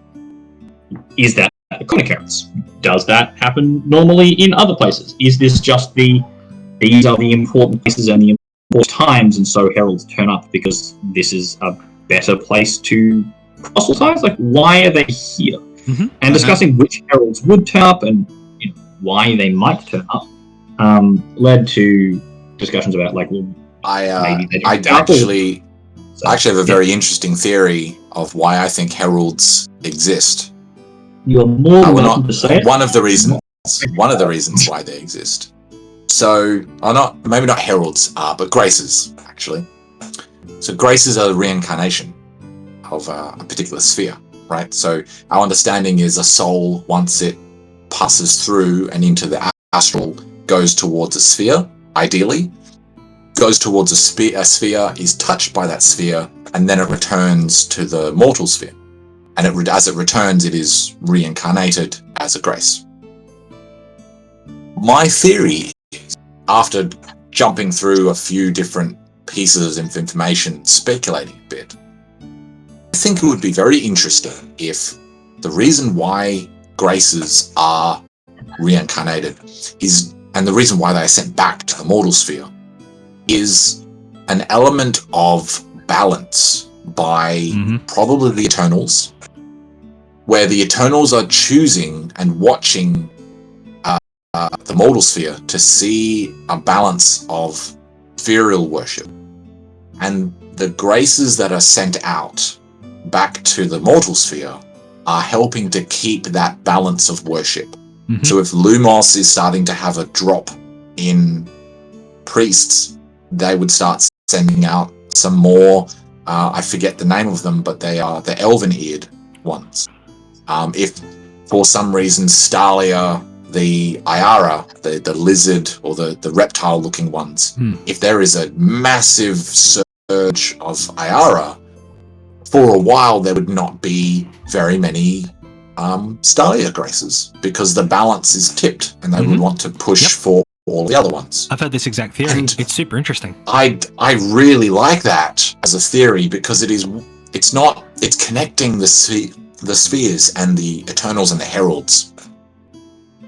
Is that the coin occurrence? Does that happen normally in other places? Is this just these are the important places and the important times, and so heralds turn up because this is a better place to proselytize? Like, why are they here? And discussing which heralds would turn up and, you know, why they might turn up led to discussions about like, well, I maybe actually have a very interesting theory of why I think heralds exist. You're more than welcome to say it. One of the reasons why they exist. So, maybe not heralds, but graces, actually. So graces are the reincarnation of a particular sphere, right? So our understanding is a soul, once it passes through and into the astral, goes towards a sphere, ideally, goes towards a sphere, is touched by that sphere, and then it returns to the mortal sphere. And as it returns, it is reincarnated as a grace. My theory, after jumping through a few different pieces of information, speculating a bit, I think it would be very interesting if the reason why graces are reincarnated and the reason why they are sent back to the mortal sphere, is an element of balance by probably the Eternals, where the Eternals are choosing and watching the mortal sphere to see a balance of ethereal worship. And the graces that are sent out back to the mortal sphere are helping to keep that balance of worship. So if Lumos is starting to have a drop in priests, they would start sending out some more, I forget the name of them, but they are the elven-eared ones. If for some reason Stalia, the Iara, the lizard or the reptile-looking ones, if there is a massive surge of Iara, for a while there would not be very many Stalia graces, because the balance is tipped and they would want to push for all the other ones. I've heard this exact theory. And it's super interesting. I really like that as a theory, because it's connecting the spheres and the Eternals and the Heralds.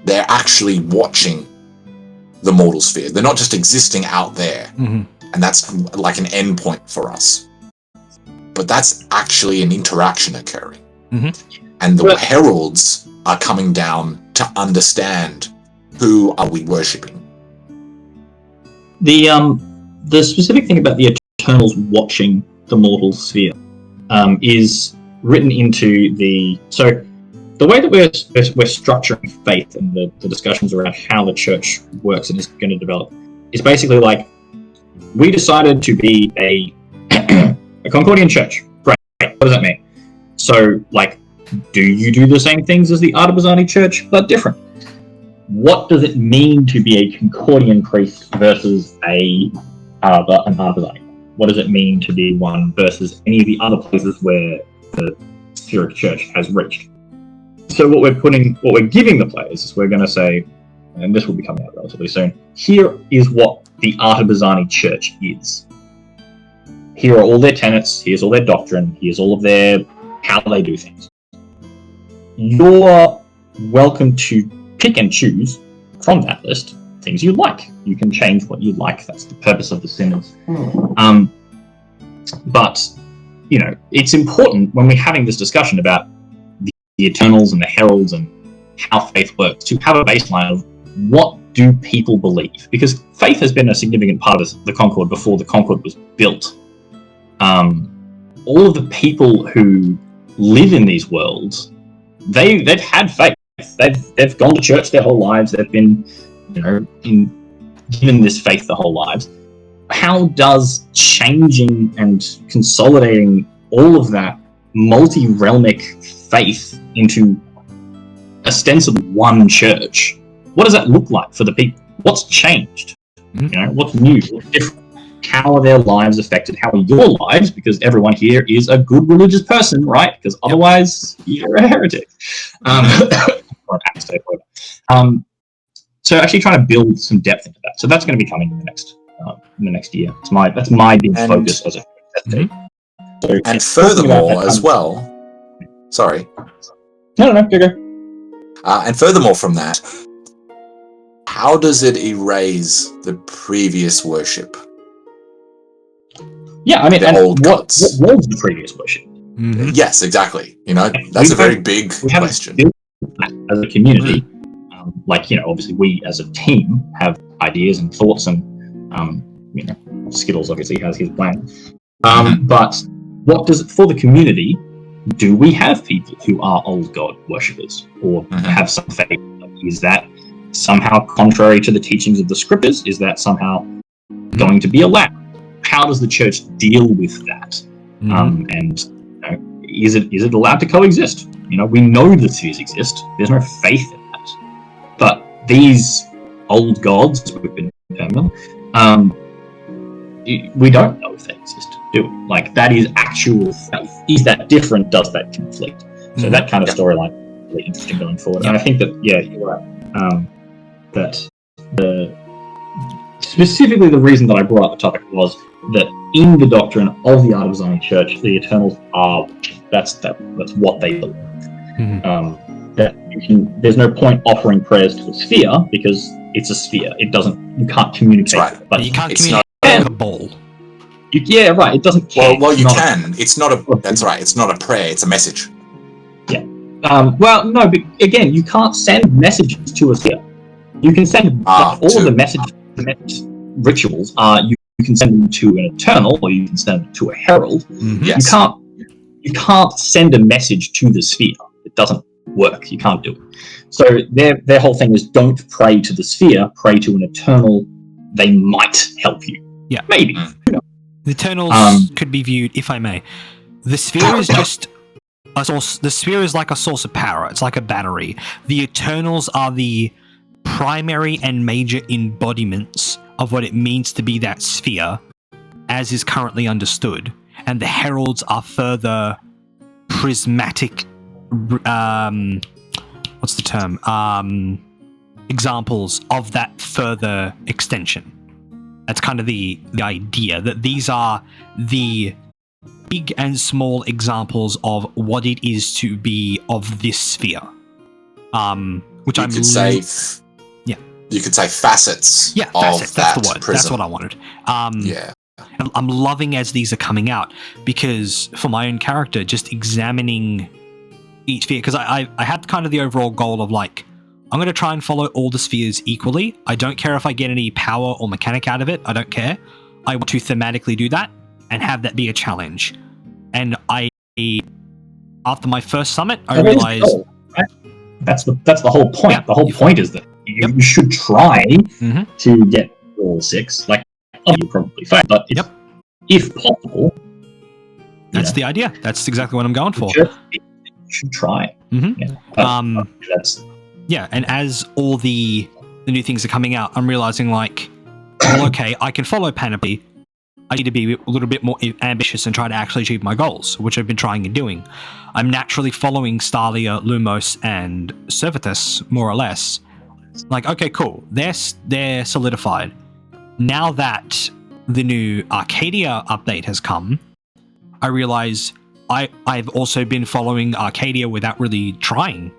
They're actually watching the mortal sphere. They're not just existing out there, and that's like an endpoint for us. But that's actually an interaction occurring. And the heralds are coming down to understand, who are we worshipping. The specific thing about the Eternals watching the mortal sphere is written into the way that we're structuring faith and the discussions around how the church works and is going to develop is basically like, we decided to be a Concordian church. Great. What does that mean? So, like, do you do the same things as the Artabazani church, but different? What does it mean to be a Concordian priest versus an Artabazani? What does it mean to be one versus any of the other places where the Spheric Church has reached? So what we're giving the players is we're going to say, and this will be coming out relatively soon, here is what the Artabazani Church is. Here are all their tenets, here's all their doctrine, here's all of how they do things. You're welcome to pick and choose from that list things you like. You can change what you like. That's the purpose of the synods. But, it's important when we're having this discussion about the Eternals and the Heralds and how faith works, to have a baseline of what do people believe? Because faith has been a significant part of the Concord before the Concord was built. All of the people who live in these worlds, they've had faith. They've gone to church their whole lives. They've been, given this faith their whole lives. How does changing and consolidating all of that multi-realmic faith into ostensibly one church, what does that look like for the people? What's changed? What's new? What's different? How are their lives affected? How are your lives? Because everyone here is a good religious person, right? Because otherwise you're a heretic. So actually trying to build some depth into that. So that's going to be coming in the next year. That's my big focus as a so, and furthermore as well. Sorry. No, go. And furthermore from that, how does it erase the previous worship? Yeah, I mean, what was the previous worship? Yes, exactly. That's a very big question. As a community, obviously we as a team have ideas and thoughts, and Skittles obviously has his plan. But what does it for the community? Do we have people who are old god worshippers or have some faith? Is that somehow contrary to the teachings of the scriptures? Is that somehow going to be allowed? How does the church deal with that? And is it allowed to coexist? We know the spheres exist. There's no faith in that. But these old gods, we've been terminal, we don't know if they exist, do we? Like, that is actual faith. Is that different? Does that conflict? So that kind of storyline is really interesting going forward. And I think that, you're right. That specifically the reason that I brought up the topic was that in the doctrine of the Art of Design Church, the Eternals are that's what they believe. That there's no point offering prayers to a sphere because it's a sphere. You can't communicate. That's right. But you can't communicate with a ball. Right. It doesn't care. Well, you can. It's not a. That's right. It's not a prayer. It's a message. Yeah. Well, no, but again, you can't send messages to a sphere. You can send all of the message rituals. You can send them to an Eternal, or you can send them to a Herald. Yes. You can't send a message to the sphere. It doesn't work. You can't do it. So their whole thing is don't pray to the sphere. Pray to an Eternal. They might help you. Yeah. Maybe. The Eternals could be viewed, if I may. The sphere is just a source. The sphere is like a source of power. It's like a battery. The Eternals are the primary and major embodiments of what it means to be that sphere, as is currently understood. And the Heralds are further prismatic. What's the term? Examples of that further extension. That's kind of the idea, that these are the big and small examples of what it is to be of this sphere. Which you could say facets. Yeah, facets. That's the word. Prism. That's what I wanted. I'm loving as these are coming out, because for my own character, just examining each sphere, because I had kind of the overall goal of like, I'm going to try and follow all the spheres equally. I don't care if I get any power or mechanic out of it. I don't care. I want to thematically do that and have that be a challenge. And after my first summit, I realized that's the whole point. Yeah. The whole point is that you should try to get all 6. Like, you probably fail, but if possible, that's the idea. That's exactly what I'm going for. You should try. Yeah, and as all the new things are coming out, I'm realizing like, well, okay, I can follow Panoply. I need to be a little bit more ambitious and try to actually achieve my goals, which I've been trying and doing. I'm naturally following Stalia, Lumos, and Servatus, more or less. Like, okay, cool. They're solidified. Now that the new Arcadia update has come, I realize I've also been following Arcadia without really trying.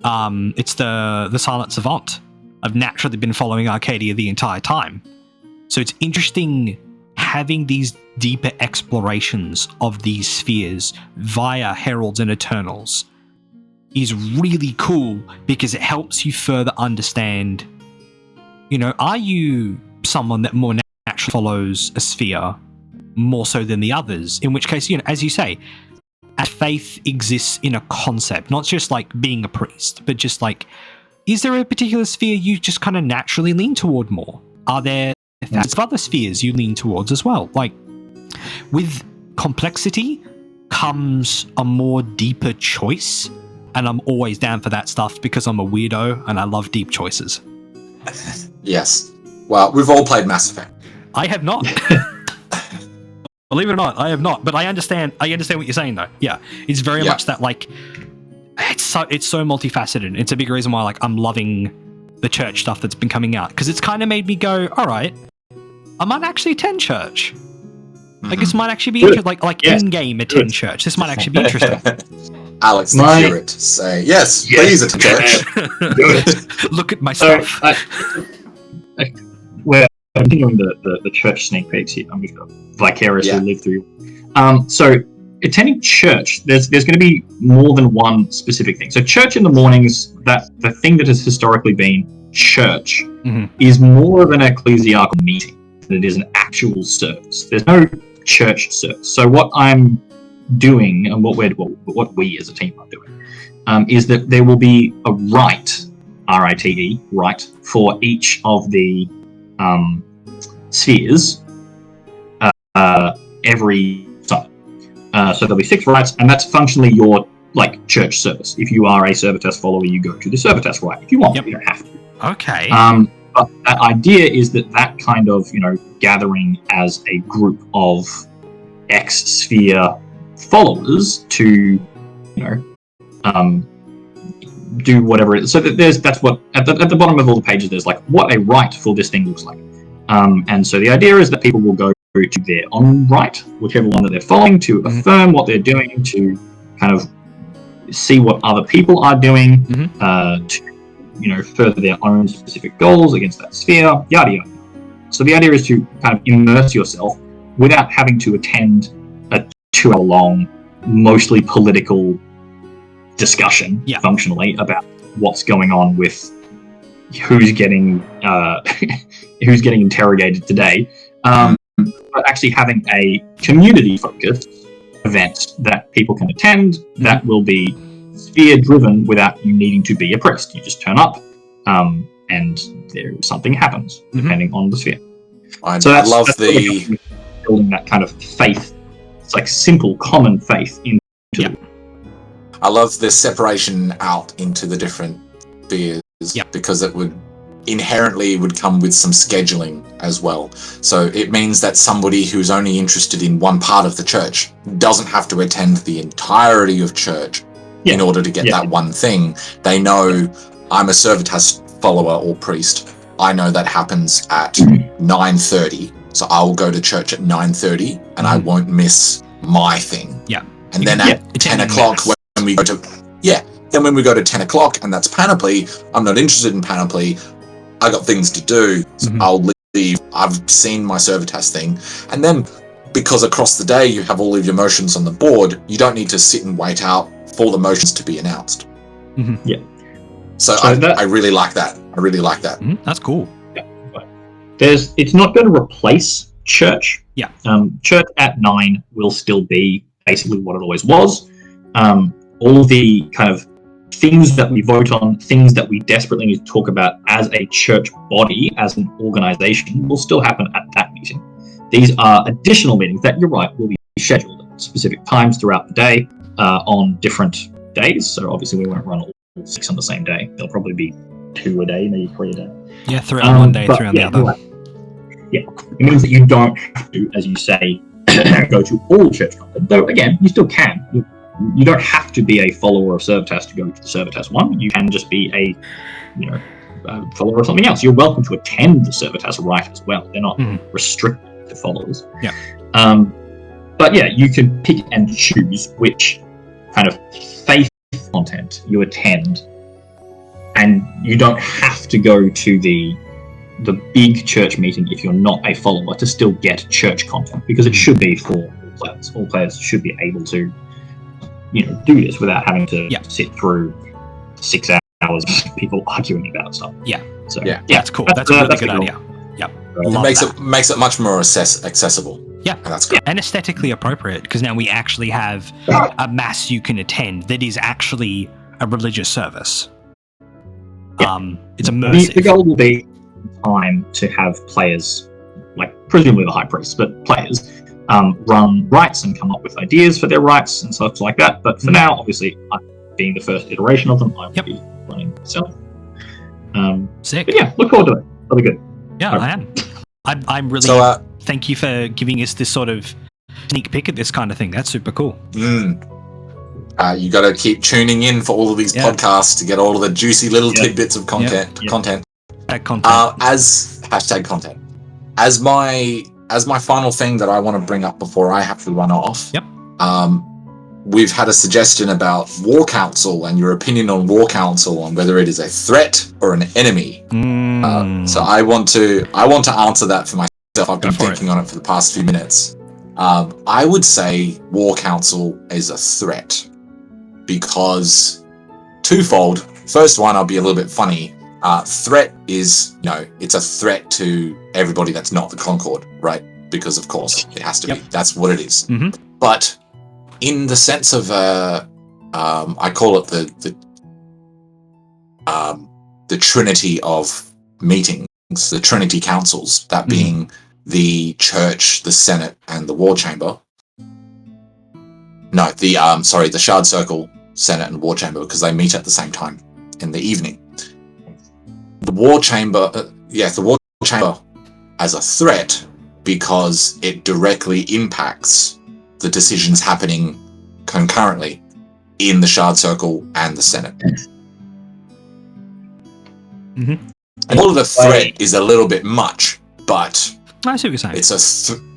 It's the Silent Savant. I've naturally been following Arcadia the entire time. So it's interesting having these deeper explorations of these spheres via Heralds and Eternals is really cool, because it helps you further understand, are you someone that more naturally follows a sphere more so than the others? In which case, as you say, as faith exists in a concept, not just like being a priest, but just like, is there a particular sphere you just kind of naturally lean toward more? Are there thousands of other spheres you lean towards as well? Like, with complexity comes a more deeper choice, and I'm always down for that stuff because I'm a weirdo and I love deep choices. Yes. Well, we've all played Mass Effect. I have not. Believe it or not, I have not. But I understand what you're saying, though. Yeah, it's very much that, like, it's so multifaceted. It's a big reason why, like, I'm loving the church stuff that's been coming out, because it's kind of made me go, all right, I might actually attend church. Like, this might actually be interesting. Like in-game attend church. This might actually be interesting. Alex, the curate, say, yes, please attend church. Look at my stuff. We're continuing the church sneak peeks here. I'm just going to vicariously live through you. So, attending church, there's going to be more than one specific thing. So, church in the mornings, that the thing that has historically been church Mhm. is more of an ecclesiastical meeting than it is an actual service. There's no church service. So what I'm doing, and what we as a team are doing, is that there will be a rite, R-I-T-E, rite, for each of the spheres every Sunday. So there'll be 6 rites, and that's functionally your church service. If you are a Servitas follower, you go to the Servitas rite if you want. Yep. You don't have to. Okay. But that idea is that kind of gathering as a group of X sphere followers to do whatever it is. So that's what at the bottom of all the pages there's what a rite for this thing looks like. And so the idea is that people will go to their own rite, whichever one that they're following, to affirm what they're doing, to kind of see what other people are doing, to further their own specific goals against that sphere, yada yada. So the idea is to kind of immerse yourself without having to attend a 2-hour-long, mostly political discussion, functionally, about what's going on with who's getting interrogated today, but actually having a community-focused event that people can attend that will be sphere-driven without you needing to be oppressed. You just turn up, and something happens depending on the sphere. I that's love building that kind of faith. It's like simple, common faith into. I love the separation out into the different spheres because it would inherently come with some scheduling as well. So it means that somebody who's only interested in one part of the church doesn't have to attend the entirety of church in order to get that one thing. They know I'm a Servitas follower or priest. I know that happens at 9:30, so I will go to church at 9:30 and I won't miss my thing. Yeah. And then at 10 o'clock when we go to when we go to 10 o'clock and that's Panoply, I'm not interested in Panoply. I got things to do. So I'll leave. I've seen my Servitas thing. And then because across the day you have all of your motions on the board, you don't need to sit and wait out for the motions to be announced. Yeah. So I really like that. That's cool. Yeah. It's not going to replace church. Yeah. Church at 9 will still be basically what it always was. All the kind of things that we vote on, things that we desperately need to talk about as a church body, as an organization, will still happen at that meeting. These are additional meetings that, you're right, will be scheduled at specific times throughout the day on different days. So obviously we won't run all 6 on the same day. There'll probably be 2 a day, maybe 3 a day. Yeah, 3 on one day, 3 on the other. Right. Yeah, it means that you don't have to, as you say, go to all church content. Though, again, you still can. You don't have to be a follower of Servitas to go to the Servitas one. You can just be a follower of something else. You're welcome to attend the Servitas rite as well. They're not restricted to followers. Yeah. But yeah, you can pick and choose which kind of faith content you attend, and you don't have to go to the big church meeting if you're not a follower to still get church content, because it should be for all players. All players should be able to do this without having to sit through 6 hours of people arguing about stuff. Yeah. So that's cool. That's a really good idea. Yep. It makes it much more accessible. Yeah. And that's good. And aesthetically appropriate, because now we actually have a mass you can attend that is actually a religious service. Yeah. It's immersive. The goal will be time to have players, presumably the high priests, but players run rites and come up with ideas for their rites and stuff like that. But for now, obviously, being the first iteration of them, I will be running myself. Sick. But yeah, look forward to it. That'll be good. Yeah, I am. I'm really. So, thank you for giving us this sort of sneak peek at this kind of thing. That's super cool. You got to keep tuning in for all of these podcasts to get all of the juicy little tidbits of content. As hashtag content. As my final thing that I want to bring up before I have to run off. Yep. We've had a suggestion about War Council and your opinion on War Council, on whether it is a threat or an enemy. So I want to answer that for myself. I've been thinking on it for the past few minutes. I would say War Council is a threat because twofold. First one, I'll be a little bit funny. Threat is, it's a threat to everybody that's not the Concord, right? Because of course it has to be. That's what it is. Mhm. But in the sense of, I call it the trinity of meetings, the trinity councils, that being the church, the Senate, and the War Chamber. No, the Shard Circle, Senate, and War Chamber, because they meet at the same time in the evening. The War Chamber, the War Chamber as a threat because it directly impacts the decisions happening concurrently in the Shard Circle and the Senate. Mm-hmm. And all of the threat is a little bit much, but I see what you're saying.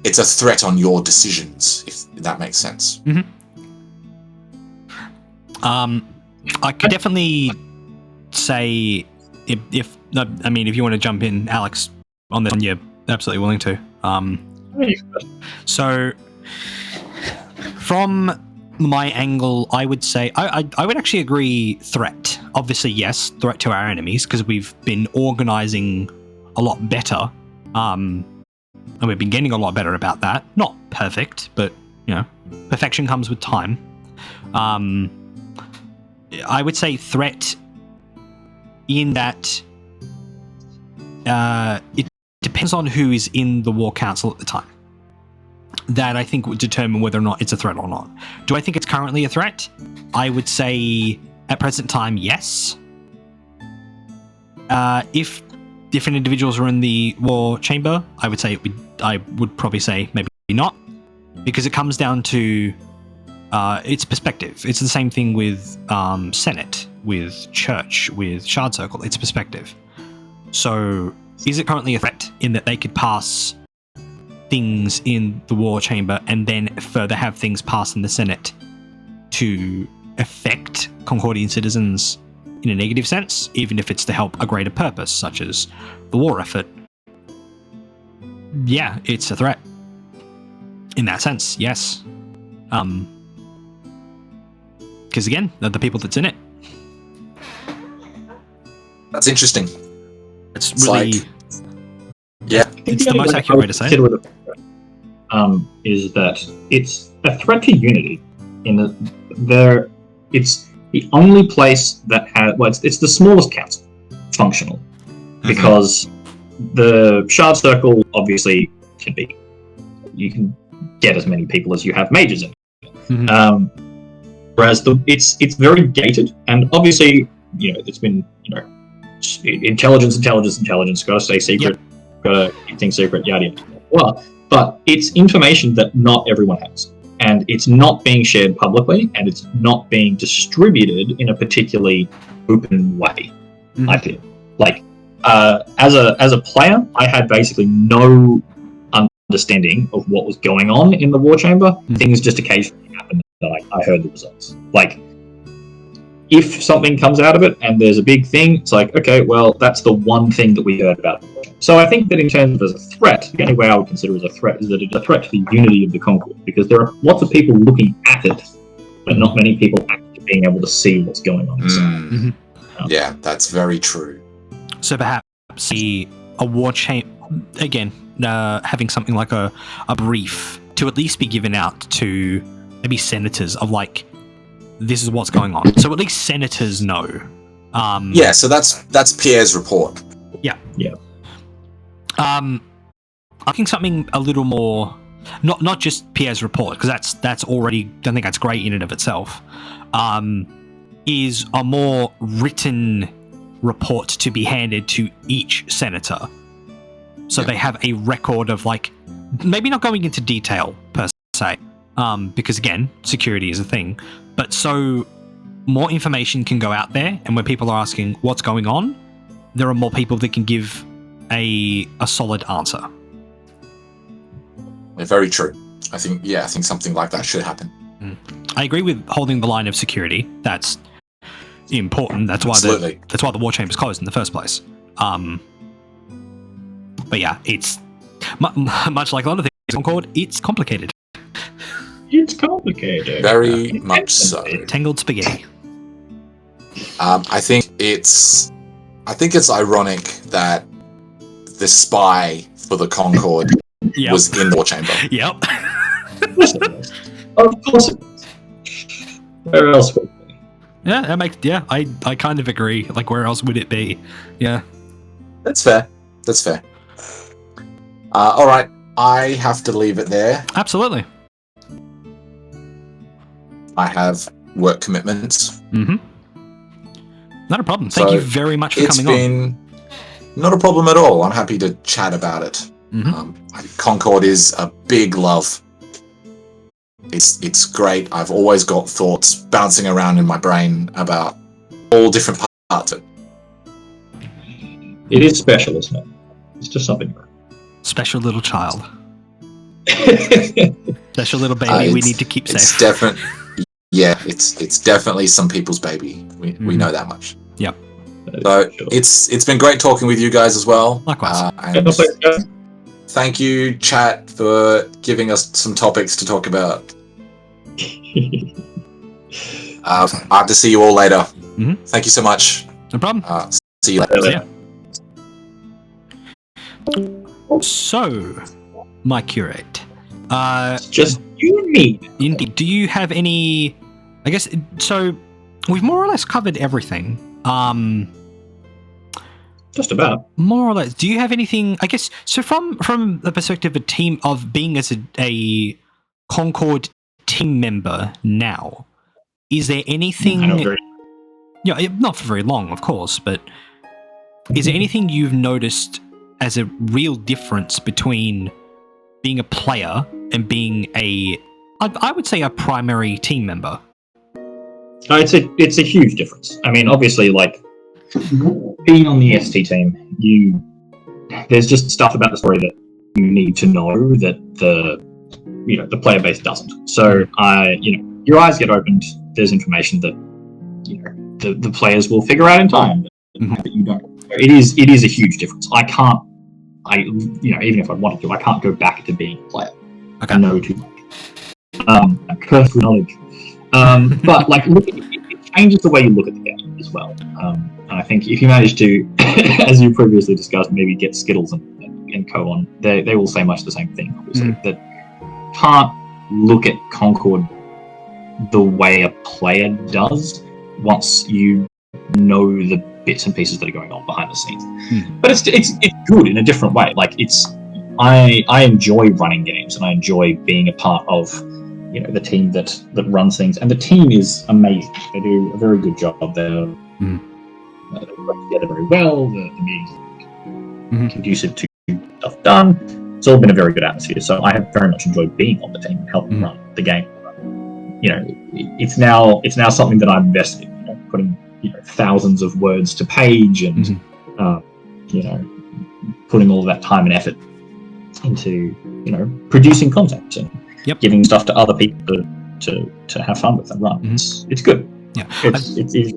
It's a threat on your decisions, if that makes sense. Mm-hmm. I could definitely say if you want to jump in, Alex, on this one, you're absolutely willing to. So from my angle, I would say I would actually agree threat. Obviously, yes, threat to our enemies, because we've been organizing a lot better. And we've been getting a lot better about that. Not perfect, but, perfection comes with time. I would say threat in that it depends on who is in the War Council at the time. That I think would determine whether or not it's a threat or not. Do I think it's currently a threat? I would say at present time, yes. If different individuals are in the War Chamber, I would say I would probably say maybe not, because it comes down to its perspective. It's the same thing with Senate, with Church, with Shard Circle. It's perspective. So, is it currently a threat in that they could pass things in the War Chamber and then further have things passed in the Senate to affect Concordian citizens in a negative sense, even if it's to help a greater purpose, such as the war effort? Yeah, it's a threat. In that sense, yes. Because again, they're the people that's in it. That's interesting. It's really... Yeah. It's the most accurate way to say it. Is that it's a threat to unity. It's the only place that has... Well, it's the smallest council, functional. Because the Shard Circle, obviously, you can get as many people as you have mages in. Whereas it's very gated, and obviously, it's been, intelligence, gotta stay secret, gotta keep things secret, yada yada. Well, but it's information that not everyone has, and it's not being shared publicly, and it's not being distributed in a particularly open way. I feel like as a player, I had basically no understanding of what was going on in the War Chamber. Things just occasionally happened that I heard the results. Like, if something comes out of it and there's a big thing, it's like, okay, well, that's the one thing that we heard about. So I think that in terms of as a threat, the only way I would consider as a threat is that it's a threat to the unity of the Concord, because there are lots of people looking at it, but not many people actually being able to see what's going on inside. Yeah, that's very true. So perhaps a war chamber, again, having something like a brief to at least be given out to maybe senators of like, this is what's going on. So at least senators know. So that's Pierre's report. Yeah. I think something a little more, not just Pierre's report, because that's already, I think that's great in and of itself, is a more written report to be handed to each senator. So they have a record of, like, maybe not going into detail per se, because again, security is a thing, but so more information can go out there, and when people are asking what's going on, there are more people that can give a solid answer. Yeah, very true. I think something like that should happen. I agree with holding the line of security. That's important. That's why the war chamber's closed in the first place. But yeah, it's much like a lot of things in Concord, it's complicated. It's complicated. Very much so. Tangled spaghetti. I think it's I think it's ironic that the spy for the Concord was in the war chamber. Yep. Of course it was. Where else would it be? Yeah, that makes. Yeah, I kind of agree. Like, where else would it be? Yeah. That's fair. That's fair. All right, I have to leave it there. Absolutely. I have work commitments. Mm-hmm. Not a problem. Thank you very much for coming on. It's been not a problem at all. I'm happy to chat about it. Mm-hmm. Concord is a big love. It's great. I've always got thoughts bouncing around in my brain about all different parts of it. It is special, isn't it? It's just something. Special little child. Special little baby we need to keep safe. It's it's definitely some people's baby. We know that much. Yep. So it's been great talking with you guys as well. Likewise. And thank you, chat, for giving us some topics to talk about. I have to see you all later. Mm-hmm. Thank you so much. No problem. See you later. See ya. So, my curate. It's just you and me. Indeed. Do you have any? I guess so. We've more or less covered everything. Just about. More or less. Do you have anything? I guess so. From the perspective of a team of being as a Concord team member now, is there anything? Yeah, not for very long, of course, but is there anything you've noticed as a real difference between being a player and being I would say a primary team member? It's a huge difference. I mean, obviously, like being on the ST team, there's just stuff about the story that you need to know that the player base doesn't. So your eyes get opened. There's information that the players will figure out in time that you don't. It is a huge difference. Even if I wanted to, I can't go back to being a player. Okay. I know too much. Cursed with knowledge. But it changes the way you look at the game as well. And I think if you manage to, as you previously discussed, maybe get Skittles and co on, they will say much the same thing. Obviously, that can't look at Concord the way a player does once you know the bits and pieces that are going on behind the scenes. But it's good in a different way. Like I enjoy running games and I enjoy being a part of the team that runs things, and the team is amazing. They do a very good job. They work together very well. The meetings are conducive to stuff done. It's all been a very good atmosphere. So I have very much enjoyed being on the team and helping run the game. It's now something that I'm invested in. Putting thousands of words to page and putting all of that time and effort into producing content and giving stuff to other people to have fun with and run. It's good. Yeah, it's a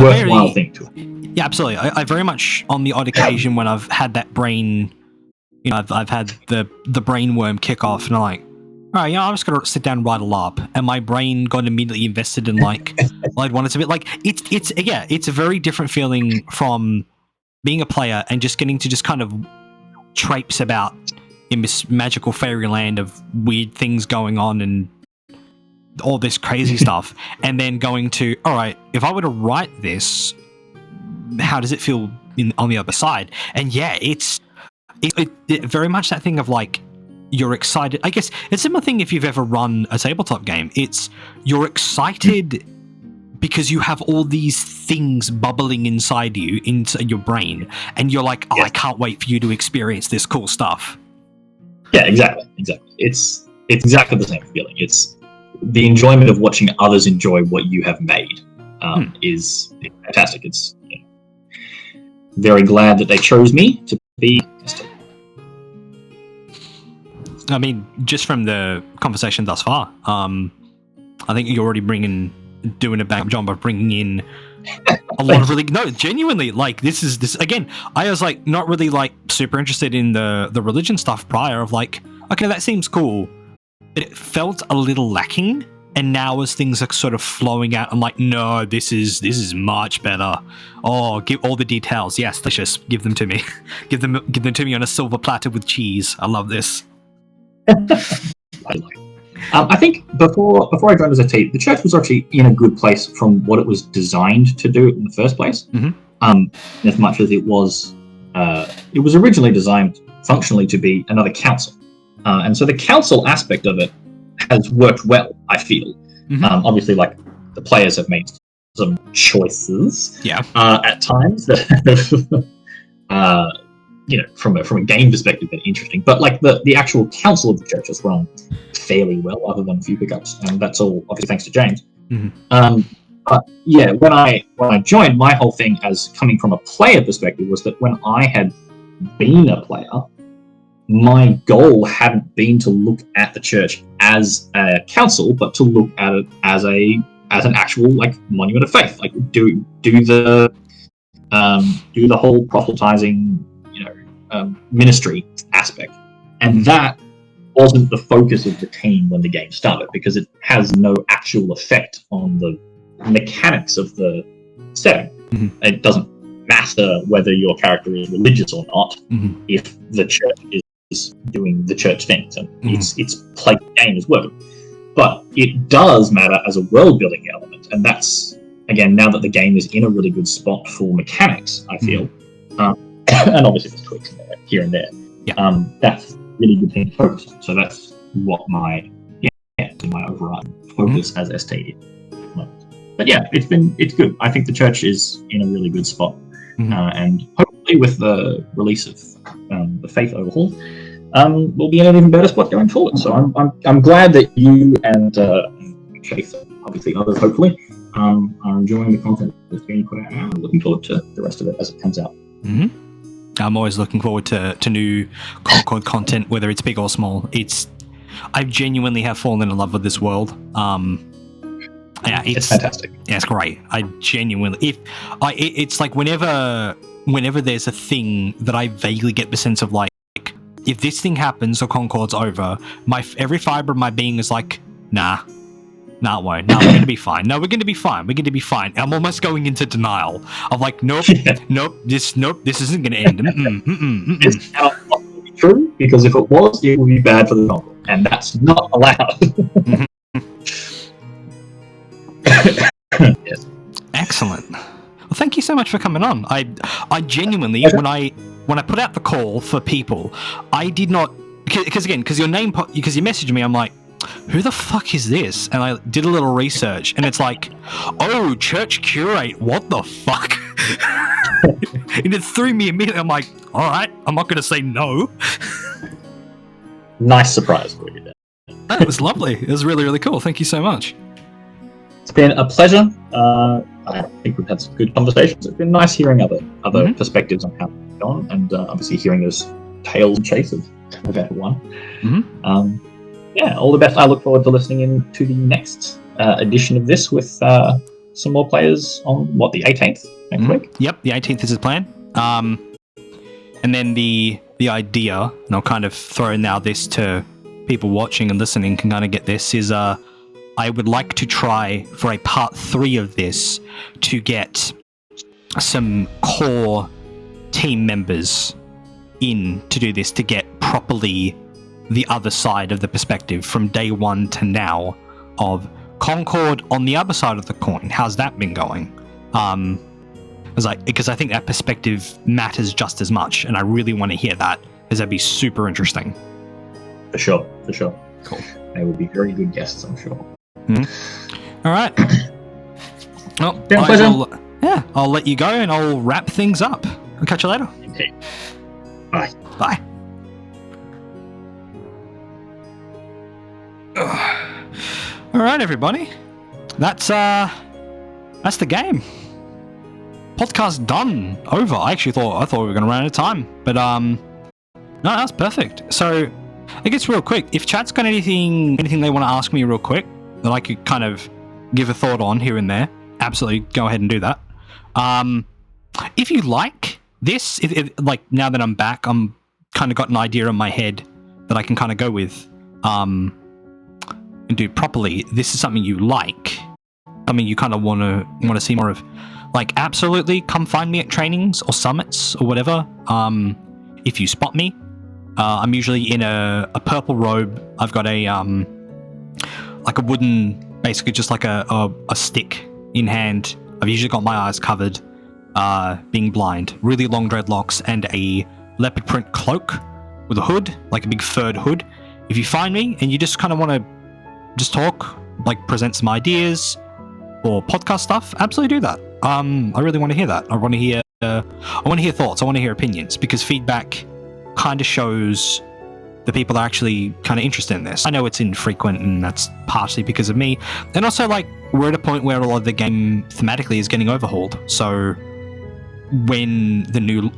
worthwhile thing to. Yeah, absolutely. I very much on the odd occasion when I've had that brain, I've had the brain worm kick off, and I'm like, all right, I'm just gonna sit down and write a LARP, and my brain got immediately invested in I'd wanted to be it's a very different feeling from being a player and just getting to just kind of traipse about in this magical fairyland of weird things going on and all this crazy stuff, and then going to, all right, if I were to write this, how does it feel on the other side? And yeah, it's very much that thing of you're excited. I guess it's a similar thing if you've ever run a tabletop game. You're excited because you have all these things bubbling inside you, into your brain, and you're like, I can't wait for you to experience this cool stuff. Yeah, exactly. It's exactly the same feeling. It's the enjoyment of watching others enjoy what you have made is fantastic. It's very glad that they chose me to be. I mean, just from the conversation thus far, I think you're already doing a bad job of bringing in a lot of genuinely, this again, I was not really super interested in the religion stuff prior of okay, that seems cool, but it felt a little lacking And now as things are sort of flowing out, I'm like, no, this is much better. Oh, give all the details. Yes, delicious. Give them to me. give them to me on a silver platter with cheese. I love this. I think before I joined as a team, the church was actually in a good place from what it was designed to do in the first place. As much as it was originally designed functionally to be another council, and so the council aspect of it has worked well, I feel. Obviously, like, the players have made some choices at times that from a game perspective, been interesting. But like the actual council of the church has run fairly well, other than a few hiccups, and that's all obviously thanks to James. But yeah, when I joined, my whole thing as coming from a player perspective was that when I had been a player, my goal hadn't been to look at the church as a council, but to look at it as an actual like monument of faith. Like do the whole proselytizing, ministry aspect, and that wasn't the focus of the team when the game started, because it has no actual effect on the mechanics of the setting. It doesn't matter whether your character is religious or not if the church is doing the church things, and it's playing the game as well. But it does matter as a world building element, and that's, again, now that the game is in a really good spot for mechanics, I feel, and obviously there's tweaks here and there. That's a really good thing to focus on. So that's what my overriding focus as ST is. But yeah, it's good. I think the church is in a really good spot, and hopefully with the release of the Faith Overhaul, we'll be in an even better spot going forward. So I'm glad that you and Chase, obviously others, hopefully, are enjoying the content that's being put out now. I'm looking forward to the rest of it as it comes out. I'm always looking forward to new Concord content, whether it's big or small. I genuinely have fallen in love with this world. It's fantastic. Yeah, it's great. I genuinely, it's like whenever there's a thing that I vaguely get the sense of, like, if this thing happens or Concord's over, every fiber of my being is like, nah, it won't. No, we're going to be fine. No, we're going to be fine. We're going to be fine. I'm almost going into denial of like, nope, this isn't going to end. It's cannot possibly be true, because if it was, it would be bad for the novel, and that's not allowed. Yes. Excellent. Well, thank you so much for coming on. I genuinely, when I put out the call for people, I did not, because you messaged me, I'm like, who the fuck is this? And I did a little research, and it's like, oh, church curate, what the fuck? And it threw me immediately. I'm like, all right, I'm not going to say no. Nice surprise for you there. That was lovely. It was really, really cool. Thank you so much. It's been a pleasure. I think we've had some good conversations. It's been nice hearing other perspectives on how it's gone, and obviously hearing those tales and chases of F1. Yeah, all the best. I look forward to listening in to the next edition of this with some more players on, the 18th next week? Yep, the 18th is his plan. And then the idea, and I'll kind of throw now this to people watching and listening can kind of get this, is I would like to try for a part 3 of this to get some core team members in to do this, to get properly the other side of the perspective from day one to now of Concord on the other side of the coin. How's that been going? Because I think that perspective matters just as much, and I really want to hear that, because that'd be super interesting. For sure. Cool. They would be very good guests, I'm sure. All right. Well, Been a pleasure. I'll let you go, and I'll wrap things up. I'll catch you later. Okay. Bye. Bye. All right, everybody. That's the game. Podcast done. Over. I thought we were going to run out of time, but no, that's perfect. So, I guess real quick, if chat's got anything they want to ask me real quick that I could kind of give a thought on here and there, absolutely go ahead and do that. If you like this, if like now that I'm back, I'm kind of got an idea in my head that I can kind of go with. and do properly, this is something you like, something you kind of want to see more of, like, absolutely come find me at trainings or summits or whatever. If you spot me, I'm usually in a purple robe. I've got a like a wooden, basically just like a stick in hand. I've usually got my eyes covered, being blind, really long dreadlocks, and a leopard print cloak with a hood, like a big furred hood. If you find me and you just kind of want to just talk, like present some ideas or podcast stuff, absolutely do that. I really want to hear that. I want to hear thoughts. I want to hear opinions, because feedback kind of shows the people that are actually kind of interested in this. I know it's infrequent, and that's partially because of me. And also, like, we're at a point where a lot of the game thematically is getting overhauled. So when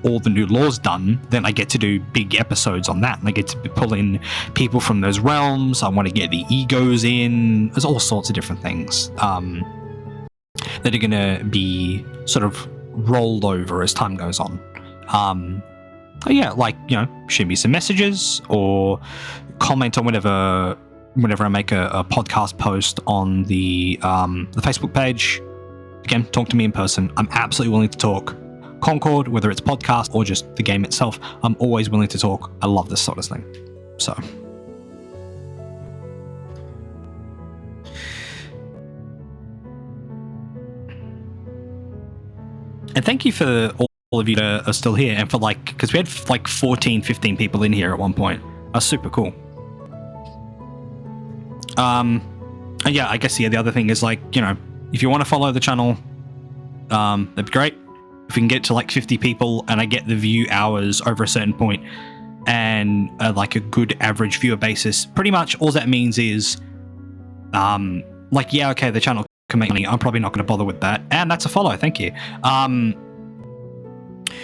all the new lore's done, then I get to do big episodes on that, and I get to pull in people from those realms. I want to get the egos in. There's all sorts of different things that are going to be sort of rolled over as time goes on. Yeah, like, you know, shoot me some messages or comment on whenever I make a podcast post on the Facebook page. Again, talk to me in person. I'm absolutely willing to talk. Concord, whether it's podcast or just the game itself, I'm always willing to talk. I love this sort of thing. So. And thank you for all of you that are still here, and for, like, because we had like 14, 15 people in here at one point. That's super cool. And yeah, I guess, yeah, the other thing is, like, you know, if you want to follow the channel, that'd be great. If we can get to like 50 people and I get the view hours over a certain point and like a good average viewer basis, pretty much all that means is, like, yeah, okay, the channel can make money. I'm probably not going to bother with that. And that's a follow. Thank you.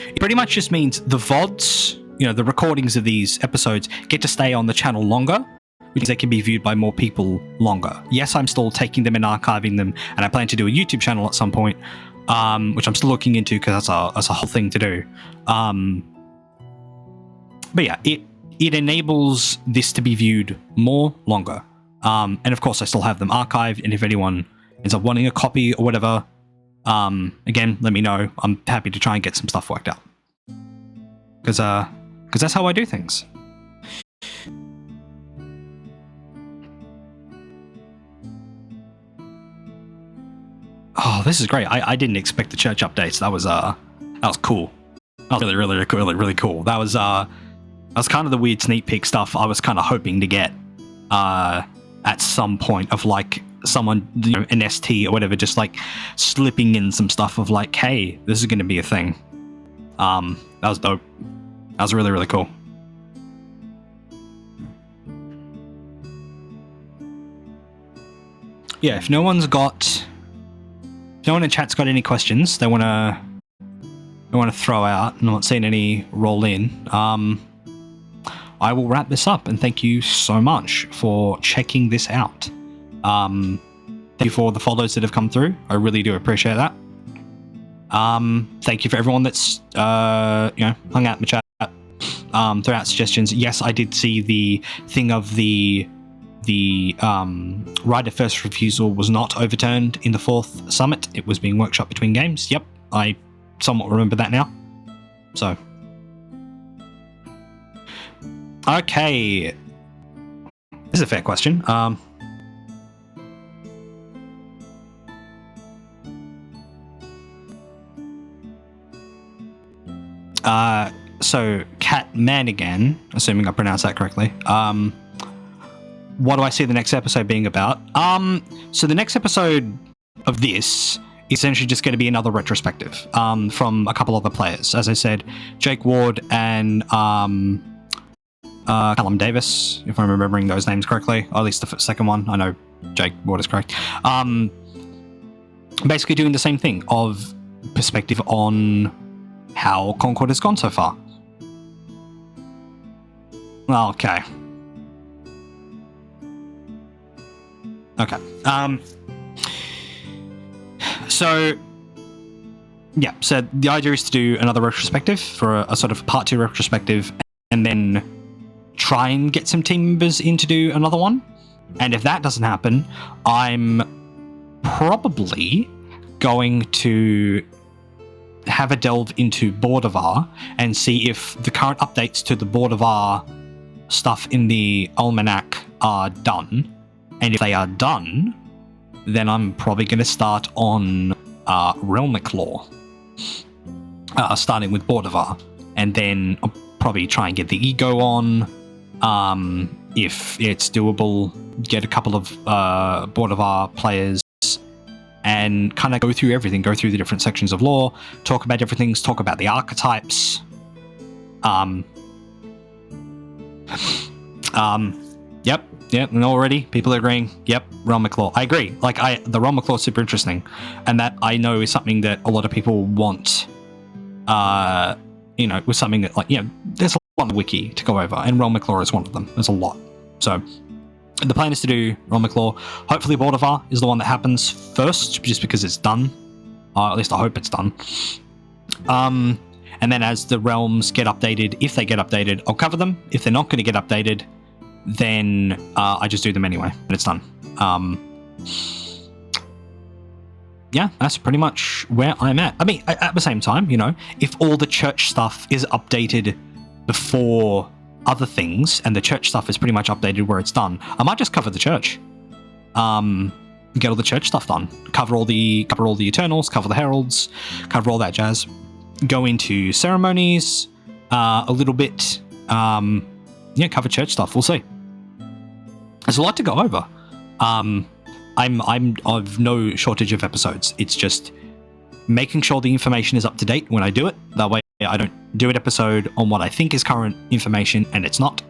It pretty much just means the VODs, you know, the recordings of these episodes get to stay on the channel longer, which means they can be viewed by more people longer. Yes, I'm still taking them and archiving them, and I plan to do a YouTube channel at some point, which I'm still looking into, because that's a whole thing to do. But yeah, it enables this to be viewed more longer. And of course, I still have them archived, and if anyone ends up wanting a copy or whatever, again, let me know. I'm happy to try and get some stuff worked out. Because that's how I do things. Oh, this is great. I didn't expect the church updates. That was cool. That was really cool. That was kind of the weird sneak peek stuff I was kind of hoping to get at some point, of like someone, you know, an ST or whatever, just like slipping in some stuff of like, hey, this is going to be a thing. That was dope. That was really, really cool. Yeah, if no one in chat's got any questions they want to throw out, and I'm not seeing any roll in, I will wrap this up, and thank you so much for checking this out. Thank you for the follows that have come through. I really do appreciate that. Thank you for everyone that's hung out in the chat, threw out suggestions. Yes, I did see the thing of the right of first refusal was not overturned in the 4th summit. It was being workshopped between games. Yep, I somewhat remember that now. So, okay, this is a fair question. So Cat Manigan, assuming I pronounced that correctly. What do I see the next episode being about? So the next episode of this is essentially just going to be another retrospective from a couple other players. As I said, Jake Ward and Callum Davis, if I'm remembering those names correctly, or at least the second one. I know Jake Ward is correct. Basically doing the same thing of perspective on how Concord has gone so far. Okay. So the idea is to do another retrospective for a sort of part 2 retrospective, and then try and get some team members in to do another one. And if that doesn't happen, I'm probably going to have a delve into Bordavar and see if the current updates to the Bordavar stuff in the Almanac are done. And if they are done, then I'm probably going to start on Realmic Law, starting with Bordavar. And then I'll probably try and get the Ego on. If it's doable, get a couple of Bordavar players and kind of go through everything, go through the different sections of law, talk about different things, talk about the archetypes. Yep, and already people are agreeing, yep, Realmic Law. I agree. Like, the Realmic Law is super interesting, and that I know is something that a lot of people want, with something that, there's a lot on the wiki to go over, and Realmic Law is one of them. There's a lot. So, the plan is to do Realmic Law. Hopefully Bordavar is the one that happens first, just because it's done. At least I hope it's done. And then as the realms get updated, if they get updated, I'll cover them. If they're not going to get updated, then I just do them anyway, and it's done. Yeah, that's pretty much where I'm at. I mean, at the same time, if all the church stuff is updated before other things, and the church stuff is pretty much updated where it's done, I might just cover the church. Get all the church stuff done. Cover all the Eternals, cover the Heralds, cover all that jazz. Go into ceremonies a little bit. Cover church stuff. We'll see. There's a lot to go over. I've no shortage of episodes. It's just making sure the information is up to date when I do it. That way I don't do an episode on what I think is current information and it's not.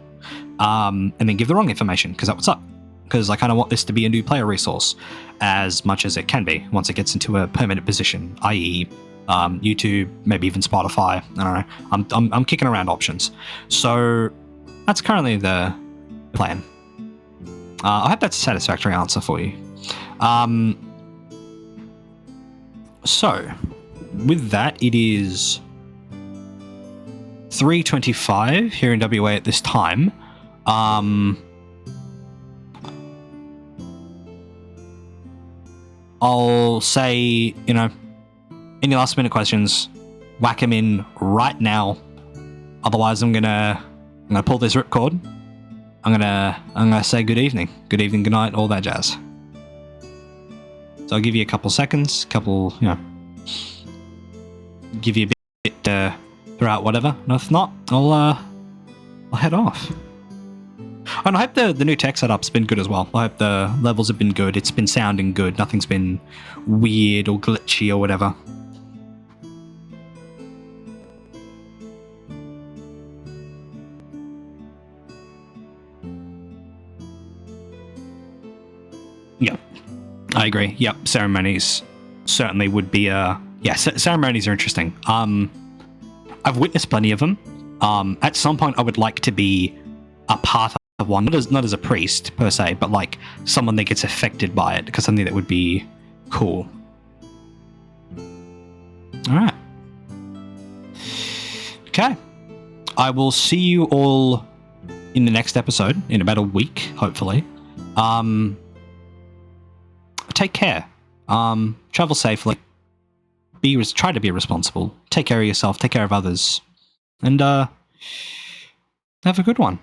And then give the wrong information, because that's what's up. Because I kind of want this to be a new player resource as much as it can be once it gets into a permanent position, i.e. YouTube, maybe even Spotify. I don't know. I'm kicking around options. So that's currently the plan. I hope that's a satisfactory answer for you. So with that, it is 3:25 here in WA at this time. I'll say, any last minute questions, whack them in right now. Otherwise, I'm gonna pull this ripcord. I'm gonna say good evening, good night, all that jazz. So I'll give you a couple seconds, give you a bit to throw out whatever. And if not, I'll head off. And I hope the new tech setup's been good as well. I hope the levels have been good. It's been sounding good. Nothing's been weird or glitchy or whatever. Yeah, I agree. Yep, ceremonies certainly would be ceremonies are interesting. I've witnessed plenty of them. At some point, I would like to be a part of one, not as a priest per se, but like someone that gets affected by it, because something that would be cool. All right. Okay. I will see you all in the next episode in about a week, hopefully. Take care. Travel safely. Try to be responsible. Take care of yourself. Take care of others. And have a good one.